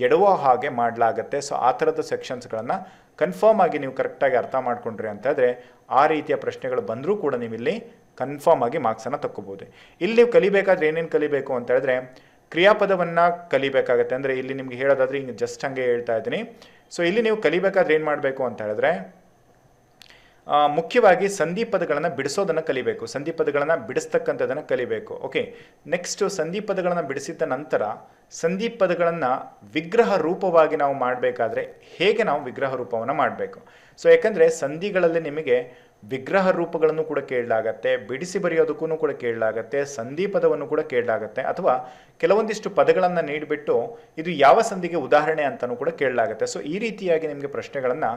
ಎಡುವ ಹಾಗೆ ಮಾಡಲಾಗತ್ತೆ. ಸೊ ಆ ಥರದ ಸೆಕ್ಷನ್ಸ್ಗಳನ್ನು ಕನ್ಫರ್ಮ್ ಆಗಿ ನೀವು ಕರೆಕ್ಟಾಗಿ ಅರ್ಥ ಮಾಡ್ಕೊಂಡ್ರಿ ಅಂತ ಹೇಳಿದ್ರೆ ಆ ರೀತಿಯ ಪ್ರಶ್ನೆಗಳು ಬಂದರೂ ಕೂಡ ನೀವು ಇಲ್ಲಿ ಕನ್ಫರ್ಮ್ ಆಗಿ ಮಾರ್ಕ್ಸನ್ನು ತಗೋಬೋದು. ಇಲ್ಲಿ ನೀವು ಕಲಿಬೇಕಾದ್ರೆ ಏನೇನು ಕಲಿಬೇಕು ಅಂತ ಹೇಳಿದ್ರೆ ಕ್ರಿಯಾಪದವನ್ನು ಕಲಿಬೇಕಾಗತ್ತೆ. ಅಂದರೆ ಇಲ್ಲಿ ನಿಮ್ಗೆ ಹೇಳೋದಾದ್ರೆ ಹಿಂಗೆ ಜಸ್ಟ್ ಹಂಗೆ ಹೇಳ್ತಾ ಇದ್ದೀನಿ. ಸೊ ಇಲ್ಲಿ ನೀವು ಕಲಿಬೇಕಾದ್ರೆ ಏನು ಮಾಡಬೇಕು ಅಂತ ಹೇಳಿದ್ರೆ ಮುಖ್ಯವಾಗಿ ಸಂಧಿ ಪದಗಳನ್ನು ಬಿಡಿಸೋದನ್ನು ಕಲಿಬೇಕು, ಸಂಧಿ ಪದಗಳನ್ನು ಬಿಡಿಸ್ತಕ್ಕಂಥದ್ದನ್ನು ಕಲಿಬೇಕು. ಓಕೆ, ನೆಕ್ಸ್ಟು ಸಂಧಿ ಪದಗಳನ್ನು ಬಿಡಿಸಿದ ನಂತರ ಸಂಧಿ ಪದಗಳನ್ನು ವಿಗ್ರಹ ರೂಪವಾಗಿ ನಾವು ಮಾಡಬೇಕಾದ್ರೆ ಹೇಗೆ ನಾವು ವಿಗ್ರಹ ರೂಪವನ್ನು ಮಾಡಬೇಕು. ಸೊ ಯಾಕಂದರೆ ಸಂಧಿಗಳಲ್ಲಿ ನಿಮಗೆ ವಿಗ್ರಹ ರೂಪಗಳನ್ನು ಕೂಡ ಕೇಳಲಾಗತ್ತೆ, ಬಿಡಿಸಿ ಬರೆಯೋದಕ್ಕೂ ಕೂಡ ಕೇಳಲಾಗತ್ತೆ, ಸಂಧಿ ಪದವನ್ನು ಕೂಡ ಕೇಳಲಾಗತ್ತೆ, ಅಥವಾ ಕೆಲವೊಂದಿಷ್ಟು ಪದಗಳನ್ನು ನೀಡಿಬಿಟ್ಟು ಇದು ಯಾವ ಸಂಧಿಗೆ ಉದಾಹರಣೆ ಅಂತಲೂ ಕೂಡ ಕೇಳಲಾಗತ್ತೆ. ಸೊ ಈ ರೀತಿಯಾಗಿ ನಿಮಗೆ ಪ್ರಶ್ನೆಗಳನ್ನು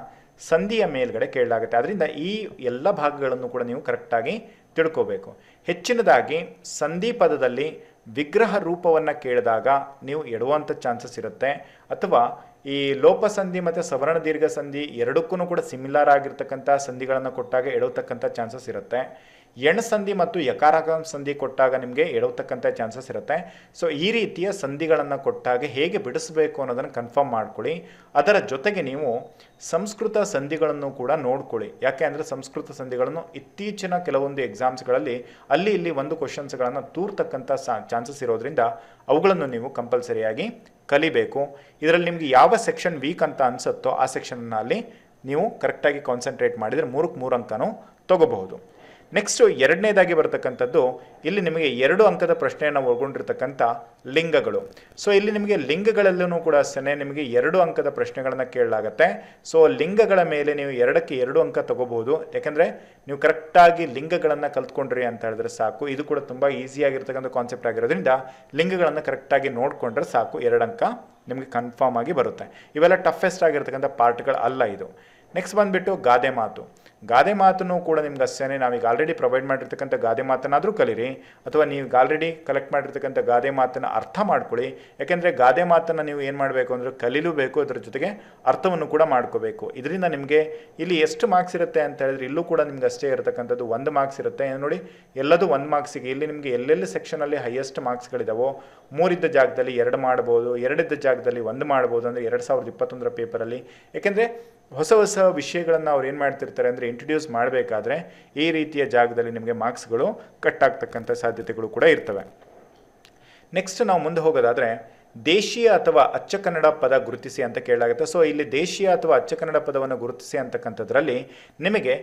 ಸಂಧಿಯ ಮೇಲ್ಗಡೆ ಕೇಳಲಾಗುತ್ತೆ. ಅದರಿಂದ ಈ ಎಲ್ಲ ಭಾಗಗಳನ್ನು ಕೂಡ ನೀವು ಕರೆಕ್ಟಾಗಿ ತಿಳ್ಕೋಬೇಕು. ಹೆಚ್ಚಿನದಾಗಿ ಸಂಧಿ ಪದದಲ್ಲಿ ವಿಗ್ರಹ ರೂಪವನ್ನು ಕೇಳಿದಾಗ ನೀವು ಎಡುವಂಥ ಚಾನ್ಸಸ್ ಇರುತ್ತೆ, ಅಥವಾ ಈ ಲೋಪಸಂಧಿ ಮತ್ತು ಸವರ್ಣ ದೀರ್ಘ ಸಂಧಿ ಎರಡಕ್ಕೂ ಕೂಡ ಸಿಮಿಲರ್ ಆಗಿರ್ತಕ್ಕಂಥ ಸಂಧಿಗಳನ್ನು ಕೊಟ್ಟಾಗ ಎಡವತಕ್ಕಂಥ ಚಾನ್ಸಸ್ ಇರುತ್ತೆ. ಎಣ್ ಸಂಧಿ ಮತ್ತು ಯಕಾರಾಗಮ ಸಂಧಿ ಕೊಟ್ಟಾಗ ನಿಮಗೆ ಎಡವತಕ್ಕಂಥ ಚಾನ್ಸಸ್ ಇರುತ್ತೆ. ಸೊ ಈ ರೀತಿಯ ಸಂಧಿಗಳನ್ನು ಕೊಟ್ಟಾಗ ಹೇಗೆ ಬಿಡಿಸಬೇಕು ಅನ್ನೋದನ್ನು ಕನ್ಫರ್ಮ್ ಮಾಡ್ಕೊಳ್ಳಿ. ಅದರ ಜೊತೆಗೆ ನೀವು ಸಂಸ್ಕೃತ ಸಂಧಿಗಳನ್ನು ಕೂಡ ನೋಡ್ಕೊಳ್ಳಿ. ಯಾಕೆ ಅಂದರೆ ಸಂಸ್ಕೃತ ಸಂಧಿಗಳನ್ನು ಇತ್ತೀಚಿನ ಕೆಲವೊಂದು ಎಕ್ಸಾಮ್ಸ್ಗಳಲ್ಲಿ ಅಲ್ಲಿ ಇಲ್ಲಿ ಒಂದು ಕ್ವಶನ್ಸ್ಗಳನ್ನು ತೂರ್ತಕ್ಕಂಥ ಚಾನ್ಸಸ್ ಇರೋದ್ರಿಂದ ಅವುಗಳನ್ನು ನೀವು ಕಂಪಲ್ಸರಿಯಾಗಿ ಕಲಿಬೇಕು. ಇದರಲ್ಲಿ ನಿಮಗೆ ಯಾವ ಸೆಕ್ಷನ್ ವೀಕ್ ಅಂತ ಅನಿಸುತ್ತೋ ಆ ಸೆಕ್ಷನ್ನಲ್ಲಿ ನೀವು ಕರೆಕ್ಟಾಗಿ ಕಾನ್ಸಂಟ್ರೇಟ್ ಮಾಡಿದರೆ 3ಕ್ಕೆ 3 ಅಂಕನೂ ತಗೋಬಹುದು. ನೆಕ್ಸ್ಟು ಎರಡನೇದಾಗಿ ಬರ್ತಕ್ಕಂಥದ್ದು ಇಲ್ಲಿ ನಿಮಗೆ 2 ಅಂಕದ ಪ್ರಶ್ನೆಯನ್ನು ಒಳಗೊಂಡಿರ್ತಕ್ಕಂಥ ಲಿಂಗಗಳು. ಸೊ ಇಲ್ಲಿ ನಿಮಗೆ ಲಿಂಗಗಳಲ್ಲೂ ಕೂಡ ಅಷ್ಟೇ ನಿಮಗೆ 2 ಅಂಕದ ಪ್ರಶ್ನೆಗಳನ್ನು ಕೇಳಲಾಗತ್ತೆ. ಸೊ ಲಿಂಗಗಳ ಮೇಲೆ ನೀವು 2ಕ್ಕೆ 2 ಅಂಕ ತಗೋಬಹುದು. ಯಾಕೆಂದರೆ ನೀವು ಕರೆಕ್ಟಾಗಿ ಲಿಂಗಗಳನ್ನು ಕಲ್ತ್ಕೊಂಡ್ರಿ ಅಂತ ಹೇಳಿದ್ರೆ ಸಾಕು. ಇದು ಕೂಡ ತುಂಬ ಈಸಿಯಾಗಿರ್ತಕ್ಕಂಥ ಕಾನ್ಸೆಪ್ಟ್ ಆಗಿರೋದ್ರಿಂದ ಲಿಂಗಗಳನ್ನು ಕರೆಕ್ಟಾಗಿ ನೋಡಿಕೊಂಡ್ರೆ ಸಾಕು, 2 ಅಂಕ ನಿಮಗೆ ಕನ್ಫರ್ಮ್ ಆಗಿ ಬರುತ್ತೆ. ಇವೆಲ್ಲ ಟಫೆಸ್ಟ್ ಆಗಿರ್ತಕ್ಕಂಥ ಪಾರ್ಟ್ಗಳು ಅಲ್ಲ ಇದು. ನೆಕ್ಸ್ಟ್ ಬಂದುಬಿಟ್ಟು ಗಾದೆ ಮಾತು. ಗಾದೆ ಮಾತನ್ನು ಕೂಡ ನಿಮ್ಗೆ ಅಷ್ಟೇ ನಾವೀಗ ಆಲ್ರೆಡಿ ಪ್ರೊವೈಡ್ ಮಾಡಿರ್ತಕ್ಕಂಥ ಗಾದೆ ಮಾತನ್ನಾದರೂ ಕಲೀರಿ, ಅಥವಾ ನೀವು ಆಲ್ರೆಡಿ ಕಲೆಕ್ಟ್ ಮಾಡಿರ್ತಕ್ಕಂಥ ಗಾದೆ ಮಾತನ್ನು ಅರ್ಥ ಮಾಡ್ಕೊಳ್ಳಿ. ಯಾಕೆಂದರೆ ಗಾದೆ ಮಾತನ್ನು ನೀವು ಏನು ಮಾಡಬೇಕು ಅಂದರೆ ಕಲೀಲೂಬೇಕು, ಅದರ ಜೊತೆಗೆ ಅರ್ಥವನ್ನು ಕೂಡ ಮಾಡ್ಕೋಬೇಕು. ಇದರಿಂದ ನಿಮಗೆ ಇಲ್ಲಿ ಎಷ್ಟು ಮಾರ್ಕ್ಸ್ ಇರುತ್ತೆ ಅಂತ ಹೇಳಿದ್ರೆ ಇಲ್ಲೂ ಕೂಡ ನಿಮ್ಗೆ ಅಷ್ಟೇ ಇರತಕ್ಕಂಥದ್ದು 1 ಮಾರ್ಕ್ಸ್ ಇರುತ್ತೆ. ನೋಡಿ ಎಲ್ಲದು 1 ಮಾರ್ಕ್ಸಿಗೆ. ಇಲ್ಲಿ ನಿಮಗೆ ಎಲ್ಲೆಲ್ಲಿ ಸೆಕ್ಷನಲ್ಲಿ ಹೈಯೆಸ್ಟ್ ಮಾರ್ಕ್ಸ್ಗಳಿದಾವೋ 3 ಇದ್ದ ಜಾಗದಲ್ಲಿ 2 ಮಾಡ್ಬೋದು, 2 ಇದ್ದ ಜಾಗದಲ್ಲಿ 1 ಮಾಡ್ಬೋದು. ಅಂದರೆ 2021 ಪೇಪರಲ್ಲಿ. ಯಾಕೆಂದರೆ ಹೊಸ ಹೊಸ ವಿಷಯಗಳನ್ನು ಅವ್ರು ಏನು ಮಾಡ್ತಿರ್ತಾರೆ ಅಂದರೆ ಇಂಟ್ರೊಡ್ಯೂಸ್ ಮಾಡಬೇಕಾದ್ರೆ ಈ ರೀತಿಯ ಜಾಗದಲ್ಲಿ ನಿಮಗೆ ಮಾರ್ಕ್ಸ್ಗಳು ಕಟ್ ಆಗ್ತಕ್ಕಂಥ ಸಾಧ್ಯತೆಗಳು ಕೂಡ ಇರ್ತವೆ. ನೆಕ್ಸ್ಟ್ ನಾವು ಮುಂದೆ ಹೋಗೋದಾದರೆ ದೇಶೀಯ ಅಥವಾ ಅಚ್ಚ ಕನ್ನಡ ಪದ ಗುರುತಿಸಿ ಅಂತ ಕೇಳಲಾಗುತ್ತೆ. ಸೊ ಇಲ್ಲಿ ದೇಶೀಯ ಅಥವಾ ಅಚ್ಚ ಕನ್ನಡ ಪದವನ್ನು ಗುರುತಿಸಿ ಅಂತಕ್ಕಂಥದ್ರಲ್ಲಿ ನಿಮಗೆ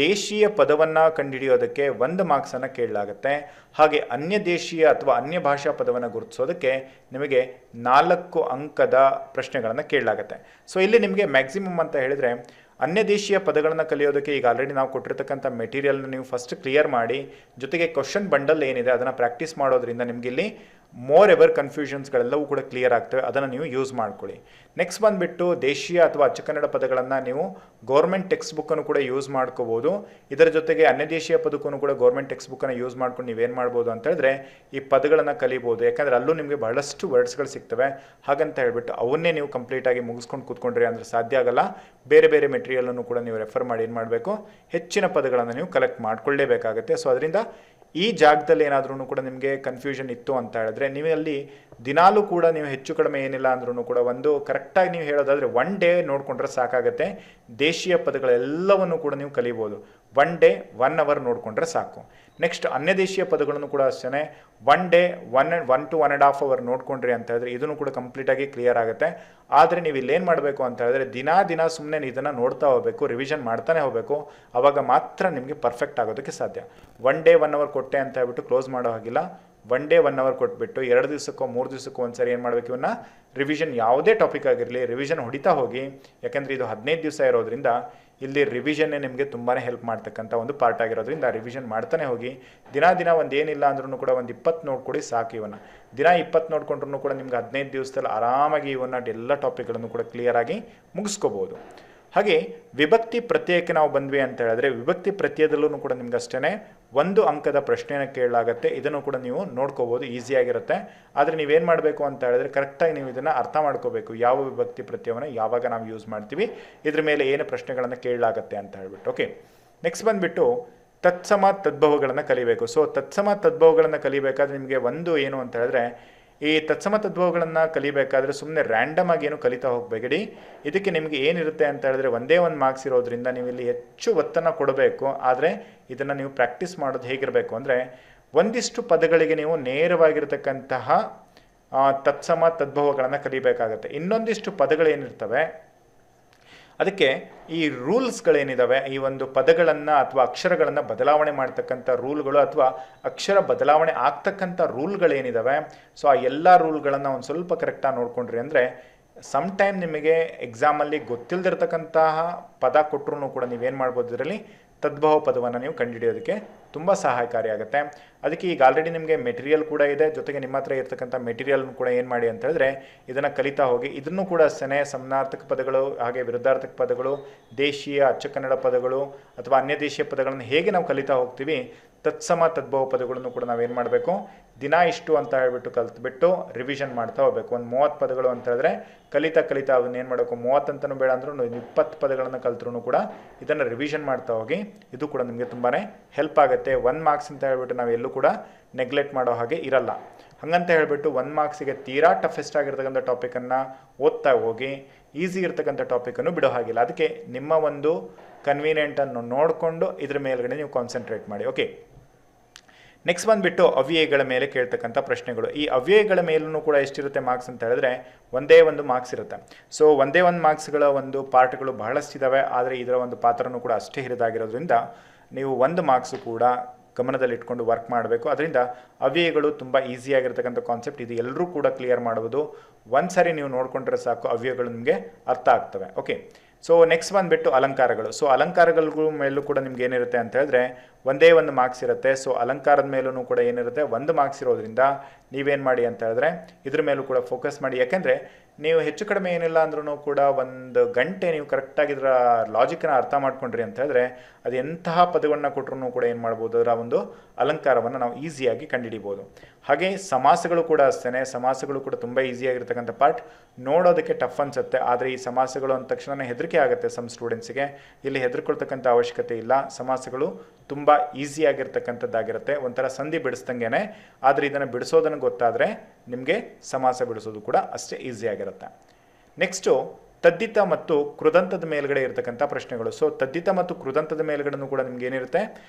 ದೇಶೀಯ ಪದವನ್ನು ಕಂಡುಹಿಡಿಯೋದಕ್ಕೆ 1 ಮಾರ್ಕ್ಸನ್ನು ಕೇಳಲಾಗುತ್ತೆ. ಹಾಗೆ ಅನ್ಯ ದೇಶೀಯ ಅಥವಾ ಅನ್ಯ ಭಾಷಾ ಪದವನ್ನು ಗುರುತಿಸೋದಕ್ಕೆ ನಿಮಗೆ 4 ಅಂಕದ ಪ್ರಶ್ನೆಗಳನ್ನು ಕೇಳಲಾಗುತ್ತೆ. ಸೊ ಇಲ್ಲಿ ನಿಮಗೆ ಮ್ಯಾಕ್ಸಿಮಮ್ ಅಂತ ಹೇಳಿದರೆ ಅನ್ಯ ದೇಶೀಯ ಪದಗಳನ್ನು ಕಲಿಯೋದಕ್ಕೆ ಈಗ ಆಲ್ರೆಡಿ ನಾವು ಕೊಟ್ಟಿರ್ತಕ್ಕಂಥ ಮೆಟೀರಿಯಲ್ನ ನೀವು ಫಸ್ಟ್ ಕ್ಲಿಯರ್ ಮಾಡಿ, ಜೊತೆಗೆ ಕ್ವಶನ್ ಬಂಡಲ್ ಏನಿದೆ ಅದನ್ನು ಪ್ರಾಕ್ಟೀಸ್ ಮಾಡೋದ್ರಿಂದ ನಿಮಗೆ ಇಲ್ಲಿ ಮೋರ್ ಎವರ್ ಕನ್ಫ್ಯೂಷನ್ಸ್ಗಳೆಲ್ಲವೂ ಕೂಡ ಕ್ಲಿಯರ್ ಆಗ್ತವೆ. ಅದನ್ನು ನೀವು ಯೂಸ್ ಮಾಡ್ಕೊಳ್ಳಿ. ನೆಕ್ಸ್ಟ್ ಬಂದುಬಿಟ್ಟು ದೇಶೀಯ ಅಥವಾ ಅಚ್ಚ ಕನ್ನಡ ಪದಗಳನ್ನು ನೀವು ಗೌರ್ಮೆಂಟ್ ಟೆಕ್ಸ್ಟ್ ಬುಕ್ಕನ್ನು ಕೂಡ ಯೂಸ್ ಮಾಡ್ಕೋಬೋದು. ಇದರ ಜೊತೆಗೆ ಅನ್ಯ ದೇಶೀಯ ಪದಕ್ಕೂ ಕೂಡ ಗೌರ್ಮೆಂಟ್ ಟೆಕ್ಸ್ಟ್ ಬುಕ್ಕನ್ನು ಯೂಸ್ ಮಾಡ್ಕೊಂಡು ನೀವೇನು ಮಾಡ್ಬೋದು ಅಂತ ಹೇಳಿದ್ರೆ ಈ ಪದಗಳನ್ನು ಕಲಿಬೋದು. ಯಾಕಂದರೆ ಅಲ್ಲೂ ನಿಮಗೆ ಬಹಳಷ್ಟು ವರ್ಡ್ಸ್ಗಳು ಸಿಗ್ತವೆ. ಹಾಗಂತ ಹೇಳ್ಬಿಟ್ಟು ಅವನ್ನೇ ನೀವು ಕಂಪ್ಲೀಟಾಗಿ ಮುಗಿಸ್ಕೊಂಡು ಕೂತ್ಕೊಂಡ್ರಿ ಅಂದರೆ ಸಾಧ್ಯ ಆಗಲ್ಲ. ಬೇರೆ ಬೇರೆ ಮೆಟೀರಿಯಲನ್ನು ಕೂಡ ನೀವು ರೆಫರ್ ಮಾಡಿ ಏನು ಮಾಡಬೇಕು, ಹೆಚ್ಚಿನ ಪದಗಳನ್ನು ನೀವು ಕಲೆಕ್ಟ್ ಮಾಡ್ಕೊಳ್ಳೇಬೇಕಾಗುತ್ತೆ. ಸೊ ಅದರಿಂದ ಈ ಜಾಗದಲ್ಲಿ ಏನಾದ್ರೂ ಕೂಡ ನಿಮಗೆ ಕನ್ಫ್ಯೂಷನ್ ಇತ್ತು ಅಂತ ಹೇಳಿದ್ರೆ ನೀವು ಅಲ್ಲಿ ದಿನಾಲೂ ಕೂಡ ನೀವು ಹೆಚ್ಚು ಕಡಿಮೆ ಏನಿಲ್ಲ ಅಂದ್ರೂ ಕೂಡ ಒಂದು ಕರೆಕ್ಟಾಗಿ ನೀವು ಹೇಳೋದಾದರೆ 1 ಡೇ ನೋಡಿಕೊಂಡ್ರೆ ಸಾಕಾಗುತ್ತೆ. ದೇಶೀಯ ಪದಗಳೆಲ್ಲವನ್ನು ಕೂಡ ನೀವು ಕಲಿಬೋದು. 1 ಡೇ 1 ಅವರ್ ನೋಡಿಕೊಂಡ್ರೆ ಸಾಕು. ನೆಕ್ಸ್ಟ್ ಅನ್ಯ ದೇಶೀಯ ಪದಗಳನ್ನು ಕೂಡ ಅಷ್ಟೇ 1 ಡೇ 1 to 1.5 ಅವರ್ ನೋಡ್ಕೊಂಡ್ರಿ ಅಂತ ಹೇಳಿದ್ರೆ ಇದನ್ನು ಕೂಡ ಕಂಪ್ಲೀಟಾಗಿ ಕ್ಲಿಯರ್ ಆಗುತ್ತೆ. ಆದರೆ ನೀವು ಇಲ್ಲೇನು ಮಾಡಬೇಕು ಅಂತ ಹೇಳಿದ್ರೆ ದಿನ ಸುಮ್ಮನೆ ಇದನ್ನು ನೋಡ್ತಾ ಹೋಗಬೇಕು, ರಿವಿಷನ್ ಮಾಡ್ತಾನೆ ಹೋಗಬೇಕು. ಆವಾಗ ಮಾತ್ರ ನಿಮಗೆ ಪರ್ಫೆಕ್ಟ್ ಆಗೋದಕ್ಕೆ ಸಾಧ್ಯ. 1 ಡೇ 1 ಅವರ್ ಕೊಟ್ಟೆ ಅಂತ ಹೇಳ್ಬಿಟ್ಟು ಕ್ಲೋಸ್ ಮಾಡೋ ಹಾಗಿಲ್ಲ. 1 ಡೇ 1 ಅವರ್ ಕೊಟ್ಬಿಟ್ಟು 2 ದಿವಸಕ್ಕೋ 3 ದಿವಸಕ್ಕೋ ಒಂದ್ಸರಿ ಏನು ಮಾಡಬೇಕು, ಇವನ್ನ ರಿವಿಷನ್ ಯಾವುದೇ ಟಾಪಿಕ್ ಆಗಿರಲಿ ರಿವಿಷನ್ ಹೊಡಿತಾ ಹೋಗಿ. ಯಾಕೆಂದರೆ ಇದು 15 ದಿವಸ ಇರೋದ್ರಿಂದ ಇಲ್ಲಿ ರಿವಿಷನ್ನೇ ನಿಮಗೆ ತುಂಬಾ ಹೆಲ್ಪ್ ಮಾಡ್ತಕ್ಕಂಥ ಒಂದು ಪಾರ್ಟ್ ಆಗಿರೋದ್ರಿಂದ ರಿವಿಷನ್ ಮಾಡ್ತಾನೆ ಹೋಗಿ. ದಿನ ಒಂದು ಏನಿಲ್ಲ ಅಂದ್ರೂ ಕೂಡ ಒಂದು 20 ನೋಡ್ಕೊಡಿ ಸಾಕು. ಇವನ್ನ ದಿನ 20 ನೋಡ್ಕೊಂಡ್ರೂ ಕೂಡ ನಿಮ್ಗೆ 15 ದಿವಸದಲ್ಲಿ ಆರಾಮಾಗಿ ಇವನ್ನ ಎಲ್ಲ ಟಾಪಿಕ್ಗಳನ್ನು ಕೂಡ ಕ್ಲಿಯರ್ ಆಗಿ ಮುಗಿಸ್ಕೋಬೋದು. ಹಾಗೆ ವಿಭಕ್ತಿ ಪ್ರತ್ಯಯಕ್ಕೆ ನಾವು ಬಂದ್ವಿ ಅಂತ ಹೇಳಿದ್ರೆ ವಿಭಕ್ತಿ ಪ್ರತ್ಯಯದಲ್ಲೂ ಕೂಡ ನಿಮ್ಗೆ ಅಷ್ಟೇ 1 ಅಂಕದ ಪ್ರಶ್ನೆಯನ್ನು ಕೇಳಲಾಗುತ್ತೆ. ಇದನ್ನು ಕೂಡ ನೀವು ನೋಡ್ಕೋಬೋದು, ಈಸಿಯಾಗಿರುತ್ತೆ. ಆದರೆ ನೀವೇನು ಮಾಡಬೇಕು ಅಂತ ಹೇಳಿದ್ರೆ ಕರೆಕ್ಟಾಗಿ ನೀವು ಇದನ್ನು ಅರ್ಥ ಮಾಡ್ಕೋಬೇಕು. ಯಾವ ವಿಭಕ್ತಿ ಪ್ರತ್ಯಯವನ್ನು ಯಾವಾಗ ನಾವು ಯೂಸ್ ಮಾಡ್ತೀವಿ, ಇದ್ರ ಮೇಲೆ ಏನು ಪ್ರಶ್ನೆಗಳನ್ನು ಕೇಳಲಾಗುತ್ತೆ ಅಂತ ಹೇಳ್ಬಿಟ್ಟು. ಓಕೆ, ನೆಕ್ಸ್ಟ್ ಬಂದುಬಿಟ್ಟು ತತ್ಸಮ ತದ್ಭವಗಳನ್ನು ಕಲಿಬೇಕು. ಸೊ ತತ್ಸಮ ತದ್ಭವಗಳನ್ನು ಕಲಿಬೇಕಾದ್ರೆ ನಿಮಗೆ ಒಂದು ಏನು ಅಂತ ಹೇಳಿದ್ರೆ ಈ ತತ್ಸಮ ತದ್ಭವಗಳನ್ನು ಕಲಿಬೇಕಾದ್ರೆ ಸುಮ್ಮನೆ ರ್ಯಾಂಡಮ್ ಆಗಿ ಏನು ಕಲಿತಾ ಹೋಗಬೇಡಿ. ಇದಕ್ಕೆ ನಿಮಗೆ ಏನಿರುತ್ತೆ ಅಂತ ಹೇಳಿದ್ರೆ 1 ಮಾರ್ಕ್ಸ್ ಇರೋದ್ರಿಂದ ನೀವು ಇಲ್ಲಿ ಹೆಚ್ಚು ಒತ್ತನ್ನು ಕೊಡಬೇಕು. ಆದರೆ ಇದನ್ನು ನೀವು ಪ್ರಾಕ್ಟೀಸ್ ಮಾಡೋದು ಹೇಗಿರಬೇಕು ಅಂದರೆ ಒಂದಿಷ್ಟು ಪದಗಳಿಗೆ ನೀವು ನೇರವಾಗಿರ್ತಕ್ಕಂತಹ ತತ್ಸಮ ತದ್ಭವಗಳನ್ನು ಕಲಿಬೇಕಾಗತ್ತೆ. ಇನ್ನೊಂದಿಷ್ಟು ಪದಗಳೇನಿರ್ತವೆ ಅದಕ್ಕೆ ಈ ರೂಲ್ಸ್ಗಳೇನಿದ್ದಾವೆ, ಈ ಒಂದು ಪದಗಳನ್ನು ಅಥವಾ ಅಕ್ಷರಗಳನ್ನು ಬದಲಾವಣೆ ಮಾಡ್ತಕ್ಕಂಥ ರೂಲ್ಗಳು ಅಥವಾ ಅಕ್ಷರ ಬದಲಾವಣೆ ಆಗ್ತಕ್ಕಂಥ ರೂಲ್ಗಳೇನಿದ್ದಾವೆ, ಸೊ ಆ ಎಲ್ಲ ರೂಲ್ಗಳನ್ನು ಒಂದು ಸ್ವಲ್ಪ ಕರೆಕ್ಟಾಗಿ ನೋಡ್ಕೊಂಡ್ರಿ ಅಂದರೆ ಸಮ್ಟೈಮ್ ನಿಮಗೆ ಎಕ್ಸಾಮಲ್ಲಿ ಗೊತ್ತಿಲ್ಲದಿರ್ತಕ್ಕಂತಹ ಪದ ಕೊಟ್ಟರು ಕೂಡ ನೀವೇನು ಮಾಡ್ಬೋದು, ಇದರಲ್ಲಿ ತದ್ಭವ ಪದವನ್ನು ನೀವು ಕಂಡುಹಿಡಿಯೋದಕ್ಕೆ ತುಂಬ ಸಹಾಯಕಾರಿಯಾಗುತ್ತೆ. ಅದಕ್ಕೆ ಈಗ ಆಲ್ರೆಡಿ ನಿಮಗೆ ಮೆಟೀರಿಯಲ್ ಕೂಡ ಇದೆ, ಜೊತೆಗೆ ನಿಮ್ಮ ಹತ್ರ ಇರ್ತಕ್ಕಂಥ ಮೆಟೀರಿಯಲ್ ಕೂಡ ಏನು ಮಾಡಿ ಅಂತ ಹೇಳಿದ್ರೆ ಇದನ್ನು ಕಲಿತಾ ಹೋಗಿ. ಇದನ್ನು ಕೂಡ ಅಷ್ಟೇ ಸಮಾನಾರ್ಥಕ ಪದಗಳು ಹಾಗೆ ವಿರುದ್ಧಾರ್ಥಕ ಪದಗಳು, ದೇಶೀಯ ಅಚ್ಚ ಕನ್ನಡ ಪದಗಳು ಅಥವಾ ಅನ್ಯ ದೇಶೀಯ ಪದಗಳನ್ನು ಹೇಗೆ ನಾವು ಕಲಿತಾ ಹೋಗ್ತೀವಿ, ತತ್ಸಮ ತದ್ಭವ ಪದಗಳನ್ನು ಕೂಡ ನಾವೇನು ಮಾಡಬೇಕು, ದಿನ ಇಷ್ಟು ಅಂತ ಹೇಳ್ಬಿಟ್ಟು ಕಲ್ತ್ಬಿಟ್ಟು ರಿವಿಷನ್ ಮಾಡ್ತಾ ಹೋಗಬೇಕು. ಒಂದು 30 ಪದಗಳು ಅಂತ ಹೇಳಿದ್ರೆ ಕಲಿತಾ ಅದನ್ನ ಏನು ಮಾಡಬೇಕು, 30 ಅಂತಲೂ ಬೇಡ ಅಂದ್ರೂ 20 ಪದಗಳನ್ನು ಕಲ್ತ್ರೂ ಕೂಡ ಇದನ್ನು ರಿವಿಷನ್ ಮಾಡ್ತಾ ಹೋಗಿ. ಇದು ಕೂಡ ನಿಮಗೆ ತುಂಬಾ ಹೆಲ್ಪ್ ಆಗುತ್ತೆ. 1 ಮಾರ್ಕ್ಸ್ ಅಂತ ಹೇಳ್ಬಿಟ್ಟು ನಾವು ಎಲ್ಲೂ ಕೂಡ ನೆಗ್ಲೆಕ್ಟ್ ಮಾಡೋ ಹಾಗೆ ಇರಲ್ಲ. ಹಾಗಂತ ಹೇಳ್ಬಿಟ್ಟು 1 ಮಾರ್ಕ್ಸಿಗೆ ತೀರಾ ಟಫೆಸ್ಟ್ ಆಗಿರ್ತಕ್ಕಂಥ ಟಾಪಿಕನ್ನು ಓದ್ತಾ ಹೋಗಿ, ಈಸಿ ಇರ್ತಕ್ಕಂಥ ಟಾಪಿಕನ್ನು ಬಿಡೋ ಹಾಗಿಲ್ಲ. ಅದಕ್ಕೆ ನಿಮ್ಮ ಒಂದು ಕನ್ವೀನಿಯೆಂಟನ್ನು ನೋಡಿಕೊಂಡು ಇದ್ರ ಮೇಲ್ಗಡೆ ನೀವು ಕಾನ್ಸಂಟ್ರೇಟ್ ಮಾಡಿ. ಓಕೆ, ನೆಕ್ಸ್ಟ್ ಬಂದುಬಿಟ್ಟು ಅವ್ಯಯಗಳ ಮೇಲೆ ಕೇಳ್ತಕ್ಕಂಥ ಪ್ರಶ್ನೆಗಳು. ಈ ಅವ್ಯಯಗಳ ಮೇಲೂ ಕೂಡ ಎಷ್ಟಿರುತ್ತೆ ಮಾರ್ಕ್ಸ್ ಅಂತ ಹೇಳಿದ್ರೆ 1 ಮಾರ್ಕ್ಸ್ ಇರುತ್ತೆ. ಸೊ 1 ಮಾರ್ಕ್ಸ್ಗಳ ಒಂದು ಪಾರ್ಟ್ಗಳು ಬಹಳಷ್ಟಿದ್ದಾವೆ. ಆದರೆ ಇದರ ಒಂದು ಪಾತ್ರನೂ ಕೂಡ ಅಷ್ಟೇ ಹಿರಿದಾಗಿರೋದ್ರಿಂದ ನೀವು 1 ಮಾರ್ಕ್ಸು ಕೂಡ ಗಮನದಲ್ಲಿಟ್ಕೊಂಡು ವರ್ಕ್ ಮಾಡಬೇಕು. ಅದರಿಂದ ಅವ್ಯಯಗಳು ತುಂಬ ಈಸಿಯಾಗಿರ್ತಕ್ಕಂಥ ಕಾನ್ಸೆಪ್ಟ್. ಇದು ಎಲ್ಲರೂ ಕೂಡ ಕ್ಲಿಯರ್ ಮಾಡುವುದು. ಒಂದು ಸಾರಿ ನೀವು ನೋಡಿಕೊಂಡ್ರೆ ಸಾಕು, ಅವ್ಯಯಗಳು ನಿಮಗೆ ಅರ್ಥ ಆಗ್ತವೆ. ಓಕೆ, ಸೊ ನೆಕ್ಸ್ಟ್ ಬಂದುಬಿಟ್ಟು ಅಲಂಕಾರಗಳು. ಸೊ ಅಲಂಕಾರಗಳ ಮೇಲೂ ಕೂಡ ನಿಮ್ಗೆ ಏನಿರುತ್ತೆ ಅಂತ ಹೇಳಿದ್ರೆ 1 ಮಾರ್ಕ್ಸ್ ಇರುತ್ತೆ. ಸೊ ಅಲಂಕಾರದ ಮೇಲೂ ಕೂಡ ಏನಿರುತ್ತೆ 1 ಮಾರ್ಕ್ಸ್ ಇರೋದ್ರಿಂದ ನೀವೇನು ಮಾಡಿ ಅಂತ ಹೇಳಿದ್ರೆ ಇದ್ರ ಮೇಲೂ ಕೂಡ ಫೋಕಸ್ ಮಾಡಿ. ಯಾಕೆಂದರೆ ನೀವು ಹೆಚ್ಚು ಕಡಿಮೆ ಏನಿಲ್ಲ ಅಂದ್ರೂ ಕೂಡ 1 ಗಂಟೆ ನೀವು ಕರೆಕ್ಟಾಗಿ ಇದರ ಲಾಜಿಕನ್ನು ಅರ್ಥ ಮಾಡ್ಕೊಂಡ್ರಿ ಅಂತ ಹೇಳಿದ್ರೆ ಅದು ಎಂತಹ ಪದವನ್ನು ಕೊಟ್ಟರು ಕೂಡ ಏನು ಮಾಡ್ಬೋದು, ಅದರ ಒಂದು ಅಲಂಕಾರವನ್ನು ನಾವು ಈಸಿಯಾಗಿ ಕಂಡುಹಿಡಿಬೋದು. ಹಾಗೆ ಸಮಾಸಗಳು ಕೂಡ ಅಷ್ಟೇ. ಸಮಾಸಗಳು ಕೂಡ ತುಂಬ ಈಸಿಯಾಗಿರ್ತಕ್ಕಂಥ ಪಾರ್ಟ್, ನೋಡೋದಕ್ಕೆ ಟಫ್ ಅನ್ಸುತ್ತೆ. ಆದರೆ ಈ ಸಮಾಸಗಳು ಅಂದ ತಕ್ಷಣ ಹೆದರಿಕೆ ಆಗುತ್ತೆ ಸಮ್ ಸ್ಟೂಡೆಂಟ್ಸಿಗೆ. ಇಲ್ಲಿ ಹೆದರ್ಕೊಳ್ತಕ್ಕಂಥ ಅವಶ್ಯಕತೆ ಇಲ್ಲ. ಸಮಾಸಗಳು ತುಂಬ ಈಸಿಯಾಗಿರ್ತಕ್ಕಂಥದ್ದಾಗಿರುತ್ತೆ, ಒಂಥರ ಸಂಧಿ ಬಿಡಿಸ್ದಂಗೆ. ಆದರೆ ಇದನ್ನು ಬಿಡಿಸೋದನ್ನು ಗೊತ್ತಾದರೆ ನಿಮಗೆ ಸಮಾಸ ಬಿಡಿಸೋದು ಕೂಡ ಅಷ್ಟೇ ಈಸಿಯಾಗಿರುತ್ತೆ. ನೆಕ್ಸ್ಟು ತದ್ದಿತ ಮತ್ತು ಕೃದಂತದ ಮೇಲ್ಗಡೆ ಇರತಕ್ಕಂಥ ಪ್ರಶ್ನೆಗಳು. ಸೊ ತದ್ದಿತ ಮತ್ತು ಕೃದಂತದ ಮೇಲ್ಗಡೆನೂ ಕೂಡ ನಿಮ್ಗೆ ಏನಿರುತ್ತೆ,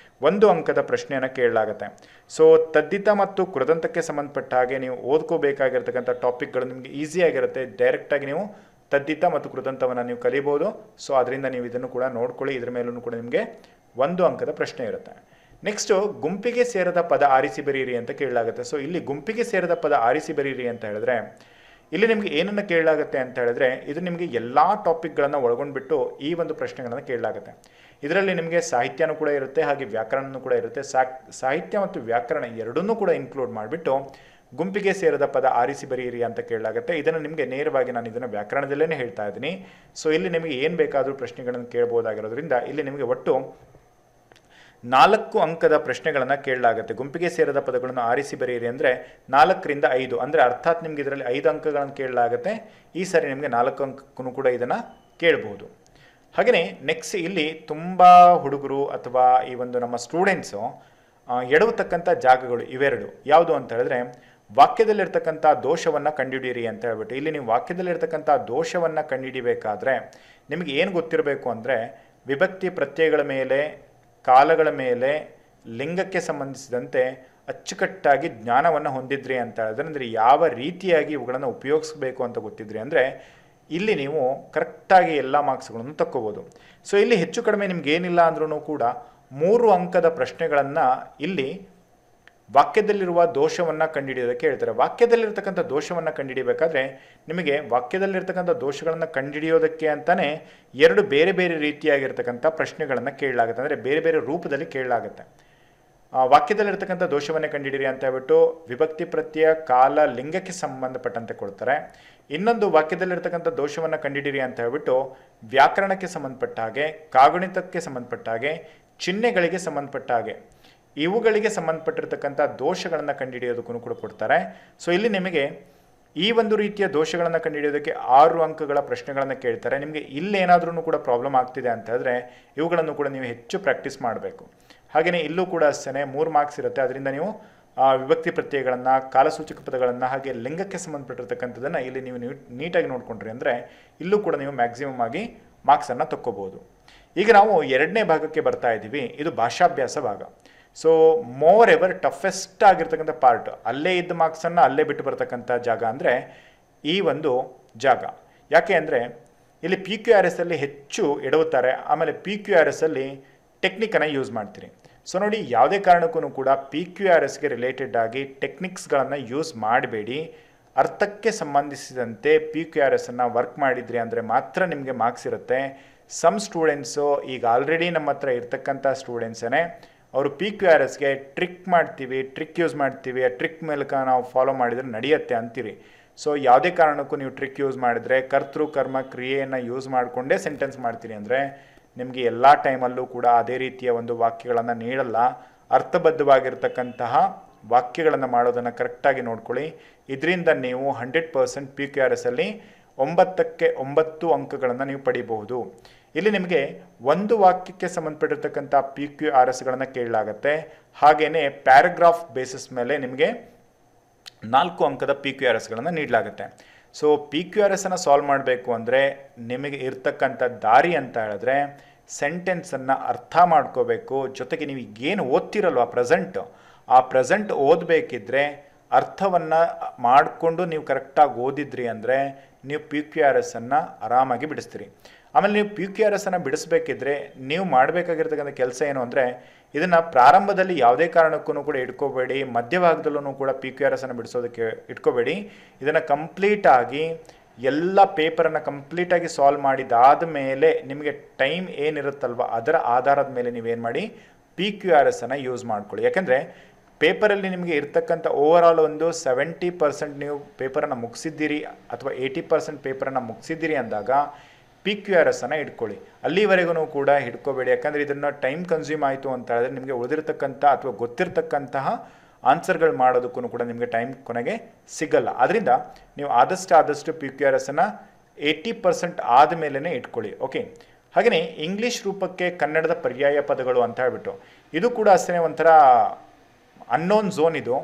1 ಅಂಕದ ಪ್ರಶ್ನೆಯನ್ನು ಕೇಳಲಾಗುತ್ತೆ. ಸೊ ತದ್ದಿತ ಮತ್ತು ಕೃದಂತಕ್ಕೆ ಸಂಬಂಧಪಟ್ಟ ಹಾಗೆ ನೀವು ಓದ್ಕೋಬೇಕಾಗಿರ್ತಕ್ಕಂಥ ಟಾಪಿಕ್ಗಳು ನಿಮಗೆ ಈಸಿಯಾಗಿರುತ್ತೆ. ಡೈರೆಕ್ಟಾಗಿ ನೀವು ತದ್ದಿತ ಮತ್ತು ಕೃದಂತವನ್ನು ನೀವು ಕಲಿಬೋದು. ಸೊ ಅದರಿಂದ ನೀವು ಇದನ್ನು ಕೂಡ ನೋಡ್ಕೊಳ್ಳಿ. ಇದ್ರ ಮೇಲೂ ಕೂಡ ನಿಮಗೆ 1 ಅಂಕದ ಪ್ರಶ್ನೆ ಇರುತ್ತೆ. ನೆಕ್ಸ್ಟು ಗುಂಪಿಗೆ ಸೇರದ ಪದ ಆರಿಸಿ ಬರೀರಿ ಅಂತ ಕೇಳಲಾಗುತ್ತೆ. ಸೊ ಇಲ್ಲಿ ಗುಂಪಿಗೆ ಸೇರದ ಪದ ಆರಿಸಿ ಬರೀರಿ ಅಂತ ಹೇಳಿದ್ರೆ ಇಲ್ಲಿ ನಿಮಗೆ ಏನನ್ನು ಕೇಳಲಾಗುತ್ತೆ ಅಂತ ಹೇಳಿದ್ರೆ ಇದು ನಿಮಗೆ ಎಲ್ಲ ಟಾಪಿಕ್ಗಳನ್ನು ಒಳಗೊಂಡ್ಬಿಟ್ಟು ಈ ಒಂದು ಪ್ರಶ್ನೆಗಳನ್ನು ಕೇಳಲಾಗುತ್ತೆ. ಇದರಲ್ಲಿ ನಿಮಗೆ ಸಾಹಿತ್ಯನೂ ಕೂಡ ಇರುತ್ತೆ, ಹಾಗೆ ವ್ಯಾಕರಣನೂ ಕೂಡ ಇರುತ್ತೆ. ಸಾಹಿತ್ಯ ಮತ್ತು ವ್ಯಾಕರಣ ಎರಡನ್ನೂ ಕೂಡ ಇನ್ಕ್ಲೂಡ್ ಮಾಡಿಬಿಟ್ಟು ಗುಂಪಿಗೆ ಸೇರದ ಪದ ಆರಿಸಿ ಬರೀರಿ ಅಂತ ಕೇಳಲಾಗುತ್ತೆ. ಇದನ್ನು ನಿಮಗೆ ನೇರವಾಗಿ ನಾನು ಇದನ್ನು ವ್ಯಾಕರಣದಲ್ಲೇ ಹೇಳ್ತಾ ಇದ್ದೀನಿ. ಸೊ ಇಲ್ಲಿ ನಿಮಗೆ ಏನು ಬೇಕಾದರೂ ಪ್ರಶ್ನೆಗಳನ್ನು ಕೇಳಬಹುದಾಗಿರೋದ್ರಿಂದ ಇಲ್ಲಿ ನಿಮಗೆ ಒಟ್ಟು 4 ಅಂಕದ ಪ್ರಶ್ನೆಗಳನ್ನು ಕೇಳಲಾಗುತ್ತೆ. ಗುಂಪಿಗೆ ಸೇರದ ಪದಗಳನ್ನು ಆರಿಸಿ ಬರೆಯಿರಿ ಅಂದರೆ 4 ರಿಂದ 5 ಅಂದರೆ ಅರ್ಥಾತ್ ನಿಮ್ಗೆ ಇದರಲ್ಲಿ 5 ಅಂಕಗಳನ್ನು ಕೇಳಲಾಗುತ್ತೆ. ಈ ಸಾರಿ ನಿಮಗೆ 4 ಅಂಕಕ್ಕೂ ಕೂಡ ಇದನ್ನು ಕೇಳಬಹುದು. ಹಾಗೆಯೇ ನೆಕ್ಸ್ಟ್ ಇಲ್ಲಿ ತುಂಬ ಹುಡುಗರು ಅಥವಾ ಈ ಒಂದು ನಮ್ಮ ಸ್ಟೂಡೆಂಟ್ಸು ಎಡವತಕ್ಕಂಥ ಜಾಗಗಳು ಇವೆರಡು ಯಾವುದು ಅಂತ ಹೇಳಿದ್ರೆ ವಾಕ್ಯದಲ್ಲಿರ್ತಕ್ಕಂಥ ದೋಷವನ್ನು ಕಂಡುಹಿಡಿಯಿರಿ ಅಂತ ಹೇಳ್ಬಿಟ್ಟು ಇಲ್ಲಿ ನೀವು ವಾಕ್ಯದಲ್ಲಿರ್ತಕ್ಕಂಥ ದೋಷವನ್ನು ಕಂಡುಹಿಡಿಬೇಕಾದ್ರೆ ನಿಮಗೆ ಏನು ಗೊತ್ತಿರಬೇಕು ಅಂದರೆ ವಿಭಕ್ತಿ ಪ್ರತ್ಯಯಗಳ ಮೇಲೆ, ಕಾಲಗಳ ಮೇಲೆ, ಲಿಂಗಕ್ಕೆ ಸಂಬಂಧಿಸಿದಂತೆ ಅಚ್ಚುಕಟ್ಟಾಗಿ ಜ್ಞಾನವನ್ನು ಹೊಂದಿದ್ರಿ ಅಂತ ಹೇಳಿದ್ರೆ ಅಂದರೆ ಯಾವ ರೀತಿಯಾಗಿ ಇವುಗಳನ್ನು ಉಪಯೋಗಿಸಬೇಕು ಅಂತ ಗೊತ್ತಿದ್ರಿ ಅಂದರೆ ಇಲ್ಲಿ ನೀವು ಕರೆಕ್ಟಾಗಿ ಎಲ್ಲ ಮಾರ್ಕ್ಸ್ಗಳನ್ನು ತಕ್ಕೋಬೋದು. ಸೊ ಇಲ್ಲಿ ಹೆಚ್ಚು ಕಡಿಮೆ ನಿಮ್ಗೆ ಏನಿಲ್ಲ ಅಂದ್ರೂ ಕೂಡ 3 ಅಂಕದ ಪ್ರಶ್ನೆಗಳನ್ನು ಇಲ್ಲಿ ವಾಕ್ಯದಲ್ಲಿರುವ ದೋಷವನ್ನು ಕಂಡುಹಿಡಿಯೋದಕ್ಕೆ ಹೇಳ್ತಾರೆ. ವಾಕ್ಯದಲ್ಲಿರ್ತಕ್ಕಂಥ ದೋಷವನ್ನು ಕಂಡುಹಿಡಿಯಬೇಕಾದ್ರೆ ನಿಮಗೆ ವಾಕ್ಯದಲ್ಲಿರ್ತಕ್ಕಂಥ ದೋಷಗಳನ್ನು ಕಂಡುಹಿಡಿಯೋದಕ್ಕೆ ಅಂತಲೇ 2 ಬೇರೆ ಬೇರೆ ರೀತಿಯಾಗಿರ್ತಕ್ಕಂಥ ಪ್ರಶ್ನೆಗಳನ್ನು ಕೇಳಲಾಗುತ್ತೆ, ಅಂದರೆ ಬೇರೆ ಬೇರೆ ರೂಪದಲ್ಲಿ ಕೇಳಲಾಗುತ್ತೆ. ವಾಕ್ಯದಲ್ಲಿರ್ತಕ್ಕಂಥ ದೋಷವನ್ನೇ ಕಂಡುಹಿಡಿಯಿರಿ ಅಂತ ಹೇಳ್ಬಿಟ್ಟು ವಿಭಕ್ತಿ ಪ್ರತ್ಯಯ, ಕಾಲ, ಲಿಂಗಕ್ಕೆ ಸಂಬಂಧಪಟ್ಟಂತೆ ಕೊಡ್ತಾರೆ. ಇನ್ನೊಂದು ವಾಕ್ಯದಲ್ಲಿರ್ತಕ್ಕಂಥ ದೋಷವನ್ನು ಕಂಡುಹಿಡಿಯಿರಿ ಅಂತ ಹೇಳ್ಬಿಟ್ಟು ವ್ಯಾಕರಣಕ್ಕೆ ಸಂಬಂಧಪಟ್ಟ ಹಾಗೆ, ಕಾಗುಣಿತಕ್ಕೆ ಸಂಬಂಧಪಟ್ಟ ಹಾಗೆ, ಚಿಹ್ನೆಗಳಿಗೆ ಸಂಬಂಧಪಟ್ಟ ಹಾಗೆ ಇವುಗಳಿಗೆ ಸಂಬಂಧಪಟ್ಟಿರ್ತಕ್ಕಂಥ ದೋಷಗಳನ್ನು ಕಂಡುಹಿಡಿಯೋದಕ್ಕೂ ಕೂಡ ಕೊಡ್ತಾರೆ. ಸೊ ಇಲ್ಲಿ ನಿಮಗೆ ಈ ಒಂದು ರೀತಿಯ ದೋಷಗಳನ್ನು ಕಂಡುಹಿಡಿಯೋದಕ್ಕೆ 6 ಅಂಕಗಳ ಪ್ರಶ್ನೆಗಳನ್ನು ಕೇಳ್ತಾರೆ. ನಿಮಗೆ ಇಲ್ಲೇನಾದ್ರೂ ಕೂಡ ಪ್ರಾಬ್ಲಮ್ ಆಗ್ತಿದೆ ಅಂತ ಹೇಳಿದ್ರೆ ಇವುಗಳನ್ನು ಕೂಡ ನೀವು ಹೆಚ್ಚು ಪ್ರಾಕ್ಟೀಸ್ ಮಾಡಬೇಕು. ಹಾಗೆಯೇ ಇಲ್ಲೂ ಕೂಡ ಅಷ್ಟೇ 3 ಮಾರ್ಕ್ಸ್ ಇರುತ್ತೆ. ಅದರಿಂದ ನೀವು ವಿಭಕ್ತಿ ಪ್ರತ್ಯಯಗಳನ್ನು, ಕಾಲಸೂಚಕ ಪದಗಳನ್ನು, ಹಾಗೆ ಲಿಂಗಕ್ಕೆ ಸಂಬಂಧಪಟ್ಟಿರ್ತಕ್ಕಂಥದ್ದನ್ನು ಇಲ್ಲಿ ನೀವು ನೀಟಾಗಿ ನೋಡ್ಕೊಂಡ್ರಿ ಅಂದರೆ ಇಲ್ಲೂ ಕೂಡ ನೀವು ಮ್ಯಾಕ್ಸಿಮಮ್ ಆಗಿ ಮಾರ್ಕ್ಸನ್ನು ತಕ್ಕೋಬೋದು. ಈಗ ನಾವು 2ನೇ ಭಾಗಕ್ಕೆ ಬರ್ತಾ ಇದ್ದೀವಿ. ಇದು ಭಾಷಾಭ್ಯಾಸ ಭಾಗ. ಸೊ ಮೋರ್ ಎವರ್ ಟಫೆಸ್ಟ್ ಆಗಿರ್ತಕ್ಕಂಥ ಪಾರ್ಟ್, ಅಲ್ಲೇ ಇದ್ದ ಮಾರ್ಕ್ಸನ್ನು ಅಲ್ಲೇ ಬಿಟ್ಟು ಬರ್ತಕ್ಕಂಥ ಜಾಗ ಅಂದರೆ ಈ ಒಂದು ಜಾಗ. ಯಾಕೆ ಅಂದರೆ ಇಲ್ಲಿ PQRS ಅಲ್ಲಿ ಹೆಚ್ಚು ಎಡವುತ್ತಾರೆ, ಆಮೇಲೆ PQRS ಅಲ್ಲಿ ಟೆಕ್ನಿಕನ್ನು ಯೂಸ್ ಮಾಡ್ತೀರಿ. ಸೊ ನೋಡಿ, ಯಾವುದೇ ಕಾರಣಕ್ಕೂ ಕೂಡ PQRSಗೆ ರಿಲೇಟೆಡ್ ಆಗಿ ಟೆಕ್ನಿಕ್ಸ್ಗಳನ್ನು ಯೂಸ್ ಮಾಡಬೇಡಿ. ಅರ್ಥಕ್ಕೆ ಸಂಬಂಧಿಸಿದಂತೆ PQRSನ್ನು ವರ್ಕ್ ಮಾಡಿದ್ರಿ ಅಂದರೆ ಮಾತ್ರ ನಿಮಗೆ ಮಾರ್ಕ್ಸ್ ಇರುತ್ತೆ. ಸಮ್ ಸ್ಟೂಡೆಂಟ್ಸು ಈಗ ಆಲ್ರೆಡಿ ನಮ್ಮ ಹತ್ರ ಇರ್ತಕ್ಕಂಥ ಸ್ಟೂಡೆಂಟ್ಸೇ ಅವರು PQRSಗೆ ಟ್ರಿಕ್ ಯೂಸ್ ಮಾಡ್ತೀವಿ, ಆ ಟ್ರಿಕ್ ಮೂಲಕ ನಾವು ಫಾಲೋ ಮಾಡಿದರೆ ನಡೆಯುತ್ತೆ ಅಂತೀರಿ. ಸೊ ಯಾವುದೇ ಕಾರಣಕ್ಕೂ ನೀವು ಟ್ರಿಕ್ ಯೂಸ್ ಮಾಡಿದರೆ ಕರ್ತೃ ಕರ್ಮ ಕ್ರಿಯೆಯನ್ನು ಯೂಸ್ ಮಾಡಿಕೊಂಡೇ ಸೆಂಟೆನ್ಸ್ ಮಾಡ್ತೀರಿ ಅಂದರೆ ನಿಮಗೆ ಎಲ್ಲ ಟೈಮಲ್ಲೂ ಕೂಡ ಅದೇ ರೀತಿಯ ಒಂದು ವಾಕ್ಯಗಳನ್ನು ನೀಡಲ್ಲ. ಅರ್ಥಬದ್ಧವಾಗಿರ್ತಕ್ಕಂತಹ ವಾಕ್ಯಗಳನ್ನು ಮಾಡೋದನ್ನು ಕರೆಕ್ಟಾಗಿ ನೋಡ್ಕೊಳ್ಳಿ. ಇದರಿಂದ ನೀವು 100% PQRSಲ್ಲಿ 9ಕ್ಕೆ 9 ಅಂಕಗಳನ್ನು ನೀವು ಪಡಿಬಹುದು. ಇಲ್ಲಿ ನಿಮಗೆ ಒಂದು ವಾಕ್ಯಕ್ಕೆ ಸಂಬಂಧಪಟ್ಟಿರ್ತಕ್ಕಂಥ PQRSಗಳನ್ನು ಕೇಳಲಾಗುತ್ತೆ. ಹಾಗೆಯೇ ಪ್ಯಾರಾಗ್ರಾಫ್ ಬೇಸಿಸ್ ಮೇಲೆ ನಿಮಗೆ 4 ಅಂಕದ PQRSಗಳನ್ನು ನೀಡಲಾಗುತ್ತೆ. ಸೊ PQRSನ್ನು ಸಾಲ್ವ್ ಮಾಡಬೇಕು ಅಂದರೆ ನಿಮಗೆ ಇರ್ತಕ್ಕಂಥ ದಾರಿ ಅಂತ ಹೇಳಿದ್ರೆ ಸೆಂಟೆನ್ಸನ್ನು ಅರ್ಥ ಮಾಡ್ಕೋಬೇಕು. ಜೊತೆಗೆ ನೀವು ಏನು ಓದ್ತಿರಲ್ವ ಆ ಪ್ರೆಸೆಂಟ್ ಓದಬೇಕಿದ್ರೆ ಅರ್ಥವನ್ನು ಮಾಡಿಕೊಂಡು ನೀವು ಕರೆಕ್ಟಾಗಿ ಓದಿದ್ರಿ ಅಂದರೆ ನೀವು PQRSನ್ನು ಆರಾಮಾಗಿ ಬಿಡಿಸ್ತೀರಿ. ಆಮೇಲೆ ನೀವು PQRSನ್ನು ಬಿಡಿಸ್ಬೇಕಿದ್ರೆ ನೀವು ಮಾಡಬೇಕಾಗಿರ್ತಕ್ಕಂಥ ಕೆಲಸ ಏನು ಅಂದರೆ ಇದನ್ನು ಪ್ರಾರಂಭದಲ್ಲಿ ಯಾವುದೇ ಕಾರಣಕ್ಕೂ ಕೂಡ ಇಟ್ಕೋಬೇಡಿ, ಮಧ್ಯಭಾಗದಲ್ಲೂ ಕೂಡ PQRSನ್ನು ಬಿಡಿಸೋದಕ್ಕೆ ಇಟ್ಕೋಬೇಡಿ. ಇದನ್ನು ಕಂಪ್ಲೀಟಾಗಿ ಎಲ್ಲ ಪೇಪರನ್ನು ಕಂಪ್ಲೀಟಾಗಿ ಸಾಲ್ವ್ ಮಾಡಿದಾದ ಮೇಲೆ ನಿಮಗೆ ಟೈಮ್ ಏನಿರುತ್ತಲ್ವ ಅದರ ಆಧಾರದ ಮೇಲೆ ನೀವೇನು ಮಾಡಿ PQRSನ್ನು ಯೂಸ್ ಮಾಡ್ಕೊಳ್ಳಿ. ಯಾಕೆಂದರೆ ಪೇಪರಲ್ಲಿ ನಿಮಗೆ ಇರ್ತಕ್ಕಂಥ ಓವರಾಲ್ ಒಂದು 70% ನೀವು ಪೇಪರನ್ನು ಮುಗಿಸಿದ್ದೀರಿ ಅಥವಾ 80% ಪೇಪರನ್ನು ಮುಗಿಸಿದ್ದೀರಿ ಅಂದಾಗ PQRSನ್ನು ಇಟ್ಕೊಳ್ಳಿ. ಅಲ್ಲಿವರೆಗೂ ಕೂಡ ಹಿಡ್ಕೋಬೇಡಿ. ಯಾಕಂದರೆ ಇದನ್ನು ಟೈಮ್ ಕನ್ಸ್ಯೂಮ್ ಆಯಿತು ಅಂತ ಹೇಳಿದ್ರೆ ನಿಮಗೆ ಉಳಿದಿರ್ತಕ್ಕಂಥ ಅಥವಾ ಗೊತ್ತಿರ್ತಕ್ಕಂತಹ ಆನ್ಸರ್ಗಳು ಮಾಡೋದಕ್ಕೂ ಕೂಡ ನಿಮಗೆ ಟೈಮ್ ಕೊನೆಗೆ ಸಿಗಲ್ಲ. ಅದರಿಂದ ನೀವು ಆದಷ್ಟು PQRSನ್ನು 80% ಆದಮೇಲೆ ಇಟ್ಕೊಳ್ಳಿ. ಓಕೆ. ಹಾಗೆಯೇ ಇಂಗ್ಲೀಷ್ ರೂಪಕ್ಕೆ ಕನ್ನಡದ ಪರ್ಯಾಯ ಪದಗಳು ಅಂತ ಹೇಳ್ಬಿಟ್ಟು ಇದು ಕೂಡ ಅಷ್ಟೇ ಒಂಥರ ಅನ್ನೋನ್ ಝೋನ್ ಇದು.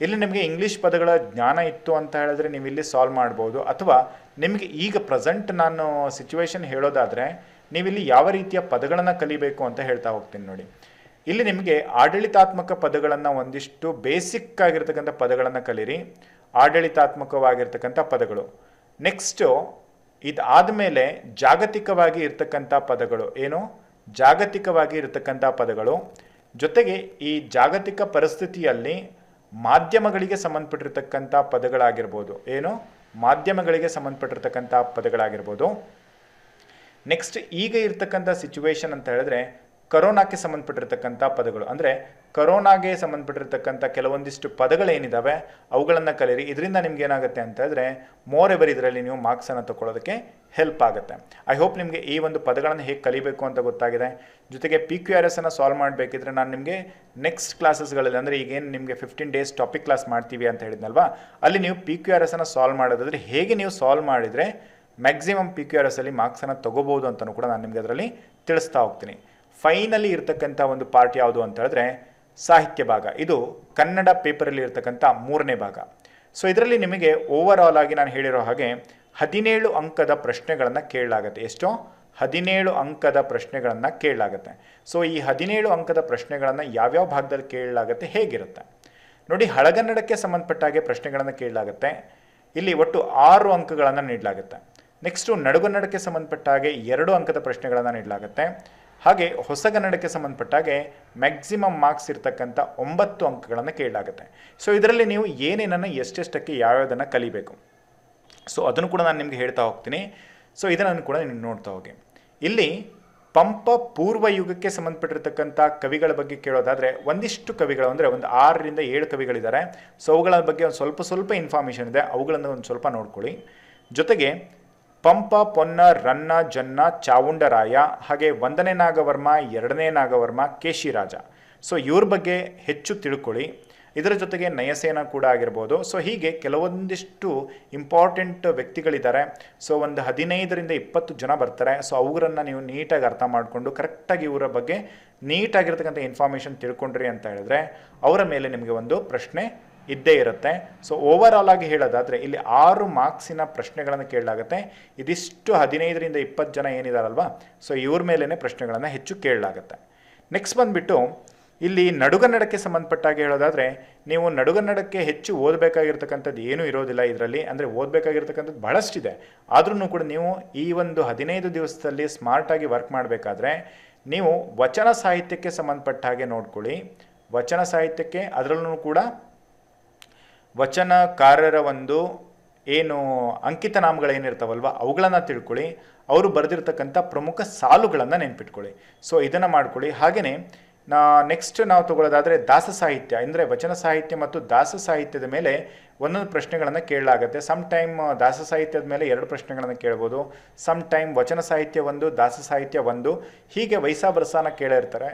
ಇಲ್ಲಿ ನಿಮಗೆ ಇಂಗ್ಲೀಷ್ ಪದಗಳ ಜ್ಞಾನ ಇತ್ತು ಅಂತ ಹೇಳಿದ್ರೆ ನೀವು ಇಲ್ಲಿ ಸಾಲ್ವ್ ಮಾಡ್ಬೋದು, ಅಥವಾ ನಿಮಗೆ ಈಗ ಪ್ರೆಸೆಂಟ್ ನಾನು ಸಿಚುವೇಶನ್ ಹೇಳೋದಾದರೆ ನೀವಿಲ್ಲಿ ಯಾವ ರೀತಿಯ ಪದಗಳನ್ನು ಕಲಿಬೇಕು ಅಂತ ಹೇಳ್ತಾ ಹೋಗ್ತೀನಿ ನೋಡಿ. ಇಲ್ಲಿ ನಿಮಗೆ ಆಡಳಿತಾತ್ಮಕ ಪದಗಳನ್ನು ಒಂದಿಷ್ಟು ಬೇಸಿಕ್ ಆಗಿರ್ತಕ್ಕಂಥ ಪದಗಳನ್ನು ಕಲೀರಿ, ಆಡಳಿತಾತ್ಮಕವಾಗಿರ್ತಕ್ಕಂಥ ಪದಗಳು. ನೆಕ್ಸ್ಟು ಇದಾದಮೇಲೆ ಜಾಗತಿಕವಾಗಿ ಇರ್ತಕ್ಕಂಥ ಪದಗಳು, ಏನು ಜಾಗತಿಕವಾಗಿ ಇರತಕ್ಕಂಥ ಪದಗಳು, ಜೊತೆಗೆ ಈ ಜಾಗತಿಕ ಪರಿಸ್ಥಿತಿಯಲ್ಲಿ ಮಾಧ್ಯಮಗಳಿಗೆ ಸಂಬಂಧಪಟ್ಟಿರ್ತಕ್ಕಂಥ ಪದಗಳಾಗಿರ್ಬೋದು, ಏನು ಮಾಧ್ಯಮಗಳಿಗೆ ಸಂಬಂಧಪಟ್ಟಿರ್ತಕ್ಕಂಥ ಪದಗಳಾಗಿರ್ಬೋದು. ನೆಕ್ಸ್ಟ್ ಈಗ ಇರ್ತಕ್ಕಂಥ ಸಿಚುವೇಶನ್ ಅಂತ ಹೇಳಿದ್ರೆ ಕರೋನಾಕ್ಕೆ ಸಂಬಂಧಪಟ್ಟಿರ್ತಕ್ಕಂಥ ಪದಗಳು, ಅಂದರೆ ಕರೋನಾಗೆ ಸಂಬಂಧಪಟ್ಟಿರ್ತಕ್ಕಂಥ ಕೆಲವೊಂದಿಷ್ಟು ಪದಗಳೇನಿದ್ದಾವೆ ಅವುಗಳನ್ನು ಕಲೀರಿ. ಇದರಿಂದ ನಿಮ್ಗೆ ಏನಾಗುತ್ತೆ ಅಂತ ಹೇಳಿದ್ರೆ ಮೋರ್ ಎವರ್ ಇದರಲ್ಲಿ ನೀವು ಮಾರ್ಕ್ಸನ್ನು ತಗೊಳ್ಳೋದಕ್ಕೆ ಹೆಲ್ಪ್ ಆಗುತ್ತೆ. ಐ ಹೋಪ್ ನಿಮಗೆ ಈ ಒಂದು ಪದಗಳನ್ನು ಹೇಗೆ ಕಲಿಬೇಕು ಅಂತ ಗೊತ್ತಾಗಿದೆ. ಜೊತೆಗೆ PQRS ಅನ್ನು ಸಾಲ್ವ್ ಮಾಡಬೇಕಿದ್ರೆ ನಾನು ನಿಮಗೆ ನೆಕ್ಸ್ಟ್ ಕ್ಲಾಸಸ್ಗಳಲ್ಲಿ, ಅಂದರೆ ಈಗೇನು ನಿಮಗೆ 15 ಡೇಸ್ ಟಾಪಿಕ್ ಕ್ಲಾಸ್ ಮಾಡ್ತೀವಿ ಅಂತ ಹೇಳಿದ್ನಲ್ವಾ, ಅಲ್ಲಿ ನೀವು PQRS ಅನ್ನು ಸಾಲ್ವ್ ಮಾಡೋದಾದರೆ ಹೇಗೆ ನೀವು ಸಾಲ್ವ್ ಮಾಡಿದರೆ ಮ್ಯಾಕ್ಸಿಮಮ್ PQRS ಅಲ್ಲಿ ಮಾರ್ಕ್ಸನ್ನು ತಗೋಬೋದು ಅಂತಲೂ ಕೂಡ ನಾನು ನಿಮಗೆ ಅದರಲ್ಲಿ ತಿಳಿಸ್ತಾ ಹೋಗ್ತೀನಿ. ಫೈನಲಿ ಇರ್ತಕ್ಕಂಥ ಒಂದು ಪಾರ್ಟ್ ಯಾವುದು ಅಂತ ಹೇಳಿದ್ರೆ ಸಾಹಿತ್ಯ ಭಾಗ. ಇದು ಕನ್ನಡ ಪೇಪರಲ್ಲಿ ಇರ್ತಕ್ಕಂಥ 3ನೇ ಭಾಗ. ಸೊ ಇದರಲ್ಲಿ ನಿಮಗೆ ಓವರ್ ಆಲ್ ಆಗಿ ನಾನು ಹೇಳಿರೋ ಹಾಗೆ 17 ಅಂಕದ ಪ್ರಶ್ನೆಗಳನ್ನು ಕೇಳಲಾಗುತ್ತೆ. ಎಷ್ಟೋ 17 ಅಂಕದ ಪ್ರಶ್ನೆಗಳನ್ನು ಕೇಳಲಾಗುತ್ತೆ. ಸೊ ಈ 17 ಅಂಕದ ಪ್ರಶ್ನೆಗಳನ್ನು ಯಾವ್ಯಾವ ಭಾಗದಲ್ಲಿ ಕೇಳಲಾಗುತ್ತೆ, ಹೇಗಿರುತ್ತೆ ನೋಡಿ. ಹಳಗನ್ನಡಕ್ಕೆ ಸಂಬಂಧಪಟ್ಟ ಹಾಗೆ ಪ್ರಶ್ನೆಗಳನ್ನು ಕೇಳಲಾಗುತ್ತೆ. ಇಲ್ಲಿ ಒಟ್ಟು 6 ಅಂಕಗಳನ್ನು ನೀಡಲಾಗುತ್ತೆ. ನೆಕ್ಸ್ಟು ನಡುಗನ್ನಡಕ್ಕೆ ಸಂಬಂಧಪಟ್ಟ ಹಾಗೆ 2 ಅಂಕದ ಪ್ರಶ್ನೆಗಳನ್ನು ನೀಡಲಾಗುತ್ತೆ. ಹಾಗೆ ಹೊಸಗನ್ನಡಕ್ಕೆ ಸಂಬಂಧಪಟ್ಟ ಹಾಗೆ ಮ್ಯಾಕ್ಸಿಮಮ್ ಮಾರ್ಕ್ಸ್ ಇರ್ತಕ್ಕಂಥ 9 ಅಂಕಗಳನ್ನು ಕೇಳಲಾಗುತ್ತೆ. ಸೊ ಇದರಲ್ಲಿ ನೀವು ಏನೇನನ್ನು ಎಷ್ಟೆಷ್ಟಕ್ಕೆ ಯಾವ್ಯಾವುದನ್ನು ಕಲಿಬೇಕು, ಸೊ ಅದನ್ನು ಕೂಡ ನಾನು ನಿಮಗೆ ಹೇಳ್ತಾ ಹೋಗ್ತೀನಿ. ಸೊ ಇದನ್ನು ಕೂಡ ನೀವು ನೋಡ್ತಾ ಹೋಗಿ. ಇಲ್ಲಿ ಪಂಪ ಪೂರ್ವ ಯುಗಕ್ಕೆ ಸಂಬಂಧಪಟ್ಟಿರ್ತಕ್ಕಂಥ ಕವಿಗಳ ಬಗ್ಗೆ ಕೇಳೋದಾದರೆ ಒಂದಿಷ್ಟು ಕವಿಗಳು, ಅಂದರೆ ಒಂದು 6 ರಿಂದ 7 ಕವಿಗಳಿದ್ದಾರೆ. ಸೊ ಅವುಗಳ ಬಗ್ಗೆ ಒಂದು ಸ್ವಲ್ಪ ಇನ್ಫಾರ್ಮೇಷನ್ ಇದೆ, ಅವುಗಳನ್ನು ಒಂದು ಸ್ವಲ್ಪ ನೋಡ್ಕೊಳ್ಳಿ. ಜೊತೆಗೆ ಪಂಪ, ಪೊನ್ನ, ರನ್ನ, ಜನ್ನ, ಚಾವುಂಡರಾಯ, ಹಾಗೆ 1ನೇ ನಾಗವರ್ಮ, 2ನೇ ನಾಗವರ್ಮ, ಕೇಶಿರಾಜ. ಸೊ ಇವ್ರ ಬಗ್ಗೆ ಹೆಚ್ಚು ತಿಳ್ಕೊಳ್ಳಿ. ಇದರ ಜೊತೆಗೆ ನಯಸೇನ ಕೂಡ ಆಗಿರ್ಬೋದು. ಸೊ ಹೀಗೆ ಕೆಲವೊಂದಿಷ್ಟು ಇಂಪಾರ್ಟೆಂಟ್ ವ್ಯಕ್ತಿಗಳಿದ್ದಾರೆ. ಸೊ ಒಂದು 15 ರಿಂದ 20 ಜನ ಬರ್ತಾರೆ. ಸೊ ಅವರನ್ನು ನೀವು ನೀಟಾಗಿ ಅರ್ಥ ಮಾಡಿಕೊಂಡು ಕರೆಕ್ಟಾಗಿ ಇವರ ಬಗ್ಗೆ ನೀಟಾಗಿರ್ತಕ್ಕಂಥ ಇನ್ಫಾರ್ಮೇಷನ್ ತಿಳ್ಕೊಂಡ್ರಿ ಅಂತ ಹೇಳಿದ್ರೆ ಅವರ ಮೇಲೆ ನಿಮಗೆ ಒಂದು ಪ್ರಶ್ನೆ ಇದ್ದೇ ಇರುತ್ತೆ. ಸೊ ಓವರ್ ಆಲ್ ಆಗಿ ಹೇಳೋದಾದರೆ ಇಲ್ಲಿ 6 ಮಾರ್ಕ್ಸಿನ ಪ್ರಶ್ನೆಗಳನ್ನು ಕೇಳಲಾಗುತ್ತೆ. ಇದಿಷ್ಟು 15 ರಿಂದ 20 ಜನ ಏನಿದಾರಲ್ವಾ, ಸೊ ಇವ್ರ ಮೇಲೇ ಪ್ರಶ್ನೆಗಳನ್ನು ಹೆಚ್ಚು ಕೇಳಲಾಗುತ್ತೆ. ನೆಕ್ಸ್ಟ್ ಬಂದುಬಿಟ್ಟು ಇಲ್ಲಿ ನಡುಗನ್ನಡಕ್ಕೆ ಸಂಬಂಧಪಟ್ಟಾಗೆ ಹೇಳೋದಾದರೆ ನೀವು ನಡುಗನ್ನಡಕ್ಕೆ ಹೆಚ್ಚು ಓದಬೇಕಾಗಿರ್ತಕ್ಕಂಥದ್ದು ಏನೂ ಇರೋದಿಲ್ಲ ಇದರಲ್ಲಿ. ಅಂದರೆ ಓದಬೇಕಾಗಿರ್ತಕ್ಕಂಥದ್ದು ಬಹಳಷ್ಟಿದೆ. ಆದ್ರೂ ಕೂಡ ನೀವು ಈ ಒಂದು 15 ದಿವಸದಲ್ಲಿ ಸ್ಮಾರ್ಟಾಗಿ ವರ್ಕ್ ಮಾಡಬೇಕಾದ್ರೆ ನೀವು ವಚನ ಸಾಹಿತ್ಯಕ್ಕೆ ಸಂಬಂಧಪಟ್ಟ ಹಾಗೆ ನೋಡ್ಕೊಳ್ಳಿ. ವಚನ ಸಾಹಿತ್ಯಕ್ಕೆ ಅದರಲ್ಲೂ ಕೂಡ ವಚನಕಾರರ ಒಂದು ಏನು ಅಂಕಿತ ನಾಮಗಳೇನಿರ್ತಾವಲ್ವ ಅವುಗಳನ್ನು ತಿಳ್ಕೊಳ್ಳಿ. ಅವರು ಬರೆದಿರ್ತಕ್ಕಂಥ ಪ್ರಮುಖ ಸಾಲುಗಳನ್ನು ನೆನ್ಪಿಟ್ಕೊಳ್ಳಿ. ಸೊ ಇದನ್ನು ಮಾಡ್ಕೊಳ್ಳಿ. ಹಾಗೆಯೇ ನೆಕ್ಸ್ಟ್ ನಾವು ತಗೊಳ್ಳೋದಾದರೆ ದಾಸ ಸಾಹಿತ್ಯ, ಅಂದರೆ ವಚನ ಸಾಹಿತ್ಯ ಮತ್ತು ದಾಸ ಸಾಹಿತ್ಯದ ಮೇಲೆ ಒಂದೊಂದು ಪ್ರಶ್ನೆಗಳನ್ನು ಕೇಳಲಾಗುತ್ತೆ. ಸಮ್ ಟೈಮ್ ದಾಸ ಸಾಹಿತ್ಯದ ಮೇಲೆ 2 ಪ್ರಶ್ನೆಗಳನ್ನು ಕೇಳ್ಬೋದು. ಸಮ್ ಟೈಮ್ ವಚನ ಸಾಹಿತ್ಯ 1, ದಾಸ ಸಾಹಿತ್ಯ 1, ಹೀಗೆ ವೈಸಾ ಬರ್ಸಾನ ಕೇಳಿರ್ತಾರೆ.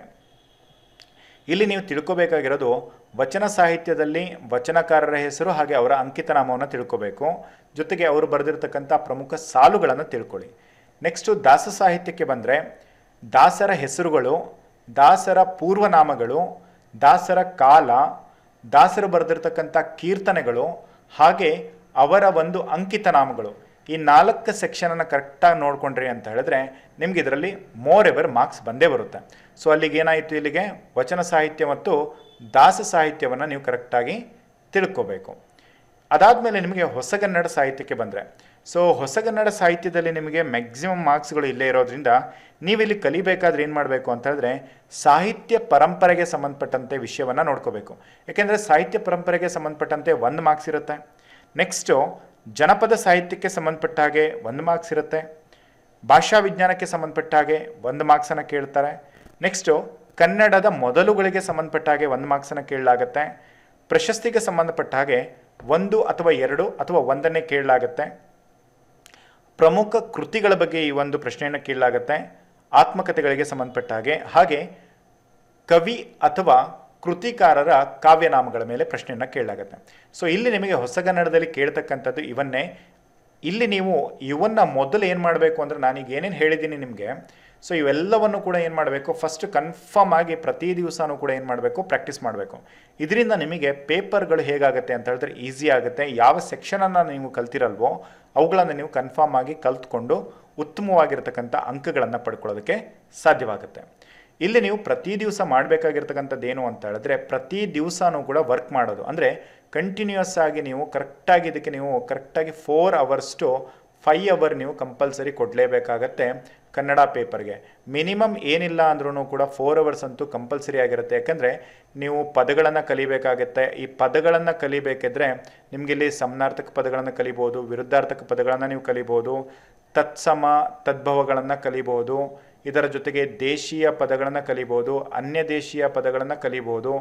ಇಲ್ಲಿ ನೀವು ತಿಳ್ಕೊಬೇಕಾಗಿರೋದು ವಚನ ಸಾಹಿತ್ಯದಲ್ಲಿ ವಚನಕಾರರ ಹೆಸರು ಹಾಗೆ ಅವರ ಅಂಕಿತನಾಮವನ್ನು ತಿಳ್ಕೋಬೇಕು. ಜೊತೆಗೆ ಅವರು ಬರೆದಿರ್ತಕ್ಕಂಥ ಪ್ರಮುಖ ಸಾಲುಗಳನ್ನು ತಿಳ್ಕೊಳ್ಳಿ. ನೆಕ್ಸ್ಟು ದಾಸ ಸಾಹಿತ್ಯಕ್ಕೆ ಬಂದರೆ ದಾಸರ ಹೆಸರುಗಳು, ದಾಸರ ಪೂರ್ವನಾಮಗಳು, ದಾಸರ ಕಾಲ, ದಾಸರು ಬರೆದಿರ್ತಕ್ಕಂಥ ಕೀರ್ತನೆಗಳು, ಹಾಗೆ ಅವರ ಒಂದು ಅಂಕಿತನಾಮಗಳು. ಈ 4 ಸೆಕ್ಷನನ್ನು ಕರೆಕ್ಟಾಗಿ ನೋಡ್ಕೊಂಡ್ರಿ ಅಂತ ಹೇಳಿದ್ರೆ ನಿಮ್ಗೆ ಇದರಲ್ಲಿ ಮೋರ್ ಎವರ್ ಮಾರ್ಕ್ಸ್ ಬಂದೇ ಬರುತ್ತೆ. ಸೊ ಅಲ್ಲಿಗೆ ಏನಾಯಿತು, ಇಲ್ಲಿಗೆ ವಚನ ಸಾಹಿತ್ಯ ಮತ್ತು ದಾಸ ಸಾಹಿತ್ಯವನ್ನು ನೀವು ಕರೆಕ್ಟಾಗಿ ತಿಳ್ಕೋಬೇಕು. ಅದಾದಮೇಲೆ ನಿಮಗೆ ಹೊಸಗನ್ನಡ ಸಾಹಿತ್ಯಕ್ಕೆ ಬಂದರೆ, ಸೊ ಹೊಸಗನ್ನಡ ಸಾಹಿತ್ಯದಲ್ಲಿ ನಿಮಗೆ ಮ್ಯಾಕ್ಸಿಮಮ್ ಮಾರ್ಕ್ಸ್ಗಳು ಇಲ್ಲೇ ಇರೋದ್ರಿಂದ ನೀವಿಲ್ಲಿ ಕಲಿಬೇಕಾದ್ರೆ ಏನು ಮಾಡಬೇಕು ಅಂತ ಹೇಳಿದ್ರೆ ಸಾಹಿತ್ಯ ಪರಂಪರೆಗೆ ಸಂಬಂಧಪಟ್ಟಂತೆ ವಿಷಯವನ್ನು ನೋಡ್ಕೋಬೇಕು. ಯಾಕೆಂದರೆ ಸಾಹಿತ್ಯ ಪರಂಪರೆಗೆ ಸಂಬಂಧಪಟ್ಟಂತೆ 1 ಮಾರ್ಕ್ಸ್ ಇರುತ್ತೆ. ನೆಕ್ಸ್ಟು ಜನಪದ ಸಾಹಿತ್ಯಕ್ಕೆ ಸಂಬಂಧಪಟ್ಟ ಹಾಗೆ 1 ಮಾರ್ಕ್ಸ್ ಇರುತ್ತೆ. ಭಾಷಾ ವಿಜ್ಞಾನಕ್ಕೆ ಸಂಬಂಧಪಟ್ಟ ಹಾಗೆ 1 ಮಾರ್ಕ್ಸನ್ನು ಕೇಳ್ತಾರೆ. ನೆಕ್ಸ್ಟು ಕನ್ನಡದ ಮೊದಲುಗಳಿಗೆ ಸಂಬಂಧಪಟ್ಟ ಹಾಗೆ 1 ಮಾರ್ಕ್ಸನ್ನು ಕೇಳಲಾಗುತ್ತೆ. ಪ್ರಶಸ್ತಿಗೆ ಸಂಬಂಧಪಟ್ಟ ಹಾಗೆ 1 ಅಥವಾ 2 ಅಥವಾ 1ನ್ನೇ ಕೇಳಲಾಗುತ್ತೆ. ಪ್ರಮುಖ ಕೃತಿಗಳ ಬಗ್ಗೆ ಈ ಒಂದು ಪ್ರಶ್ನೆಯನ್ನು ಕೇಳಲಾಗುತ್ತೆ. ಆತ್ಮಕಥೆಗಳಿಗೆ ಸಂಬಂಧಪಟ್ಟ ಹಾಗೆ ಕವಿ ಅಥವಾ ಕೃತಿಕಾರರ ಕಾವ್ಯನಾಮಗಳ ಮೇಲೆ ಪ್ರಶ್ನೆಯನ್ನು ಕೇಳಲಾಗುತ್ತೆ. ಸೊ ಇಲ್ಲಿ ನಿಮಗೆ ಹೊಸಗನ್ನಡದಲ್ಲಿ ಕೇಳ್ತಕ್ಕಂಥದ್ದು ಇವನ್ನೇ. ಇಲ್ಲಿ ನೀವು ಇವನ್ನ ಮೊದಲು ಏನು ಮಾಡಬೇಕು ಅಂದರೆ ನಾನೀಗ ಏನೇನು ಹೇಳಿದ್ದೀನಿ ನಿಮಗೆ, ಸೊ ಇವೆಲ್ಲವನ್ನು ಕೂಡ ಏನು ಮಾಡಬೇಕು, ಫಸ್ಟ್ ಕನ್ಫರ್ಮ್ ಆಗಿ ಪ್ರತಿ ದಿವಸನೂ ಕೂಡ ಏನು ಮಾಡಬೇಕು, ಪ್ರಾಕ್ಟೀಸ್ ಮಾಡಬೇಕು. ಇದರಿಂದ ನಿಮಗೆ ಪೇಪರ್ಗಳು ಹೇಗಾಗುತ್ತೆ ಅಂತ ಹೇಳಿದ್ರೆ ಈಸಿ ಆಗುತ್ತೆ. ಯಾವ ಸೆಕ್ಷನನ್ನು ನೀವು ಕಲ್ತಿರಲ್ವೋ ಅವುಗಳನ್ನು ನೀವು ಕನ್ಫರ್ಮ್ ಆಗಿ ಕಲ್ತ್ಕೊಂಡು ಉತ್ತಮವಾಗಿರ್ತಕ್ಕಂಥ ಅಂಕಗಳನ್ನು ಪಡ್ಕೊಳ್ಳೋದಕ್ಕೆ ಸಾಧ್ಯವಾಗುತ್ತೆ. ಇಲ್ಲಿ ನೀವು ಪ್ರತಿ ದಿವಸ ಮಾಡಬೇಕಾಗಿರ್ತಕ್ಕಂಥದ್ದು ಏನು ಅಂತ ಹೇಳಿದ್ರೆ, ಪ್ರತಿ ದಿವಸನೂ ಕೂಡ ವರ್ಕ್ ಮಾಡೋದು. ಅಂದರೆ ಕಂಟಿನ್ಯೂಯಸ್ ಆಗಿ ನೀವು ಕರೆಕ್ಟಾಗಿ ಇದಕ್ಕೆ ನೀವು ಕರೆಕ್ಟಾಗಿ 4 hours to 5 hours ನೀವು ಕಂಪಲ್ಸರಿ ಕೊಡಲೇಬೇಕಾಗತ್ತೆ ಕನ್ನಡ ಪೇಪರ್ಗೆ. ಮಿನಿಮಮ್ ಏನಿಲ್ಲ ಅಂದ್ರೂ ಕೂಡ 4 hours ಅಂತೂ ಕಂಪಲ್ಸರಿ ಆಗಿರುತ್ತೆ. ಯಾಕಂದರೆ ನೀವು ಪದಗಳನ್ನು ಕಲಿಬೇಕಾಗತ್ತೆ. ಈ ಪದಗಳನ್ನು ಕಲಿಬೇಕಿದ್ರೆ ನಿಮಗೆ ಇಲ್ಲಿ ಸಮಾನಾರ್ಥಕ ಪದಗಳನ್ನು ಕಲಿಬೋದು, ವಿರುದ್ಧಾರ್ಥಕ ಪದಗಳನ್ನು ನೀವು ಕಲಿಬೋದು, ತತ್ಸಮ ತದ್ಭವಗಳನ್ನು ಕಲಿಬೋದು, ಇದರ ಜೊತೆಗೆ ದೇಶೀಯ ಪದಗಳನ್ನು ಕಲಿಬೋದು, ಅನ್ಯ ದೇಶೀಯ ಪದಗಳನ್ನು ಕಲಿಬೋದು.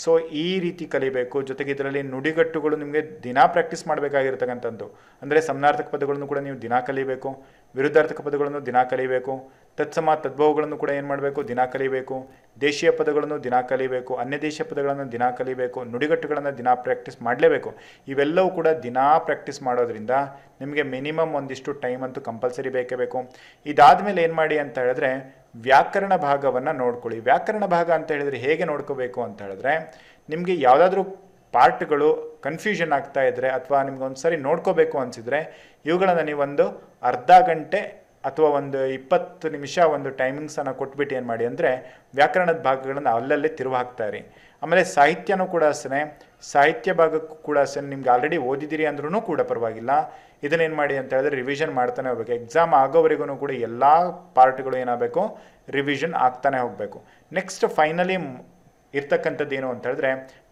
ಸೊ ಈ ರೀತಿ ಕಲಿಬೇಕು. ಜೊತೆಗೆ ಇದರಲ್ಲಿ ನುಡಿಗಟ್ಟುಗಳು ನಿಮಗೆ ದಿನಾ ಪ್ರಾಕ್ಟೀಸ್ ಮಾಡಬೇಕಾಗಿರ್ತಕ್ಕಂಥದ್ದು. ಅಂದರೆ ಸಮಾನಾರ್ಥಕ ಪದಗಳನ್ನು ಕೂಡ ನೀವು ದಿನಾ ಕಲಿಬೇಕು, ವಿರುದ್ಧಾರ್ಥಕ ಪದಗಳನ್ನು ದಿನಾ ಕಲಿಬೇಕು, ತತ್ಸಮ ತದ್ಭವಗಳನ್ನು ಕೂಡ ಏನು ಮಾಡಬೇಕು, ದಿನಾ ಕಲಿಬೇಕು, ದೇಶೀಯ ಪದಗಳನ್ನು ದಿನಾ ಕಲಿಬೇಕು, ಅನ್ಯ ದೇಶೀಯ ಪದಗಳನ್ನು ದಿನಾ ಕಲಿಬೇಕು, ನುಡಿಗಟ್ಟುಗಳನ್ನು ದಿನಾ ಪ್ರಾಕ್ಟೀಸ್ ಮಾಡಲೇಬೇಕು. ಇವೆಲ್ಲವೂ ಕೂಡ ದಿನಾ ಪ್ರಾಕ್ಟೀಸ್ ಮಾಡೋದ್ರಿಂದ ನಿಮಗೆ ಮಿನಿಮಮ್ ಒಂದಿಷ್ಟು ಟೈಮ್ ಅಂತೂ ಕಂಪಲ್ಸರಿ ಬೇಕೇ ಬೇಕು. ಇದಾದಮೇಲೆ ಏನು ಮಾಡಿ ಅಂತ ಹೇಳಿದ್ರೆ ವ್ಯಾಕರಣ ಭಾಗವನ್ನು ನೋಡ್ಕೊಳ್ಳಿ. ವ್ಯಾಕರಣ ಭಾಗ ಅಂತ ಹೇಳಿದರೆ ಹೇಗೆ ನೋಡ್ಕೋಬೇಕು ಅಂತ ಹೇಳಿದ್ರೆ, ನಿಮಗೆ ಯಾವುದಾದ್ರೂ ಪಾರ್ಟ್ಗಳು ಕನ್ಫ್ಯೂಷನ್ ಆಗ್ತಾ ಇದ್ದರೆ ಅಥವಾ ನಿಮ್ಗೆ ಒಂದು ಸರಿ ನೋಡ್ಕೋಬೇಕು ಅನಿಸಿದರೆ ಇವುಗಳನ್ನು ನೀವೊಂದು ಅರ್ಧ ಗಂಟೆ ಅಥವಾ ಒಂದು 20 ನಿಮಿಷ ಒಂದು ಟೈಮಿಂಗ್ಸನ್ನು ಕೊಟ್ಬಿಟ್ಟು ಏನು ಮಾಡಿ ಅಂದರೆ ವ್ಯಾಕರಣದ ಭಾಗಗಳನ್ನು ಅಲ್ಲಲ್ಲೇ ತಿರುವು ಹಾಕ್ತಾ ಇರಿ. ಆಮೇಲೆ ಸಾಹಿತ್ಯನೂ ಕೂಡ ಅಷ್ಟೇ, ಸಾಹಿತ್ಯ ಭಾಗಕ್ಕೂ ಕೂಡ ಅಷ್ಟೇ ನಿಮ್ಗೆ ಆಲ್ರೆಡಿ ಓದಿದ್ದೀರಿ ಅಂದ್ರೂ ಕೂಡ ಪರವಾಗಿಲ್ಲ, ಇದನ್ನೇನು ಮಾಡಿ ಅಂತ ಹೇಳಿದ್ರೆ ರಿವಿಷನ್ ಮಾಡ್ತಾನೆ ಹೋಗಬೇಕು. ಎಕ್ಸಾಮ್ ಆಗೋವರೆಗೂ ಕೂಡ ಎಲ್ಲ ಪಾರ್ಟ್ಗಳು ಏನಾಗಬೇಕು, ರಿವಿಷನ್ ಆಗ್ತಾನೆ ಹೋಗಬೇಕು. ನೆಕ್ಸ್ಟ್ ಫೈನಲಿ ಇರ್ತಕ್ಕಂಥದ್ದು ಏನು ಅಂತ ಹೇಳಿದ್ರೆ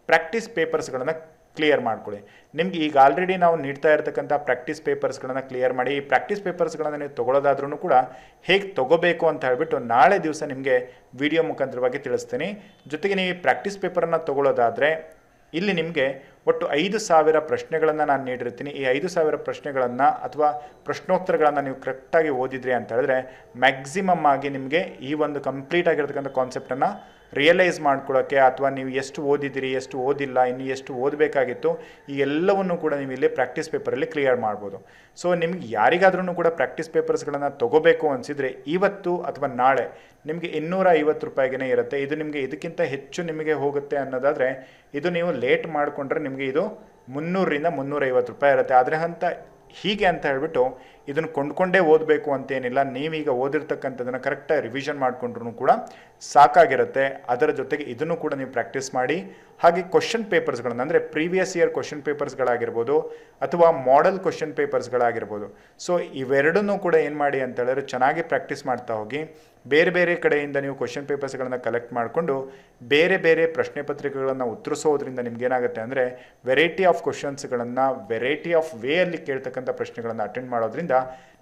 ಪ್ರಾಕ್ಟೀಸ್ ಪೇಪರ್ಸ್ಗಳನ್ನು ಕ್ಲಿಯರ್ ಮಾಡ್ಕೊಳ್ಳಿ. ನಿಮ್ಗೆ ಈಗ ಆಲ್ರೆಡಿ ನಾವು ನೀಡ್ತಾ ಇರತಕ್ಕಂಥ ಪ್ರಾಕ್ಟೀಸ್ ಪೇಪರ್ಸ್ಗಳನ್ನು ಕ್ಲಿಯರ್ ಮಾಡಿ. ಈ ಪ್ರಾಕ್ಟೀಸ್ ಪೇಪರ್ಸ್ಗಳನ್ನು ನೀವು ತೊಗೊಳ್ಳೋದಾದ್ರೂ ಕೂಡ ಹೇಗೆ ತೊಗೋಬೇಕು ಅಂತ ಹೇಳಿಬಿಟ್ಟು ನಾಳೆ ದಿವಸ ನಿಮಗೆ ವಿಡಿಯೋ ಮುಖಾಂತರವಾಗಿ ತಿಳಿಸ್ತೀನಿ. ಜೊತೆಗೆ ನೀವು ಈ ಪ್ರಾಕ್ಟೀಸ್ ಪೇಪರನ್ನು ತೊಗೊಳ್ಳೋದಾದರೆ ಇಲ್ಲಿ ನಿಮಗೆ ಒಟ್ಟು 5,000 ಪ್ರಶ್ನೆಗಳನ್ನು ನಾನು ನೀಡಿರ್ತೀನಿ. ಈ 5,000 ಪ್ರಶ್ನೆಗಳನ್ನು ಅಥವಾ ಪ್ರಶ್ನೋತ್ತರಗಳನ್ನು ನೀವು ಕರೆಕ್ಟಾಗಿ ಓದಿದ್ರಿ ಅಂತ ಹೇಳಿದ್ರೆ ಮ್ಯಾಕ್ಸಿಮಮ್ ಆಗಿ ನಿಮಗೆ ಈ ಒಂದು ಕಂಪ್ಲೀಟ್ ಆಗಿರ್ತಕ್ಕಂಥ ಕಾನ್ಸೆಪ್ಟನ್ನು ರಿಯಲೈಸ್ ಮಾಡ್ಕೊಳ್ಳೋಕ್ಕೆ, ಅಥವಾ ನೀವು ಎಷ್ಟು ಓದಿದ್ದೀರಿ, ಎಷ್ಟು ಓದಿಲ್ಲ, ಇನ್ನು ಎಷ್ಟು ಓದಬೇಕಾಗಿತ್ತು, ಈ ಎಲ್ಲವನ್ನು ಕೂಡ ನೀವು ಇಲ್ಲಿ ಪ್ರಾಕ್ಟೀಸ್ ಪೇಪರಲ್ಲಿ ಕ್ಲಿಯರ್ ಮಾಡ್ಬೋದು. ಸೊ ನಿಮ್ಗೆ ಯಾರಿಗಾದ್ರೂ ಕೂಡ ಪ್ರಾಕ್ಟೀಸ್ ಪೇಪರ್ಸ್ಗಳನ್ನು ತೊಗೋಬೇಕು ಅನಿಸಿದರೆ ಇವತ್ತು ಅಥವಾ ನಾಳೆ ನಿಮಗೆ 250 ರೂಪಾಯಿಗೆ ಇರುತ್ತೆ. ಇದು ನಿಮಗೆ ಇದಕ್ಕಿಂತ ಹೆಚ್ಚು ನಿಮಗೆ ಹೋಗುತ್ತೆ ಅನ್ನೋದಾದರೆ ಇದು ನೀವು ಲೇಟ್ ಮಾಡಿಕೊಂಡ್ರೆ ನಿಮಗೆ ಇದು 300ರಿಂದ 350 ರೂಪಾಯಿ ಇರುತ್ತೆ. ಆದರೆ ಅಂತ ಹೀಗೆ ಅಂತ ಹೇಳಿಬಿಟ್ಟು ಇದನ್ನು ಕೊಂಡ್ಕೊಂಡೇ ಓದಬೇಕು ಅಂತೇನಿಲ್ಲ. ನೀವೀಗ ಓದಿರ್ತಕ್ಕಂಥದ್ದನ್ನು ಕರೆಕ್ಟಾಗಿ ರಿವಿಷನ್ ಮಾಡಿಕೊಂಡ್ರೂ ಕೂಡ ಸಾಕಾಗಿರುತ್ತೆ. ಅದರ ಜೊತೆಗೆ ಇದನ್ನು ಕೂಡ ನೀವು ಪ್ರಾಕ್ಟೀಸ್ ಮಾಡಿ. ಹಾಗೆ ಕ್ವಶನ್ ಪೇಪರ್ಸ್ಗಳನ್ನು ಅಂದರೆ ಪ್ರೀವಿಯಸ್ ಇಯರ್ ಕ್ವಶನ್ ಪೇಪರ್ಸ್ಗಳಾಗಿರ್ಬೋದು ಅಥವಾ ಮಾಡೆಲ್ ಕ್ವಶನ್ ಪೇಪರ್ಸ್ಗಳಾಗಿರ್ಬೋದು. ಸೊ ಇವೆರಡನ್ನೂ ಕೂಡ ಏನು ಮಾಡಿ ಅಂತ ಹೇಳಿದ್ರೆ ಚೆನ್ನಾಗಿ ಪ್ರಾಕ್ಟೀಸ್ ಮಾಡ್ತಾ ಹೋಗಿ. ಬೇರೆ ಬೇರೆ ಕಡೆಯಿಂದ ನೀವು ಕ್ವಶನ್ ಪೇಪರ್ಸ್ಗಳನ್ನು ಕಲೆಕ್ಟ್ ಮಾಡಿಕೊಂಡು ಬೇರೆ ಬೇರೆ ಪ್ರಶ್ನೆ ಪತ್ರಿಕೆಗಳನ್ನು ಉತ್ತರಿಸೋದ್ರಿಂದ ನಿಮ್ಗೇನಾಗುತ್ತೆ ಅಂದರೆ ವೆರೈಟಿ ಆಫ್ ಕ್ವಶನ್ಸ್ಗಳನ್ನು ವೆರೈಟಿ ಆಫ್ ವೇಯಲ್ಲಿ ಕೇಳ್ತಕ್ಕಂಥ ಪ್ರಶ್ನೆಗಳನ್ನು ಅಟೆಂಡ್ ಮಾಡೋದ್ರಿಂದ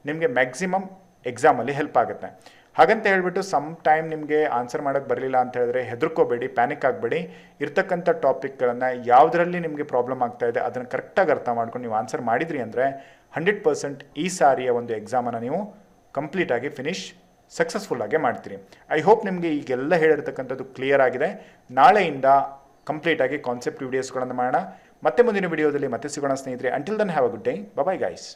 ನಿಮಗೆ ಮ್ಯಾಕ್ಸಿಮಮ್ ಎಕ್ಸಾಮಲ್ಲಿ ಹೆಲ್ಪ್ ಆಗುತ್ತೆ. ಹಾಗಂತ ಹೇಳಿಬಿಟ್ಟು ಸಮ್ ಟೈಮ್ ನಿಮಗೆ ಆನ್ಸರ್ ಮಾಡೋಕ್ಕೆ ಬರಲಿಲ್ಲ ಅಂತ ಹೇಳಿದ್ರೆ ಹೆದರ್ಕೋಬೇಡಿ, ಪ್ಯಾನಿಕ್ ಆಗಬೇಡಿ. ಇರ್ತಕ್ಕಂಥ ಟಾಪಿಕ್ಗಳನ್ನು ಯಾವುದರಲ್ಲಿ ನಿಮಗೆ ಪ್ರಾಬ್ಲಮ್ ಆಗ್ತಾ ಇದೆ ಅದನ್ನು ಕರೆಕ್ಟಾಗಿ ಅರ್ಥ ಮಾಡ್ಕೊಂಡು ನೀವು ಆನ್ಸರ್ ಮಾಡಿದ್ರಿ ಅಂದರೆ 100% ಈ ಸಾರಿಯ ಒಂದು ಎಕ್ಸಾಮನ್ನು ನೀವು ಕಂಪ್ಲೀಟಾಗಿ ಸಕ್ಸಸ್ಫುಲ್ಲಾಗಿ ಮಾಡ್ತೀರಿ. ಐ ಹೋಪ್ ನಿಮಗೆ ಈಗೆಲ್ಲ ಹೇಳಿರ್ತಕ್ಕಂಥದ್ದು ಕ್ಲಿಯರ್ ಆಗಿದೆ. ನಾಳೆಯಿಂದ ಕಂಪ್ಲೀಟಾಗಿ ಕಾನ್ಸೆಪ್ಟ್ ವಿಡಿಯೋಸ್ಗಳನ್ನು ಮಾಡೋಣ. ಮತ್ತೆ ಮುಂದಿನ ವಿಡಿಯೋದಲ್ಲಿ ಮತ್ತೆ ಸಿಗೋಣ ಸ್ನೇಹಿತರೆ. Until then have a good day. Bye guys.